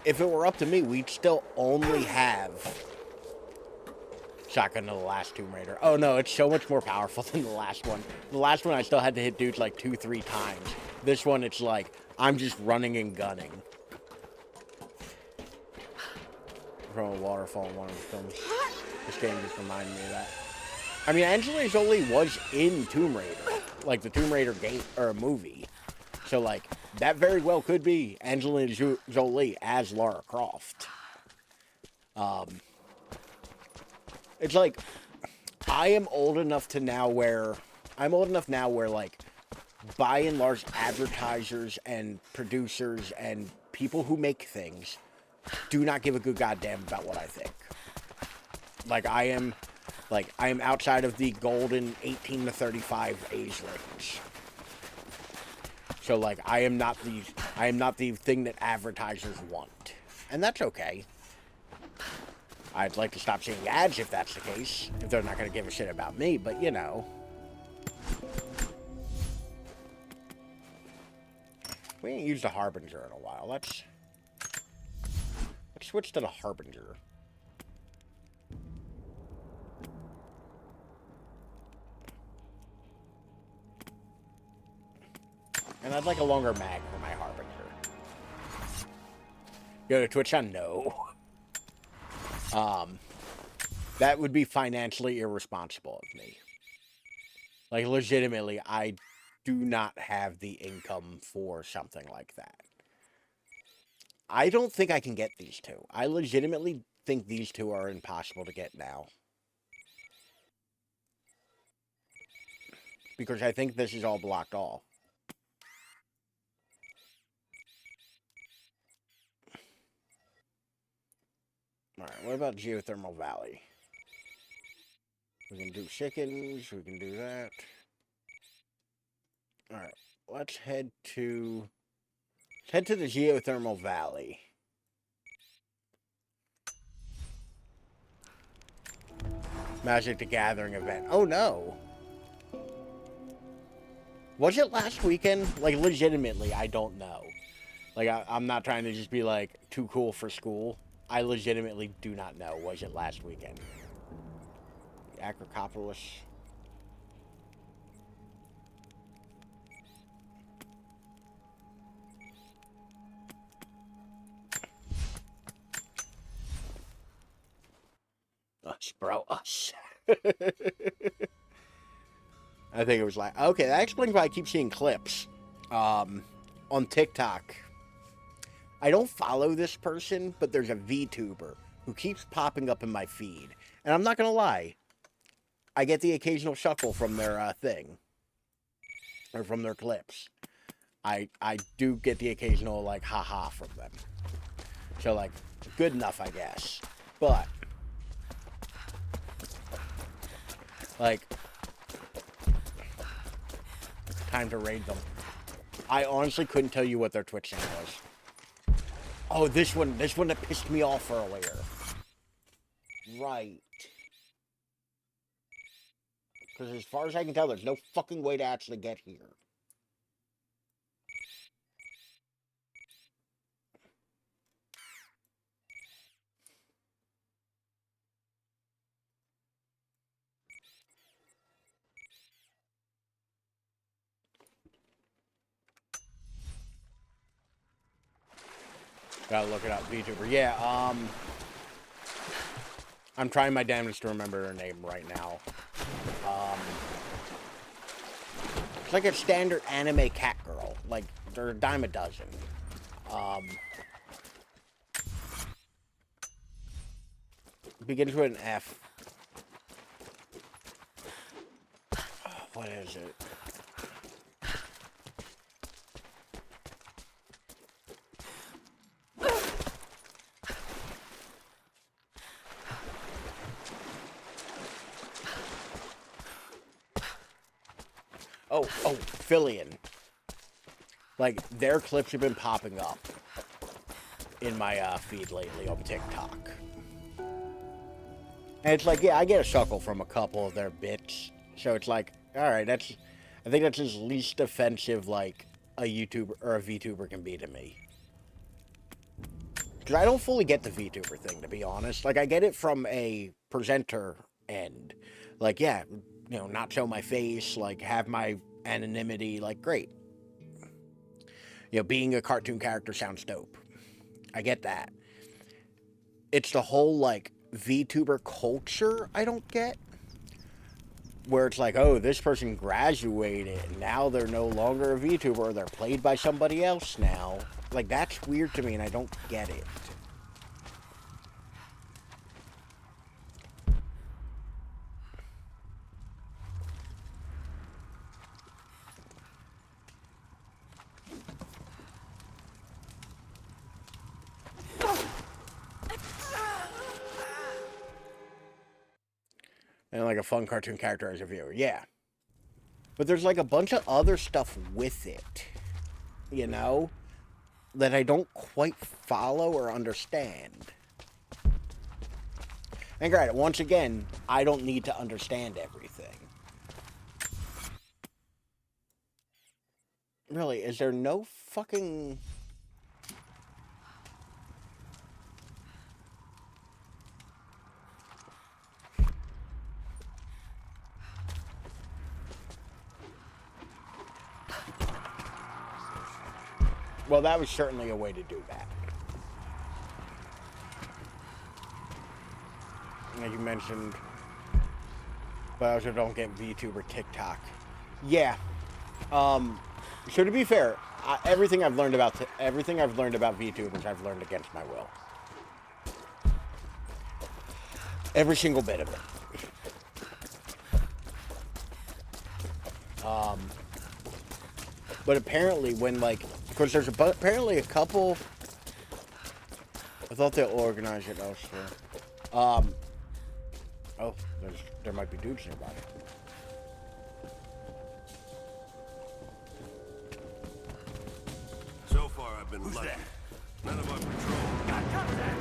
If it were up to me, we'd still only have shotgun to the last Tomb Raider. Oh no, it's so much more powerful than the last one. The last one I still had to hit dudes like 2-3 times. This one, it's like, I'm just running and gunning. From a waterfall in one of the films. This game just reminded me of that. I mean, Angelina Jolie was in Tomb Raider, like the Tomb Raider game or movie. So, like, that very well could be Angelina Jolie as Lara Croft. It's like, I'm old enough now where, like, by and large, advertisers and producers and people who make things do not give a good goddamn about what I think. Like, I am outside of the golden 18 to 35 age range. So, like, I am not the thing that advertisers want. And that's okay. I'd like to stop seeing ads if that's the case. If they're not going to give a shit about me, but you know. We ain't used a Harbinger in a while. Let's switch to the Harbinger. And I'd like a longer mag for my Harbinger. Go to Twitch on no. That would be financially irresponsible of me. Like, legitimately, I do not have the income for something like that. I don't think I can get these two. I legitimately think these two are impossible to get now. Because I think this is all blocked off. Alright, what about Geothermal Valley? We can do chickens, we can do that. Alright, let's head to the Geothermal Valley. Magic the Gathering event. Oh no! Was it last weekend? Like, legitimately, I don't know. Like, I'm not trying to just be, like, too cool for school. I legitimately do not know. Was it last weekend? Acropolis. Us, bro, us. I think it was like, okay, that explains why I keep seeing clips on TikTok. I don't follow this person, but there's a VTuber who keeps popping up in my feed. And I'm not going to lie, I get the occasional chuckle from their thing. Or from their clips. I do get the occasional, like, haha from them. So, like, good enough, I guess. But, like, time to raid them. I honestly couldn't tell you what their Twitch channel was. Oh, this one that pissed me off earlier. Right. Because as far as I can tell, there's no fucking way to actually get here. Gotta look it up, VTuber. Yeah, I'm trying my damnedest to remember her name right now. It's like a standard anime cat girl. Like, they're a dime a dozen. Begins with an F. What is it? Oh, Fillion. Like, their clips have been popping up in my feed lately on TikTok. And it's like, yeah, I get a chuckle from a couple of their bits. So it's like, alright, I think that's as least offensive, like, a YouTuber or a VTuber can be to me. Because I don't fully get the VTuber thing, to be honest. Like, I get it from a presenter end. Like, yeah, you know, not show my face, like, have my anonymity, like, great. You know, being a cartoon character sounds dope. I get that. It's the whole, like, VTuber culture I don't get. where it's like, oh, this person graduated, and now they're no longer a VTuber, or they're played by somebody else now. Like, that's weird to me, and I don't get it. And like a fun cartoon character as a viewer, yeah. But there's like a bunch of other stuff with it, you know, that I don't quite follow or understand. And granted, once again, I don't need to understand everything. Really, is there no fucking... Well, that was certainly a way to do that. Like you mentioned, but I also don't get VTuber TikTok. Yeah. So to be fair, everything I've learned about VTubers, I've learned against my will. Every single bit of it. But apparently, when like, because there's apparently a couple. I thought they'll organize it elsewhere. Oh, there might be dudes nearby. So far, I've been lucky. None of our patrol. Got contact!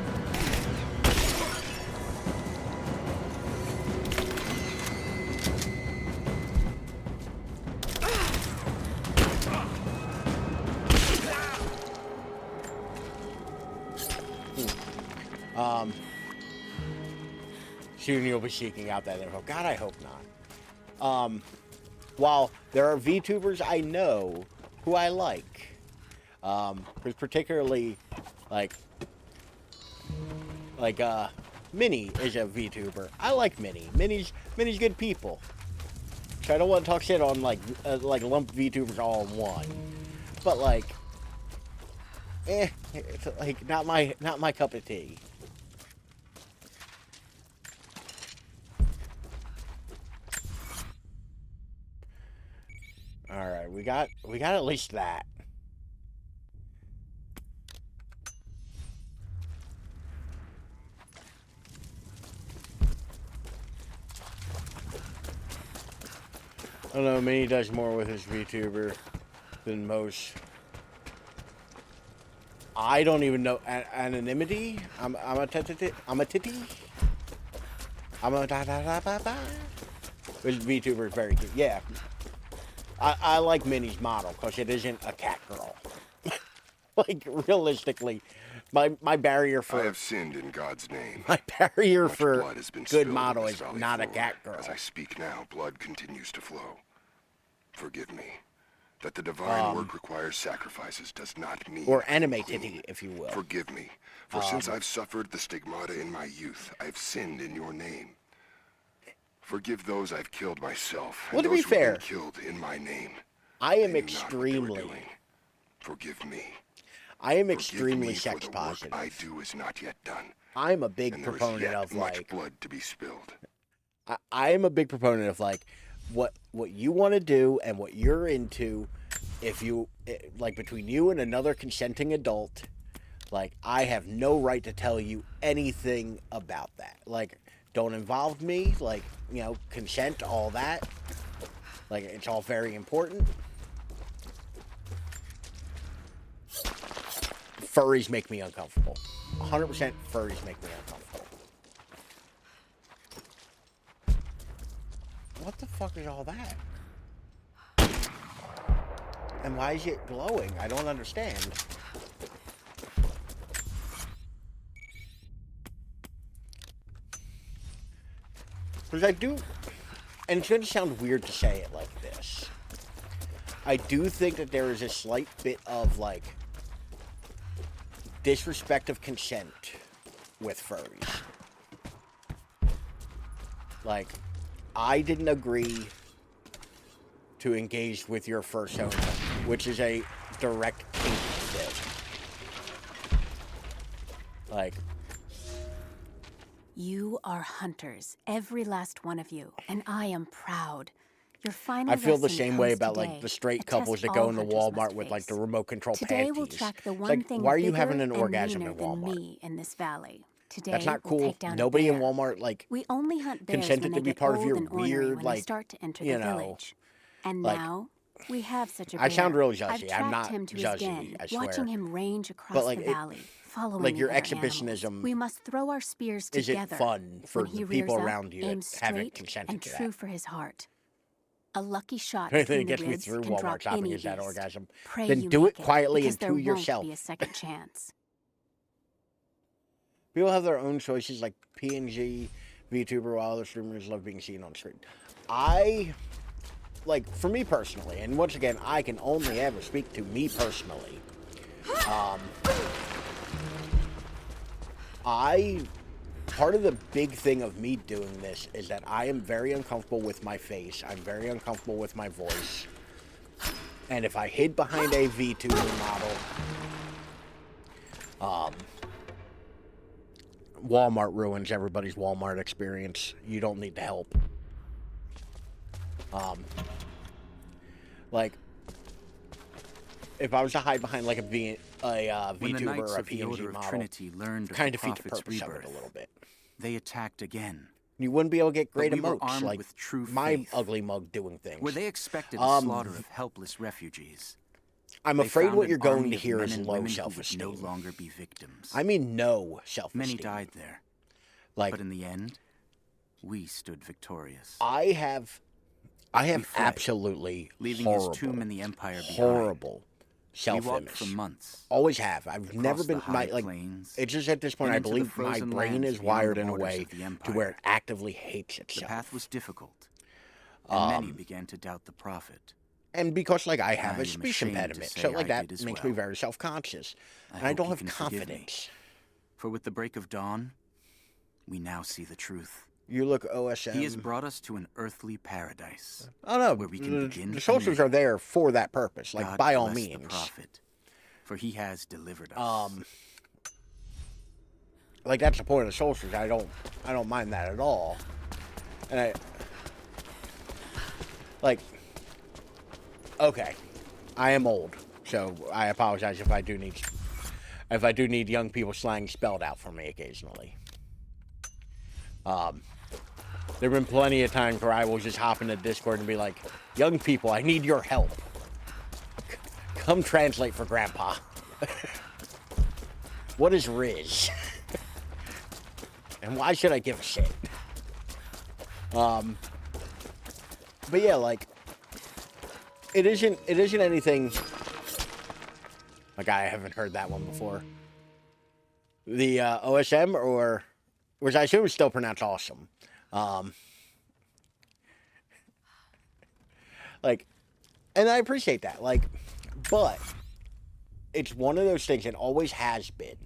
Soon you'll be seeking out that info. God, I hope not. While there are VTubers I know who I like, because particularly, like, Minnie is a VTuber. I like Minnie. Minnie's good people. So I don't want to talk shit on like lump VTubers all in one, but like, it's like not my cup of tea. All right, we got at least that. I don't know, Minnie does more with his VTuber than most. I don't even know anonymity. I'm a titty. This VTuber is very good. Yeah. I like Minnie's model because it isn't a cat girl. Like, realistically, my barrier for... I have sinned in God's name. My barrier Much for blood has been good spilled model on this is valley not a floor. cat girl. As I speak now, blood continues to flow. Forgive me. That the divine work requires sacrifices does not mean... Or I am anime clean. titty, if you will. Forgive me. For since I've suffered the stigmata in my youth, I've sinned in your name. Forgive those I've killed myself. Well, and to be those who've fair, been killed in my name. I am They knew not what they were extremely... doing. Forgive me. I am Forgive extremely me, for sex the work positive. I do is not yet done. I'm a big And there is proponent yet of much like... blood to be spilled. I am a big proponent of like what you want to do and what you're into. If you like, between you and another consenting adult, like, I have no right to tell you anything about that. Like, don't involve me. Like, you know, consent, all that. Like, it's all very important. Furries make me uncomfortable. 100% furries make me uncomfortable. What the fuck is all that? And why is it glowing? I don't understand. Because I do, and it's going to sound weird to say it like this, I do think that there is a slight bit of, like, disrespect of consent with furries. Like, I didn't agree to engage with your first owner, which is a direct kink stick. Like, You are hunters, every last one of you, and I am proud. Your final I feel the lesson same way comes about today, like the straight a couples test that go all into hunters must Walmart with like the face. remote control Today panties. we'll track the It's one like, thing why are you bigger having an and orgasm meaner in than Walmart? me in this valley. Today That's not we'll cool. take down Nobody a in bear. Walmart like We only hunt bears consented when to they be get part of old your and ornery weird, when they like, start to enter you the know, village. And like, now we have such a I bear. sound really I've judgy. tracked I'm not him to his judgy, den, I swear. watching him range But across like the it, valley, following like the your other exhibitionism animals. We must throw our spears isn't together. fun for When he the people rears up, around you aim that haven't straight consented and to true that. for his heart. A lucky shot The only thing between that the gets me ribs through can drop Walmart shopping any is that beast. orgasm. Pray Then you do make it quietly because and there to won't yourself. be a second chance. People have their own choices, like PNG, VTuber, while other streamers love being seen on screen. Like, for me personally, and once again, I can only ever speak to me personally. Part of the big thing of me doing this is that I am very uncomfortable with my face. I'm very uncomfortable with my voice. And if I hid behind a VTuber model, Walmart ruins everybody's Walmart experience. You don't need the help. Like, if I was to hide behind like a When the VTuber Knights or a of the Order PNG of model, Trinity learned of kind the of defeat the Prophet's purpose of rebirth, it a little bit. they attacked again. You wouldn't be able to get great But we were emotes armed like with true my faith. ugly mug doing things. Where they expected a slaughter of helpless refugees, I'm they afraid found what an you're going army to of hear men is and low women who would self-esteem. no longer be victims. I mean no self-esteem. Many died there, Like, but in the end, we stood victorious. I have fled, absolutely leaving horrible, his tomb in the Empire behind. horrible We walked self-image. for months. Always have. I've never across the been high my like. plains, It's just at this point and I into the believe my frozen brain lands is beyond wired the in a borders way of the to where Empire. it actively hates The itself. path was difficult, and many began to doubt the Prophet. And because like I have I a am speech ashamed to impediment, say so like I that did as makes me well. very self-conscious, I and I hope don't you have can forgive me. confidence. For with the break of dawn, we now see the truth. You look OSM. He has brought us to an earthly paradise. Oh no, where we can begin the soldiers anew. are there for that purpose. Like God by all bless the means. Prophet, for he has delivered us. Like that's the point of the soldiers. I don't mind that at all. And I like okay. I am old, so I apologize if I do need young people slang spelled out for me occasionally. There have been plenty of times where I will just hop into Discord and be like, young people, I need your help. Come translate for Grandpa. What is Riz? And why should I give a shit? But yeah, like, it isn't anything, like I haven't heard that one before. The OSM, or, which I assume is still pronounced awesome. Like, and I appreciate that, like, but it's one of those things, and always has been,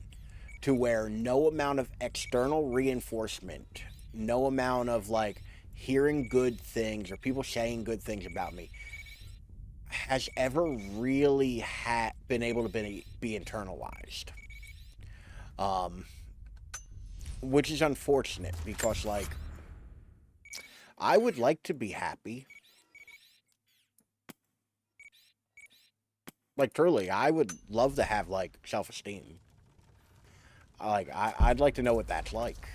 to where no amount of external reinforcement, no amount of, like, hearing good things or people saying good things about me has ever really been able to be internalized. Which is unfortunate, because, like, I would like to be happy. Like, truly, I would love to have, like, self-esteem. Like, I'd like to know what that's like.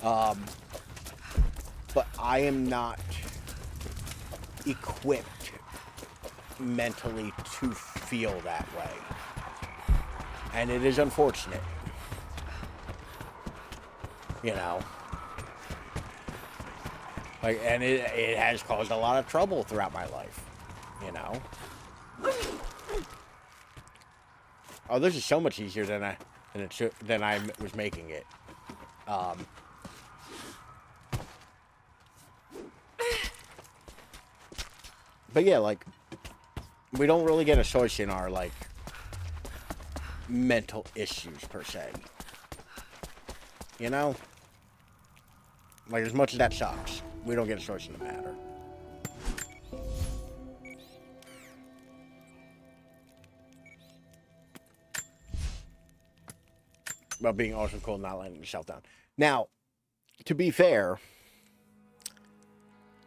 But I am not equipped mentally to feel that way. And it is unfortunate. You know? Like, and it has caused a lot of trouble throughout my life. You know? Oh, this is so much easier than I was making it. But yeah, like, we don't really get a choice in our, like, mental issues, per se. You know? Like, as much as that sucks, we don't get a choice in the matter. About being also cool and not letting yourself down. Now, to be fair,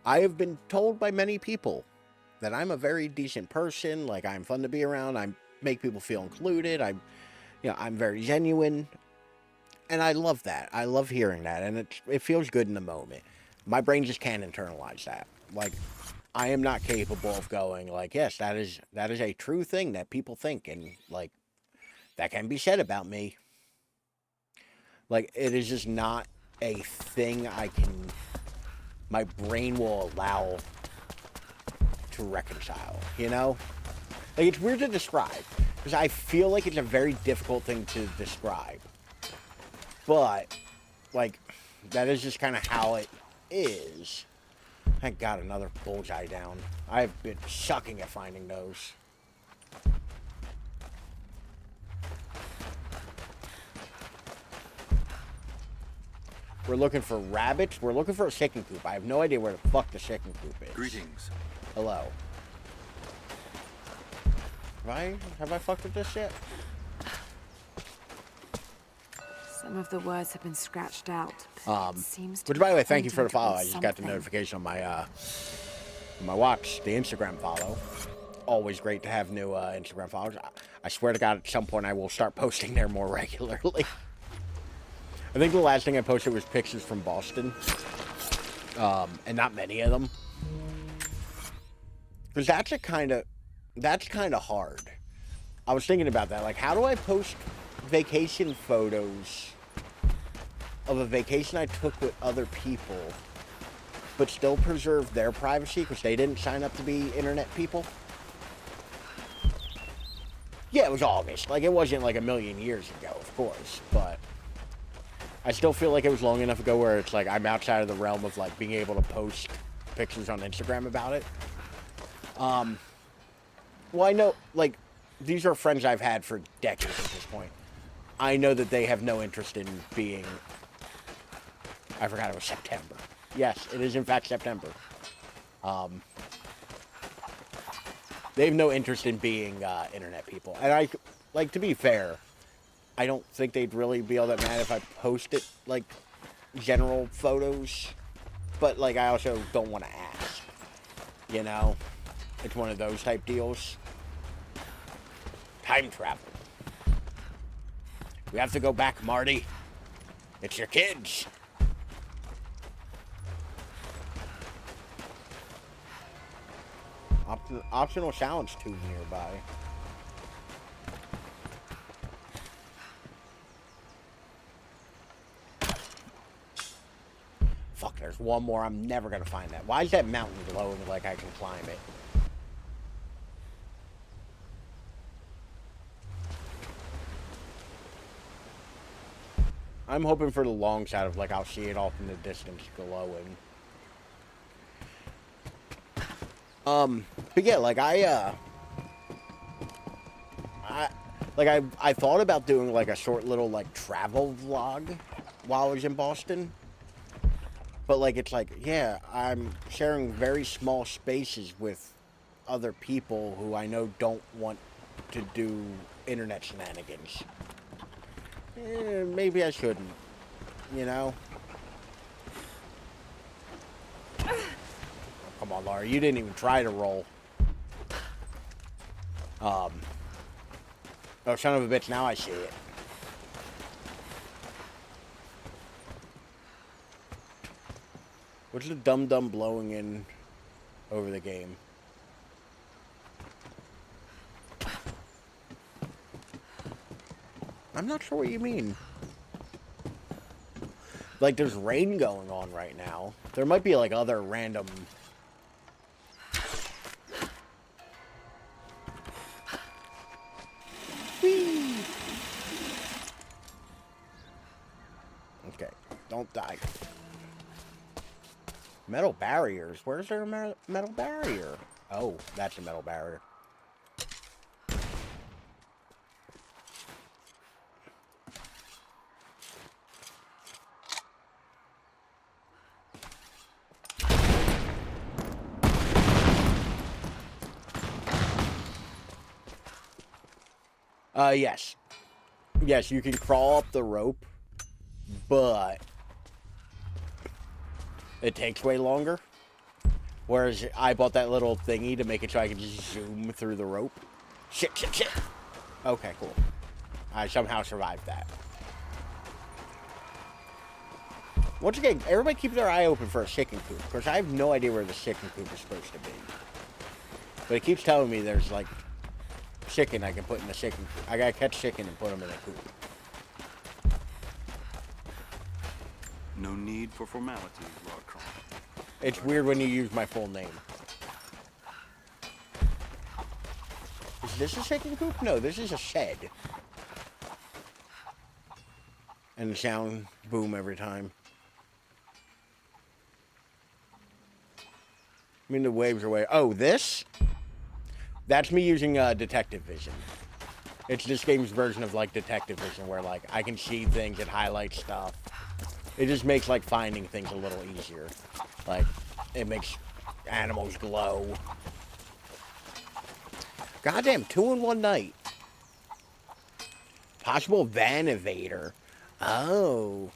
I have been told by many people that I'm a very decent person. Like, I'm fun to be around. I make people feel included. I'm very genuine. And I love that. I love hearing that. And it feels good in the moment. My brain just can't internalize that. Like, I am not capable of going, like, yes, that is a true thing that people think. And, like, that can be said about me. Like, it is just not a thing my brain will allow to reconcile, you know? Like, it's weird to describe, because I feel like it's a very difficult thing to describe. But, like, that is just kind of how it is. Thank God, another bullseye down. I've been sucking at finding those. We're looking for rabbits. We're looking for a chicken coop. I have no idea where the fuck the chicken coop is. Greetings. Hello. Have I fucked with this yet? Some of the words have been scratched out. But it seems to Which, by the way, thank you be for the follow. I pointing just got the towards notification on my watch, the Instagram follow. Always great to have new Instagram followers. I swear to God, at some point I will start posting there more regularly. I think the last thing I posted was pictures from Boston, and not many of them, because that's kind of hard. I was thinking about that. Like, how do I post vacation photos of a vacation I took with other people, but still preserve their privacy because they didn't sign up to be internet people? Yeah, it was August. Like, it wasn't like a million years ago, of course, but I still feel like it was long enough ago where it's like I'm outside of the realm of like being able to post pictures on Instagram about it. Well, I know, like, these are friends I've had for decades at this point. I know that they have no interest in being... I forgot it was September. Yes, it is in fact September. They have no interest in being internet people. And like, to be fair, I don't think they'd really be all that mad if I posted, like, general photos. But, like, I also don't want to ask. You know? It's one of those type deals. Time travel. We have to go back, Marty. It's your kids. Optional challenge tube nearby. Fuck, there's one more. I'm never gonna find that. Why is that mountain glowing like I can climb it? I'm hoping for the long shot of, like, I'll see it off in the distance glowing. But yeah, like, I thought about doing, like, a short little, like, travel vlog while I was in Boston. But, like, it's like, yeah, I'm sharing very small spaces with other people who I know don't want to do internet shenanigans. Maybe I shouldn't, you know? Oh, come on, Laura, you didn't even try to roll. Oh, son of a bitch, now I see it. What's the dum-dum blowing in over the game? I'm not sure what you mean. Like, there's rain going on right now. There might be, like, other random... Whee! Okay, don't die. Metal barriers? Where's there a metal barrier? Oh, that's a metal barrier. Yes. Yes, you can crawl up the rope, but it takes way longer. Whereas I bought that little thingy to make it so I could just zoom through the rope. Shit, shit, shit. Okay, cool. I somehow survived that. Once again, everybody keep their eye open for a chicken coop, because I have no idea where the chicken coop is supposed to be. But it keeps telling me there's, like, chicken I can put in the chicken coop. I gotta catch chicken and put them in a coop. No need for formalities, Lord Cron. It's weird when you use my full name. Is this a chicken coop? No, this is a shed. And the sound boom every time. I mean, the waves are way. Oh, this? That's me using detective vision. It's this game's version of like detective vision, where like I can see things and highlight stuff. It just makes like finding things a little easier. Like it makes animals glow. Goddamn, 2 in one night. Possible van evader. Oh.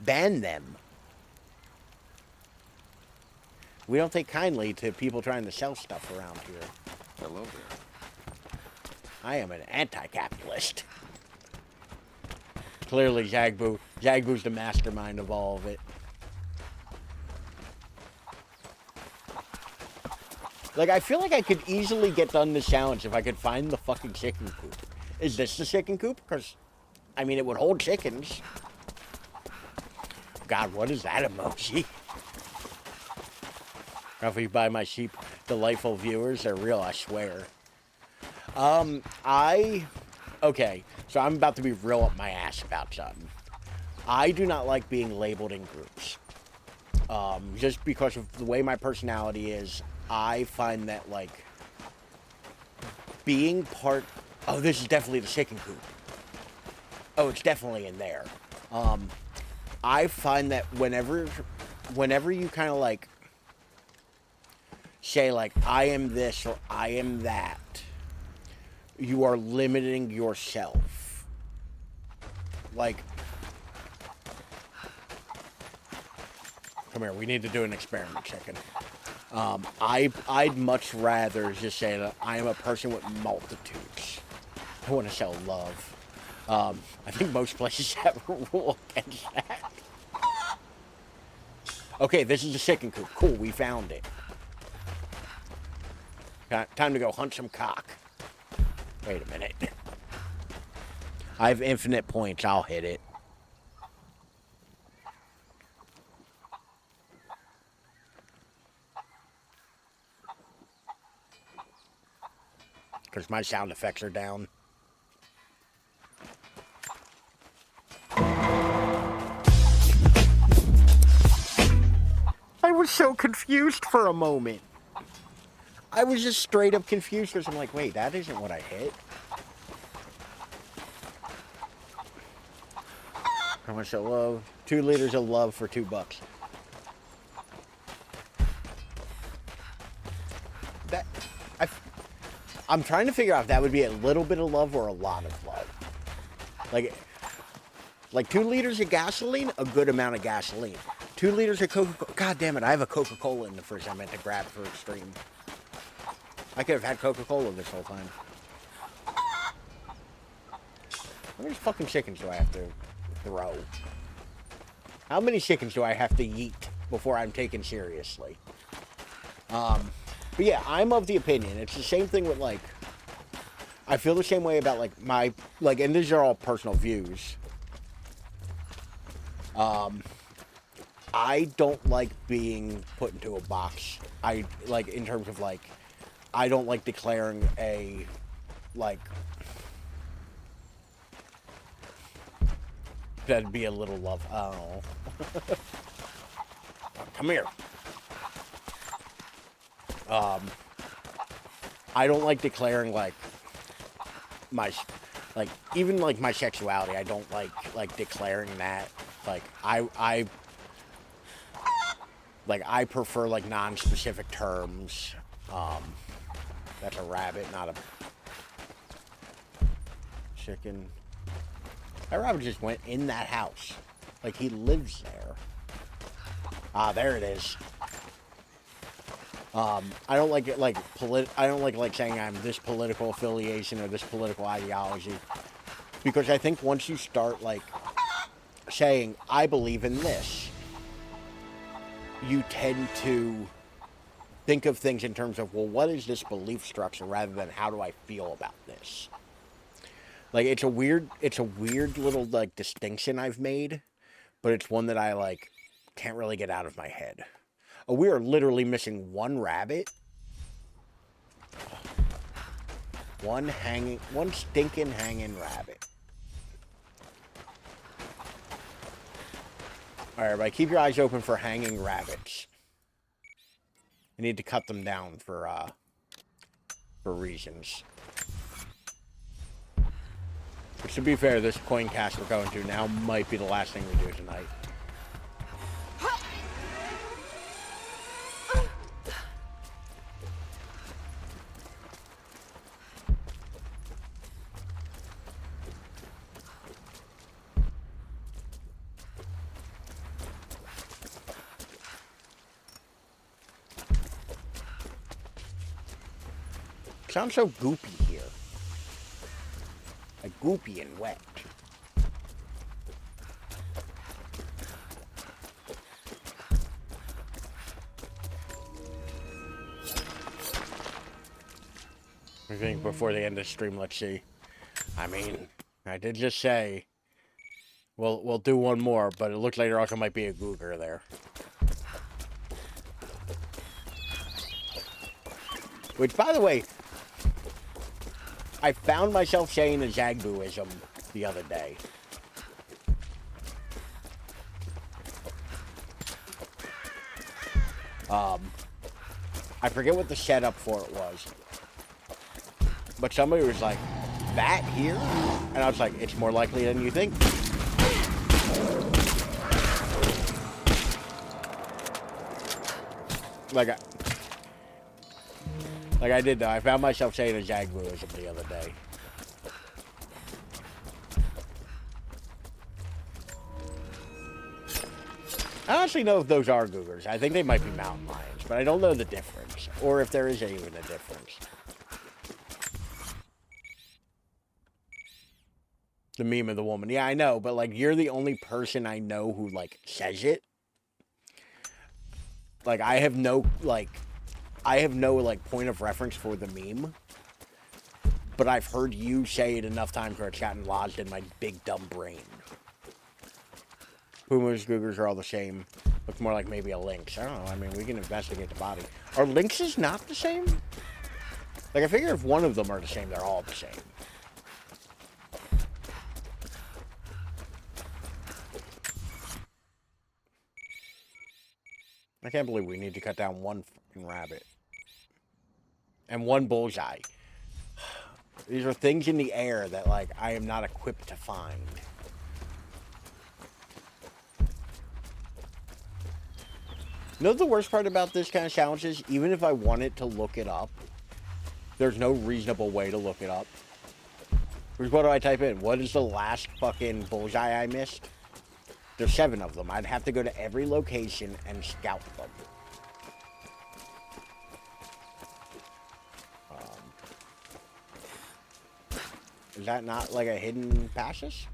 Ban them. We don't take kindly to people trying to sell stuff around here. Hello there. I am an anti-capitalist. Clearly, Zagbu. Zagbu's the mastermind of all of it. Like, I feel like I could easily get done this challenge if I could find the fucking chicken coop. Is this the chicken coop? Because, I mean, it would hold chickens. God, what is that emoji? Coffee by my sheep, delightful viewers. They're real, I swear. Okay, so I'm about to be real up my ass about something. I do not like being labeled in groups. Just because of the way my personality is, I find that, like, being part... Oh, this is definitely the chicken coop. Oh, it's definitely in there. I find that whenever you kind of, like, say, like, I am this or I am that, you are limiting yourself. Like, come here, we need to do an experiment, chicken. I'd much rather just say that I am a person with multitudes. I want to sell love. I think most places have a rule against that. Okay, this is the chicken coop. Cool, we found it. Time to go hunt some cock. Wait a minute. I have infinite points. I'll hit it. Because my sound effects are down. I was so confused for a moment. I was just straight up confused because I'm like, wait, that isn't what I hit. How much of love? 2 liters of love for $2. I'm trying to figure out if that would be a little bit of love or a lot of love. Like 2 liters of gasoline, a good amount of gasoline. 2 liters of Coca-Cola. God damn it, I have a Coca-Cola in the fridge I meant to grab for Extreme. I could have had Coca-Cola this whole time. How many fucking chickens do I have to throw? How many chickens do I have to yeet before I'm taken seriously? But yeah, I'm of the opinion. It's the same thing with, like... I feel the same way about, like, my... Like, and these are all personal views. I don't like being put into a box. Like, in terms of, like... I don't like declaring a... Like... That'd be a little love... Oh. Come here. I don't like declaring, like, my, like, even, like, my sexuality. I don't like declaring that. Like, I prefer, like, non-specific terms. That's a rabbit, not a... chicken. That rabbit just went in that house. Like, he lives there. Ah, there it is. I don't like it, like, I don't like saying I'm this political affiliation or this political ideology. Because I think once you start, like, saying, I believe in this, you tend to think of things in terms of, well, what is this belief structure rather than how do I feel about this? Like, it's a weird little, like, distinction I've made, but it's one that I, like, can't really get out of my head. Oh, we are literally missing one rabbit. One stinking hanging rabbit. Alright, everybody, keep your eyes open for hanging rabbits. You need to cut them down for reasons. Which, to be fair, this coin cast we're going to now might be the last thing we do tonight. Sounds so goopy here. Like goopy and wet. I think before the end of the stream, let's see. I mean, I did just say we'll do one more, but it looks like there also might be a Googer there. Which, by the way, I found myself saying a Zagbooism the other day. I forget what the setup for it was. But somebody was like, that here? And I was like, it's more likely than you think. Like I did though. I found myself saying a Zagbooism the other day. I honestly know if those are Googers. I think they might be mountain lions, but I don't know the difference. Or if there is even a difference. The meme of the woman. Yeah, I know, but like you're the only person I know who like says it. Like I have no point of reference for the meme. But I've heard you say it enough times where it's gotten lodged in my big dumb brain. Pumas, Googers are all the same. Looks more like maybe a lynx. I don't know. I mean, we can investigate the body. Are lynxes not the same? Like, I figure if one of them are the same, they're all the same. I can't believe we need to cut down one fucking rabbit. And one bullseye. These are things in the air that, like, I am not equipped to find. You know the worst part about this kind of challenge is, even if I wanted to look it up, there's no reasonable way to look it up. Because what do I type in? What is the last fucking bullseye I missed? There's 7 of them. I'd have to go to every location and scout them. Is that not like a hidden passage?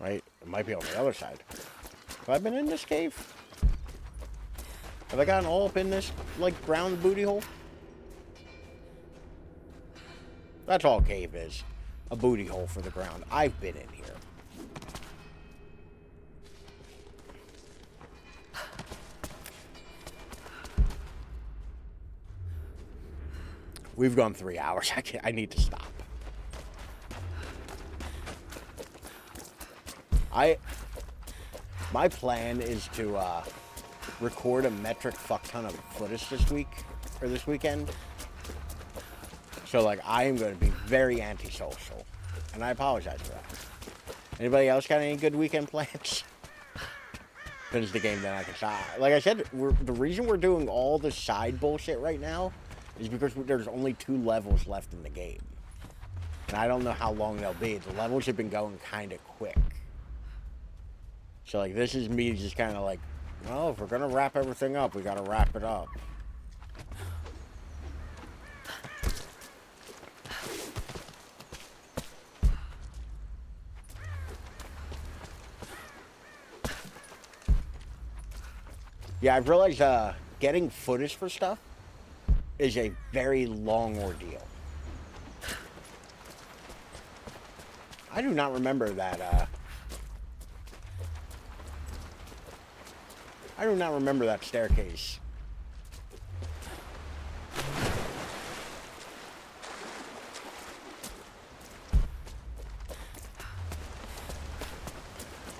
Right? It might be on the other side. Have I been in this cave? Have I gotten all up in this, like, brown booty hole? That's all cave is. A booty hole for the ground. I've been in here. We've gone 3 hours. I need to stop. My plan is to record a metric fuck ton of footage this week, or this weekend. So, like, I am going to be very antisocial. And I apologize for that. Anybody else got any good weekend plans? Finish the game, then I can stop. Like I said, the reason we're doing all the side bullshit right now is because there's only 2 levels left in the game. And I don't know how long they'll be. The levels have been going kind of quick. So, like, this is me just kind of like, well, if we're going to wrap everything up, we got to wrap it up. Yeah, I've realized getting footage for stuff is a very long ordeal. I do not remember that, I do not remember that staircase.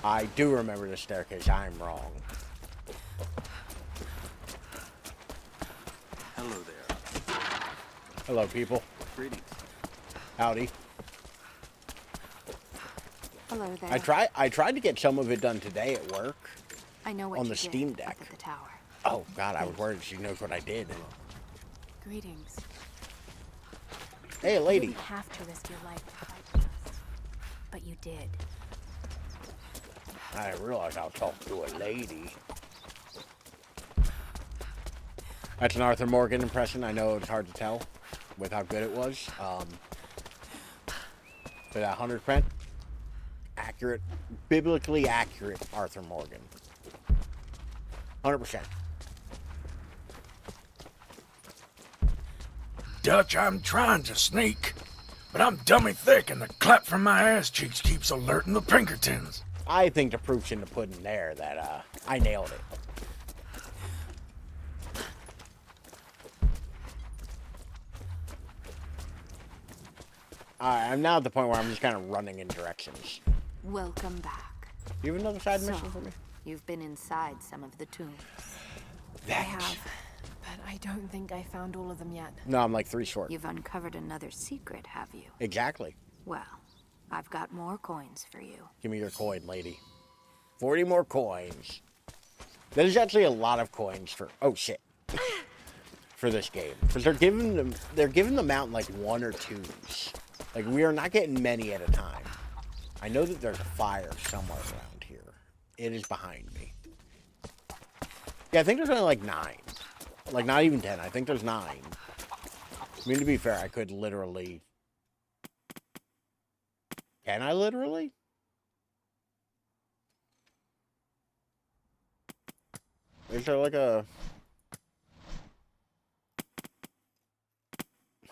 I do remember the staircase. I'm wrong. Hello there. Hello, people. Greetings. Howdy. Hello there. I tried to get some of it done today at work. I know what on you the did Steam up Deck. at the tower. Oh, God, I was worried she knows what I did. Greetings. Hey, You lady. didn't have to risk your life to fight with us, but you did. I didn't realize I was talking to a lady. That's an Arthur Morgan impression. I know it's hard to tell with how good it was. But 100% accurate, biblically accurate Arthur Morgan. 100%. Dutch, I'm trying to sneak, but I'm dummy thick and the clap from my ass cheeks keeps alerting the Pinkertons. I think the proof's in the pudding there that I nailed it. Alright, I'm now at the point where I'm just kind of running in directions. Welcome back. You have another side mission for me? You've been inside some of the tombs. I have, but I don't think I found all of them yet. No, I'm like 3 short. You've uncovered another secret, have you? Exactly. Well, I've got more coins for you. Give me your coin, lady. 40 more coins. That is actually a lot of coins for... Oh, shit. For this game. Because they're giving them out in like 1 or 2s. Like, we are not getting many at a time. I know that there's a fire somewhere around here. It is behind me. Yeah, I think there's only like 9. Like, not even 10. I think there's 9. I mean, to be fair, I could literally... Can I literally? Is there like a...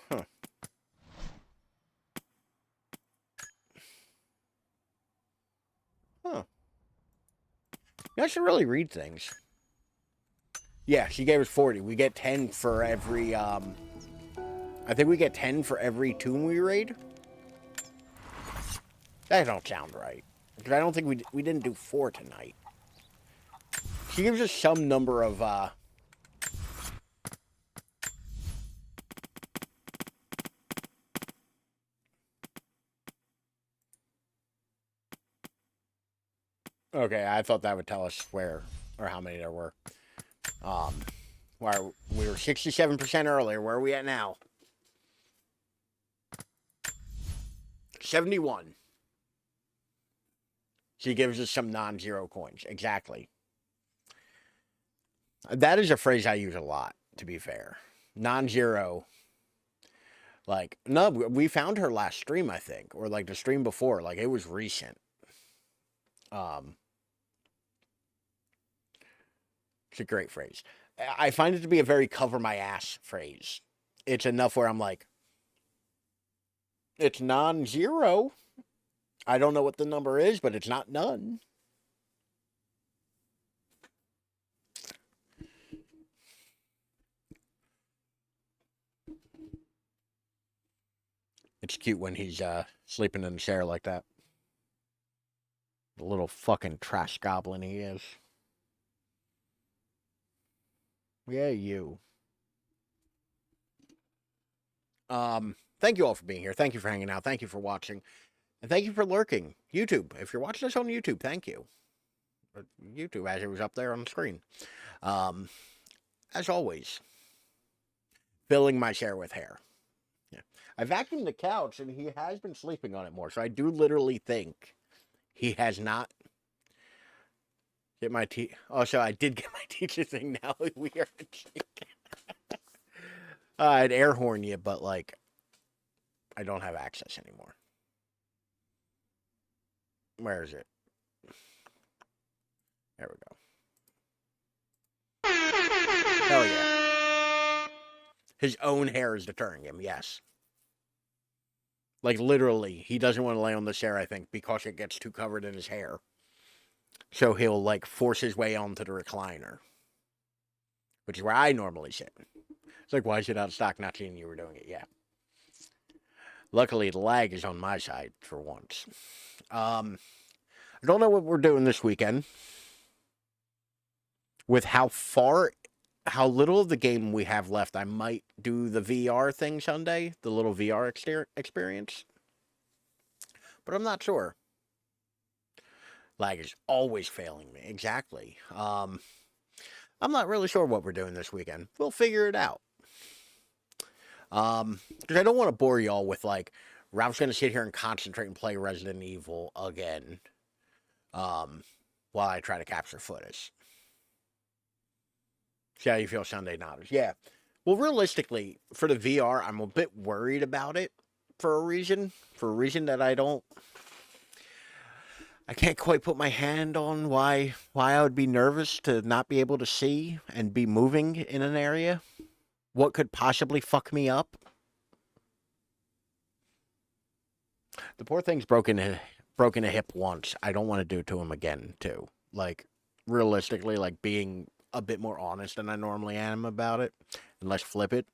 Huh. Huh. You I should really read things. Yeah, she gave us 40. We get 10 for every, I think we get 10 for every tomb we raid. That don't sound right. Because I don't think we didn't do 4 tonight. She gives us some number of, Okay, I thought that would tell us where, or how many there were. Where we were 67% earlier. Where are we at now? 71. She gives us some non-zero coins. Exactly. That is a phrase I use a lot, to be fair. Non-zero. Like, no, we found her last stream, I think. Or, like, the stream before. Like, it was recent. It's a great phrase. I find it to be a very cover my ass phrase. It's enough where I'm like, it's non-zero. I don't know what the number is, but it's not none. It's cute when he's sleeping in the chair like that. The little fucking trash goblin he is. Yeah, you. Thank you all for being here. Thank you for hanging out. Thank you for watching. And thank you for lurking. YouTube. If you're watching this on YouTube, thank you. YouTube, as it was up there on the screen. As always, filling my chair with hair. Yeah. I vacuumed the couch, and he has been sleeping on it more, so I do literally think he has not get my teeth. Oh, so I did get my teacher thing now. We are. I'd air horn you, but like, I don't have access anymore. Where is it? There we go. Hell yeah. His own hair is deterring him, yes. Like, literally, he doesn't want to lay on the chair, I think, because it gets too covered in his hair. So he'll, like, force his way onto the recliner. Which is where I normally sit. It's like, why is it out of stock? Not seeing you were doing it, yeah. Luckily, the lag is on my side for once. I don't know what we're doing this weekend. With how little of the game we have left, I might do the VR thing Sunday, the little VR experience. But I'm not sure. Lag is always failing me. Exactly. I'm not really sure what we're doing this weekend. We'll figure it out. Because I don't want to bore y'all with, like, Ralph's going to sit here and concentrate and play Resident Evil again. While I try to capture footage. See how you feel, Sunday Nodders. Yeah. Well, realistically, for the VR, I'm a bit worried about it for a reason. For a reason that I can't quite put my hand on why I would be nervous to not be able to see and be moving in an area. What could possibly fuck me up? The poor thing's broken a hip once. I don't want to do it to him again, too. Like, realistically, like, being a bit more honest than I normally am about it, and less flip it.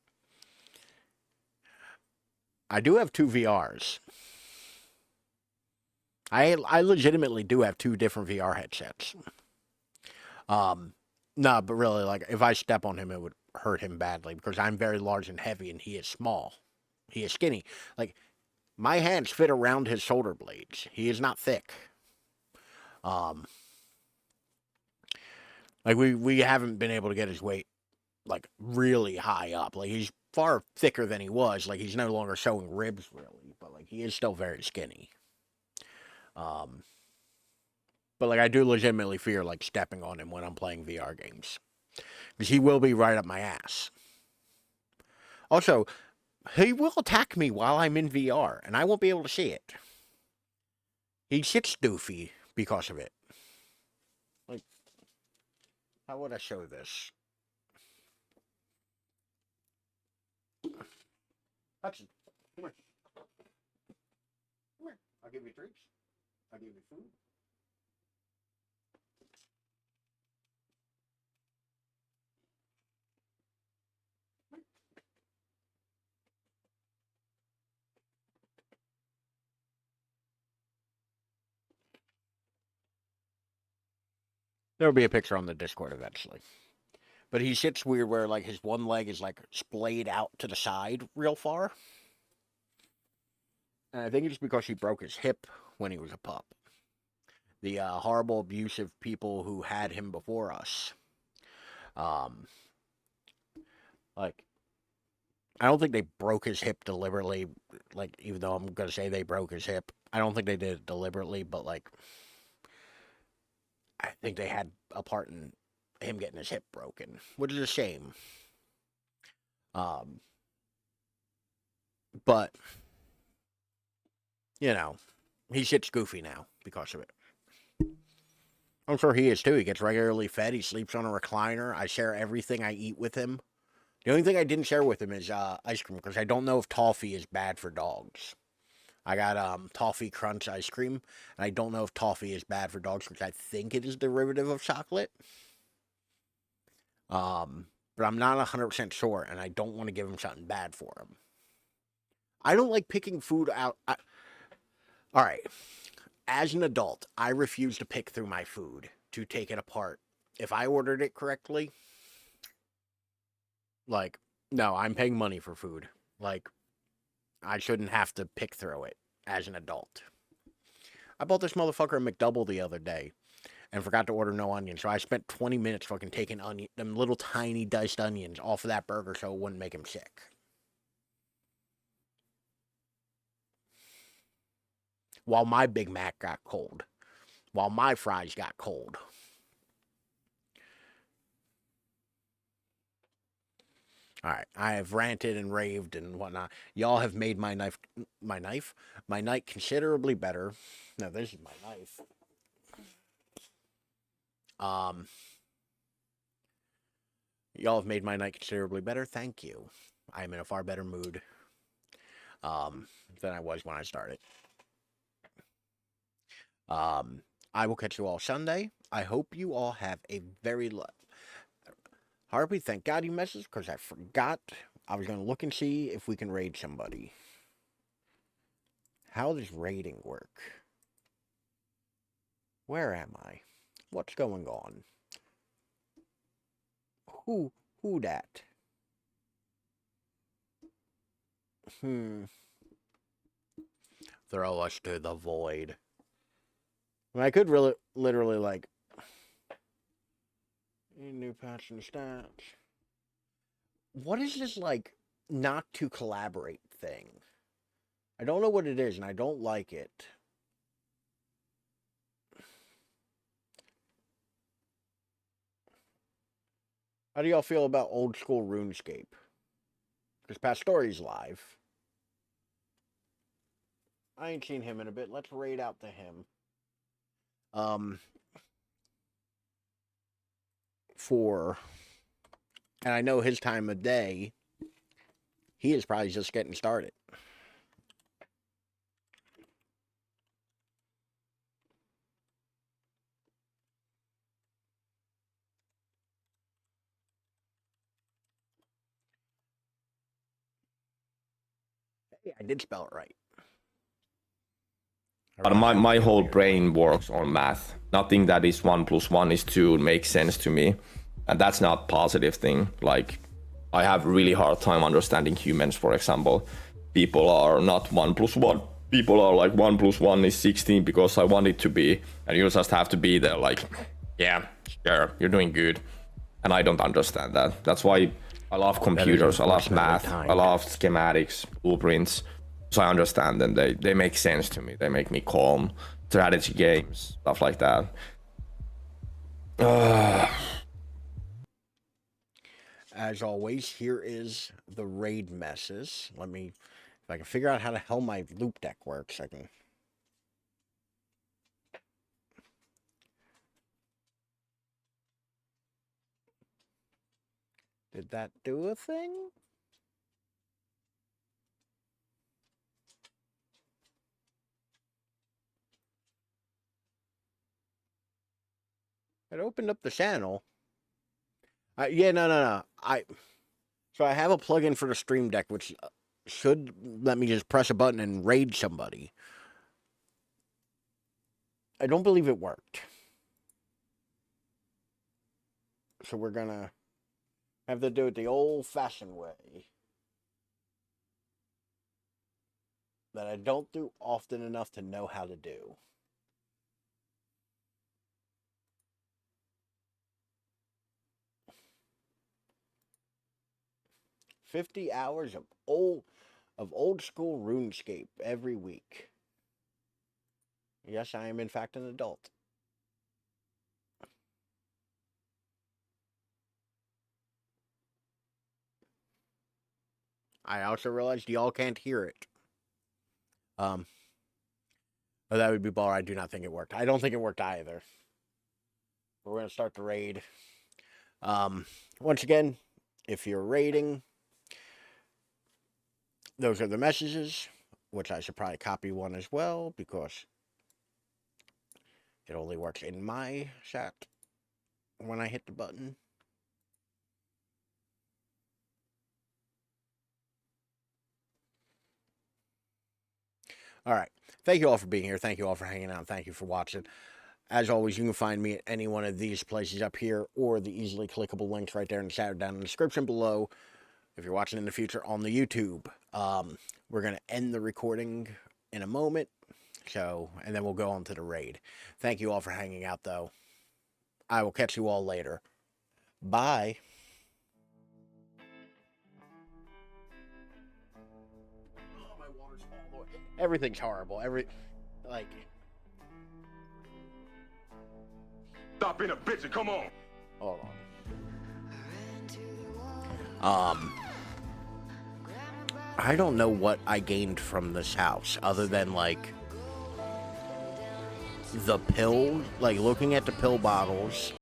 I do have 2 VRs. I legitimately do have 2 different VR headsets. No, but really, like, if I step on him, it would hurt him badly, because I'm very large and heavy, and he is small. He is skinny. Like, my hands fit around his shoulder blades. He is not thick. Like, we haven't been able to get his weight, like, really high up. Like, he's far thicker than he was. Like, he's no longer showing ribs, really. But, like, he is still very skinny. But, like, I do legitimately fear, like, stepping on him when I'm playing VR games. Because he will be right up my ass. Also, he will attack me while I'm in VR, and I won't be able to see it. He sits doofy because of it. Like, how would I show this? Hudson, come here. Come here. I'll give you treats. I'll give you food. There'll be a picture on the Discord eventually. But he sits weird where, like, his one leg is, like, splayed out to the side real far. And I think it's because he broke his hip when he was a pup. The horrible, abusive people who had him before us. Like, I don't think they broke his hip deliberately. Like, even though I'm going to say they broke his hip, I don't think they did it deliberately, but, like, I think they had a part in him getting his hip broken, which is a shame. But, you know, he sits goofy now because of it. I'm sure he is too. He gets regularly fed. He sleeps on a recliner. I share everything I eat with him. The only thing I didn't share with him is ice cream, because I don't know if toffee is bad for dogs. I got toffee crunch ice cream, and I don't know if toffee is bad for dogs, because I think it is a derivative of chocolate. But I'm not 100% sure, and I don't want to give him something bad for him. I don't like picking food out. Alright. As an adult, I refuse to pick through my food to take it apart. If I ordered it correctly, like, no, I'm paying money for food. Like, I shouldn't have to pick through it as an adult. I bought this motherfucker a McDouble the other day, and forgot to order no onions. So I spent 20 minutes fucking taking them little tiny diced onions off of that burger so it wouldn't make him sick. While my Big Mac got cold. While my fries got cold. Alright, I have ranted and raved and whatnot. Y'all have made my night considerably better. No, this is my knife. Y'all have made my night considerably better. Thank you. I am in a far better mood than I was when I started. I will catch you all Sunday. I hope you all have a very Harvey, thank God you messaged, because I forgot. I was going to look and see if we can raid somebody. How does raiding work? Where am I? What's going on? Who dat? Throw us to the void. I mean, I could literally, like, new patch and stats. What is this, like, not to collaborate thing? I don't know what it is, and I don't like it. How do y'all feel about old school RuneScape? Because Pastori's live. I ain't seen him in a bit. Let's raid out to him. And I know his time of day, he is probably just getting started. Hey, I did spell it right. But my whole brain works on math. Nothing that is 1 + 1 is 2 makes sense to me. And that's not a positive thing. Like, I have really hard time understanding humans, for example. People are not 1 + 1. People are like 1 + 1 is 16 because I want it to be. And you just have to be there like, yeah, sure, you're doing good. And I don't understand that. That's why I love computers, I love math, I love schematics, blueprints. So I understand them. They make sense to me. They make me calm. Strategy games, stuff like that. As always, here is the raid messes. Let me, if I can figure out how the hell my loop deck works, I can. Did that do a thing? It opened up the channel. Yeah, no. So I have a plugin for the Stream Deck, which should let me just press a button and raid somebody. I don't believe it worked. So we're gonna have to do it the old-fashioned way. That I don't do often enough to know how to do. $50 hours of old school RuneScape every week. Yes, I am in fact an adult. I also realized y'all can't hear it. Oh, that would be baller. I do not think it worked. I don't think it worked either. We're going to start the raid. Once again, if you're raiding, those are the messages, which I should probably copy one as well, because it only works in my chat when I hit the button. All right. Thank you all for being here. Thank you all for hanging out. Thank you for watching. As always, you can find me at any one of these places up here or the easily clickable links right there in the chat down in the description below. If you're watching in the future on the YouTube, we're going to end the recording in a moment. And then we'll go on to the raid. Thank you all for hanging out, though. I will catch you all later. Bye. Oh, my water's all over. Everything's horrible. Like... Stop being a bitch and come on. Hold on. I don't know what I gained from this house other than, like, the pill, like, looking at the pill bottles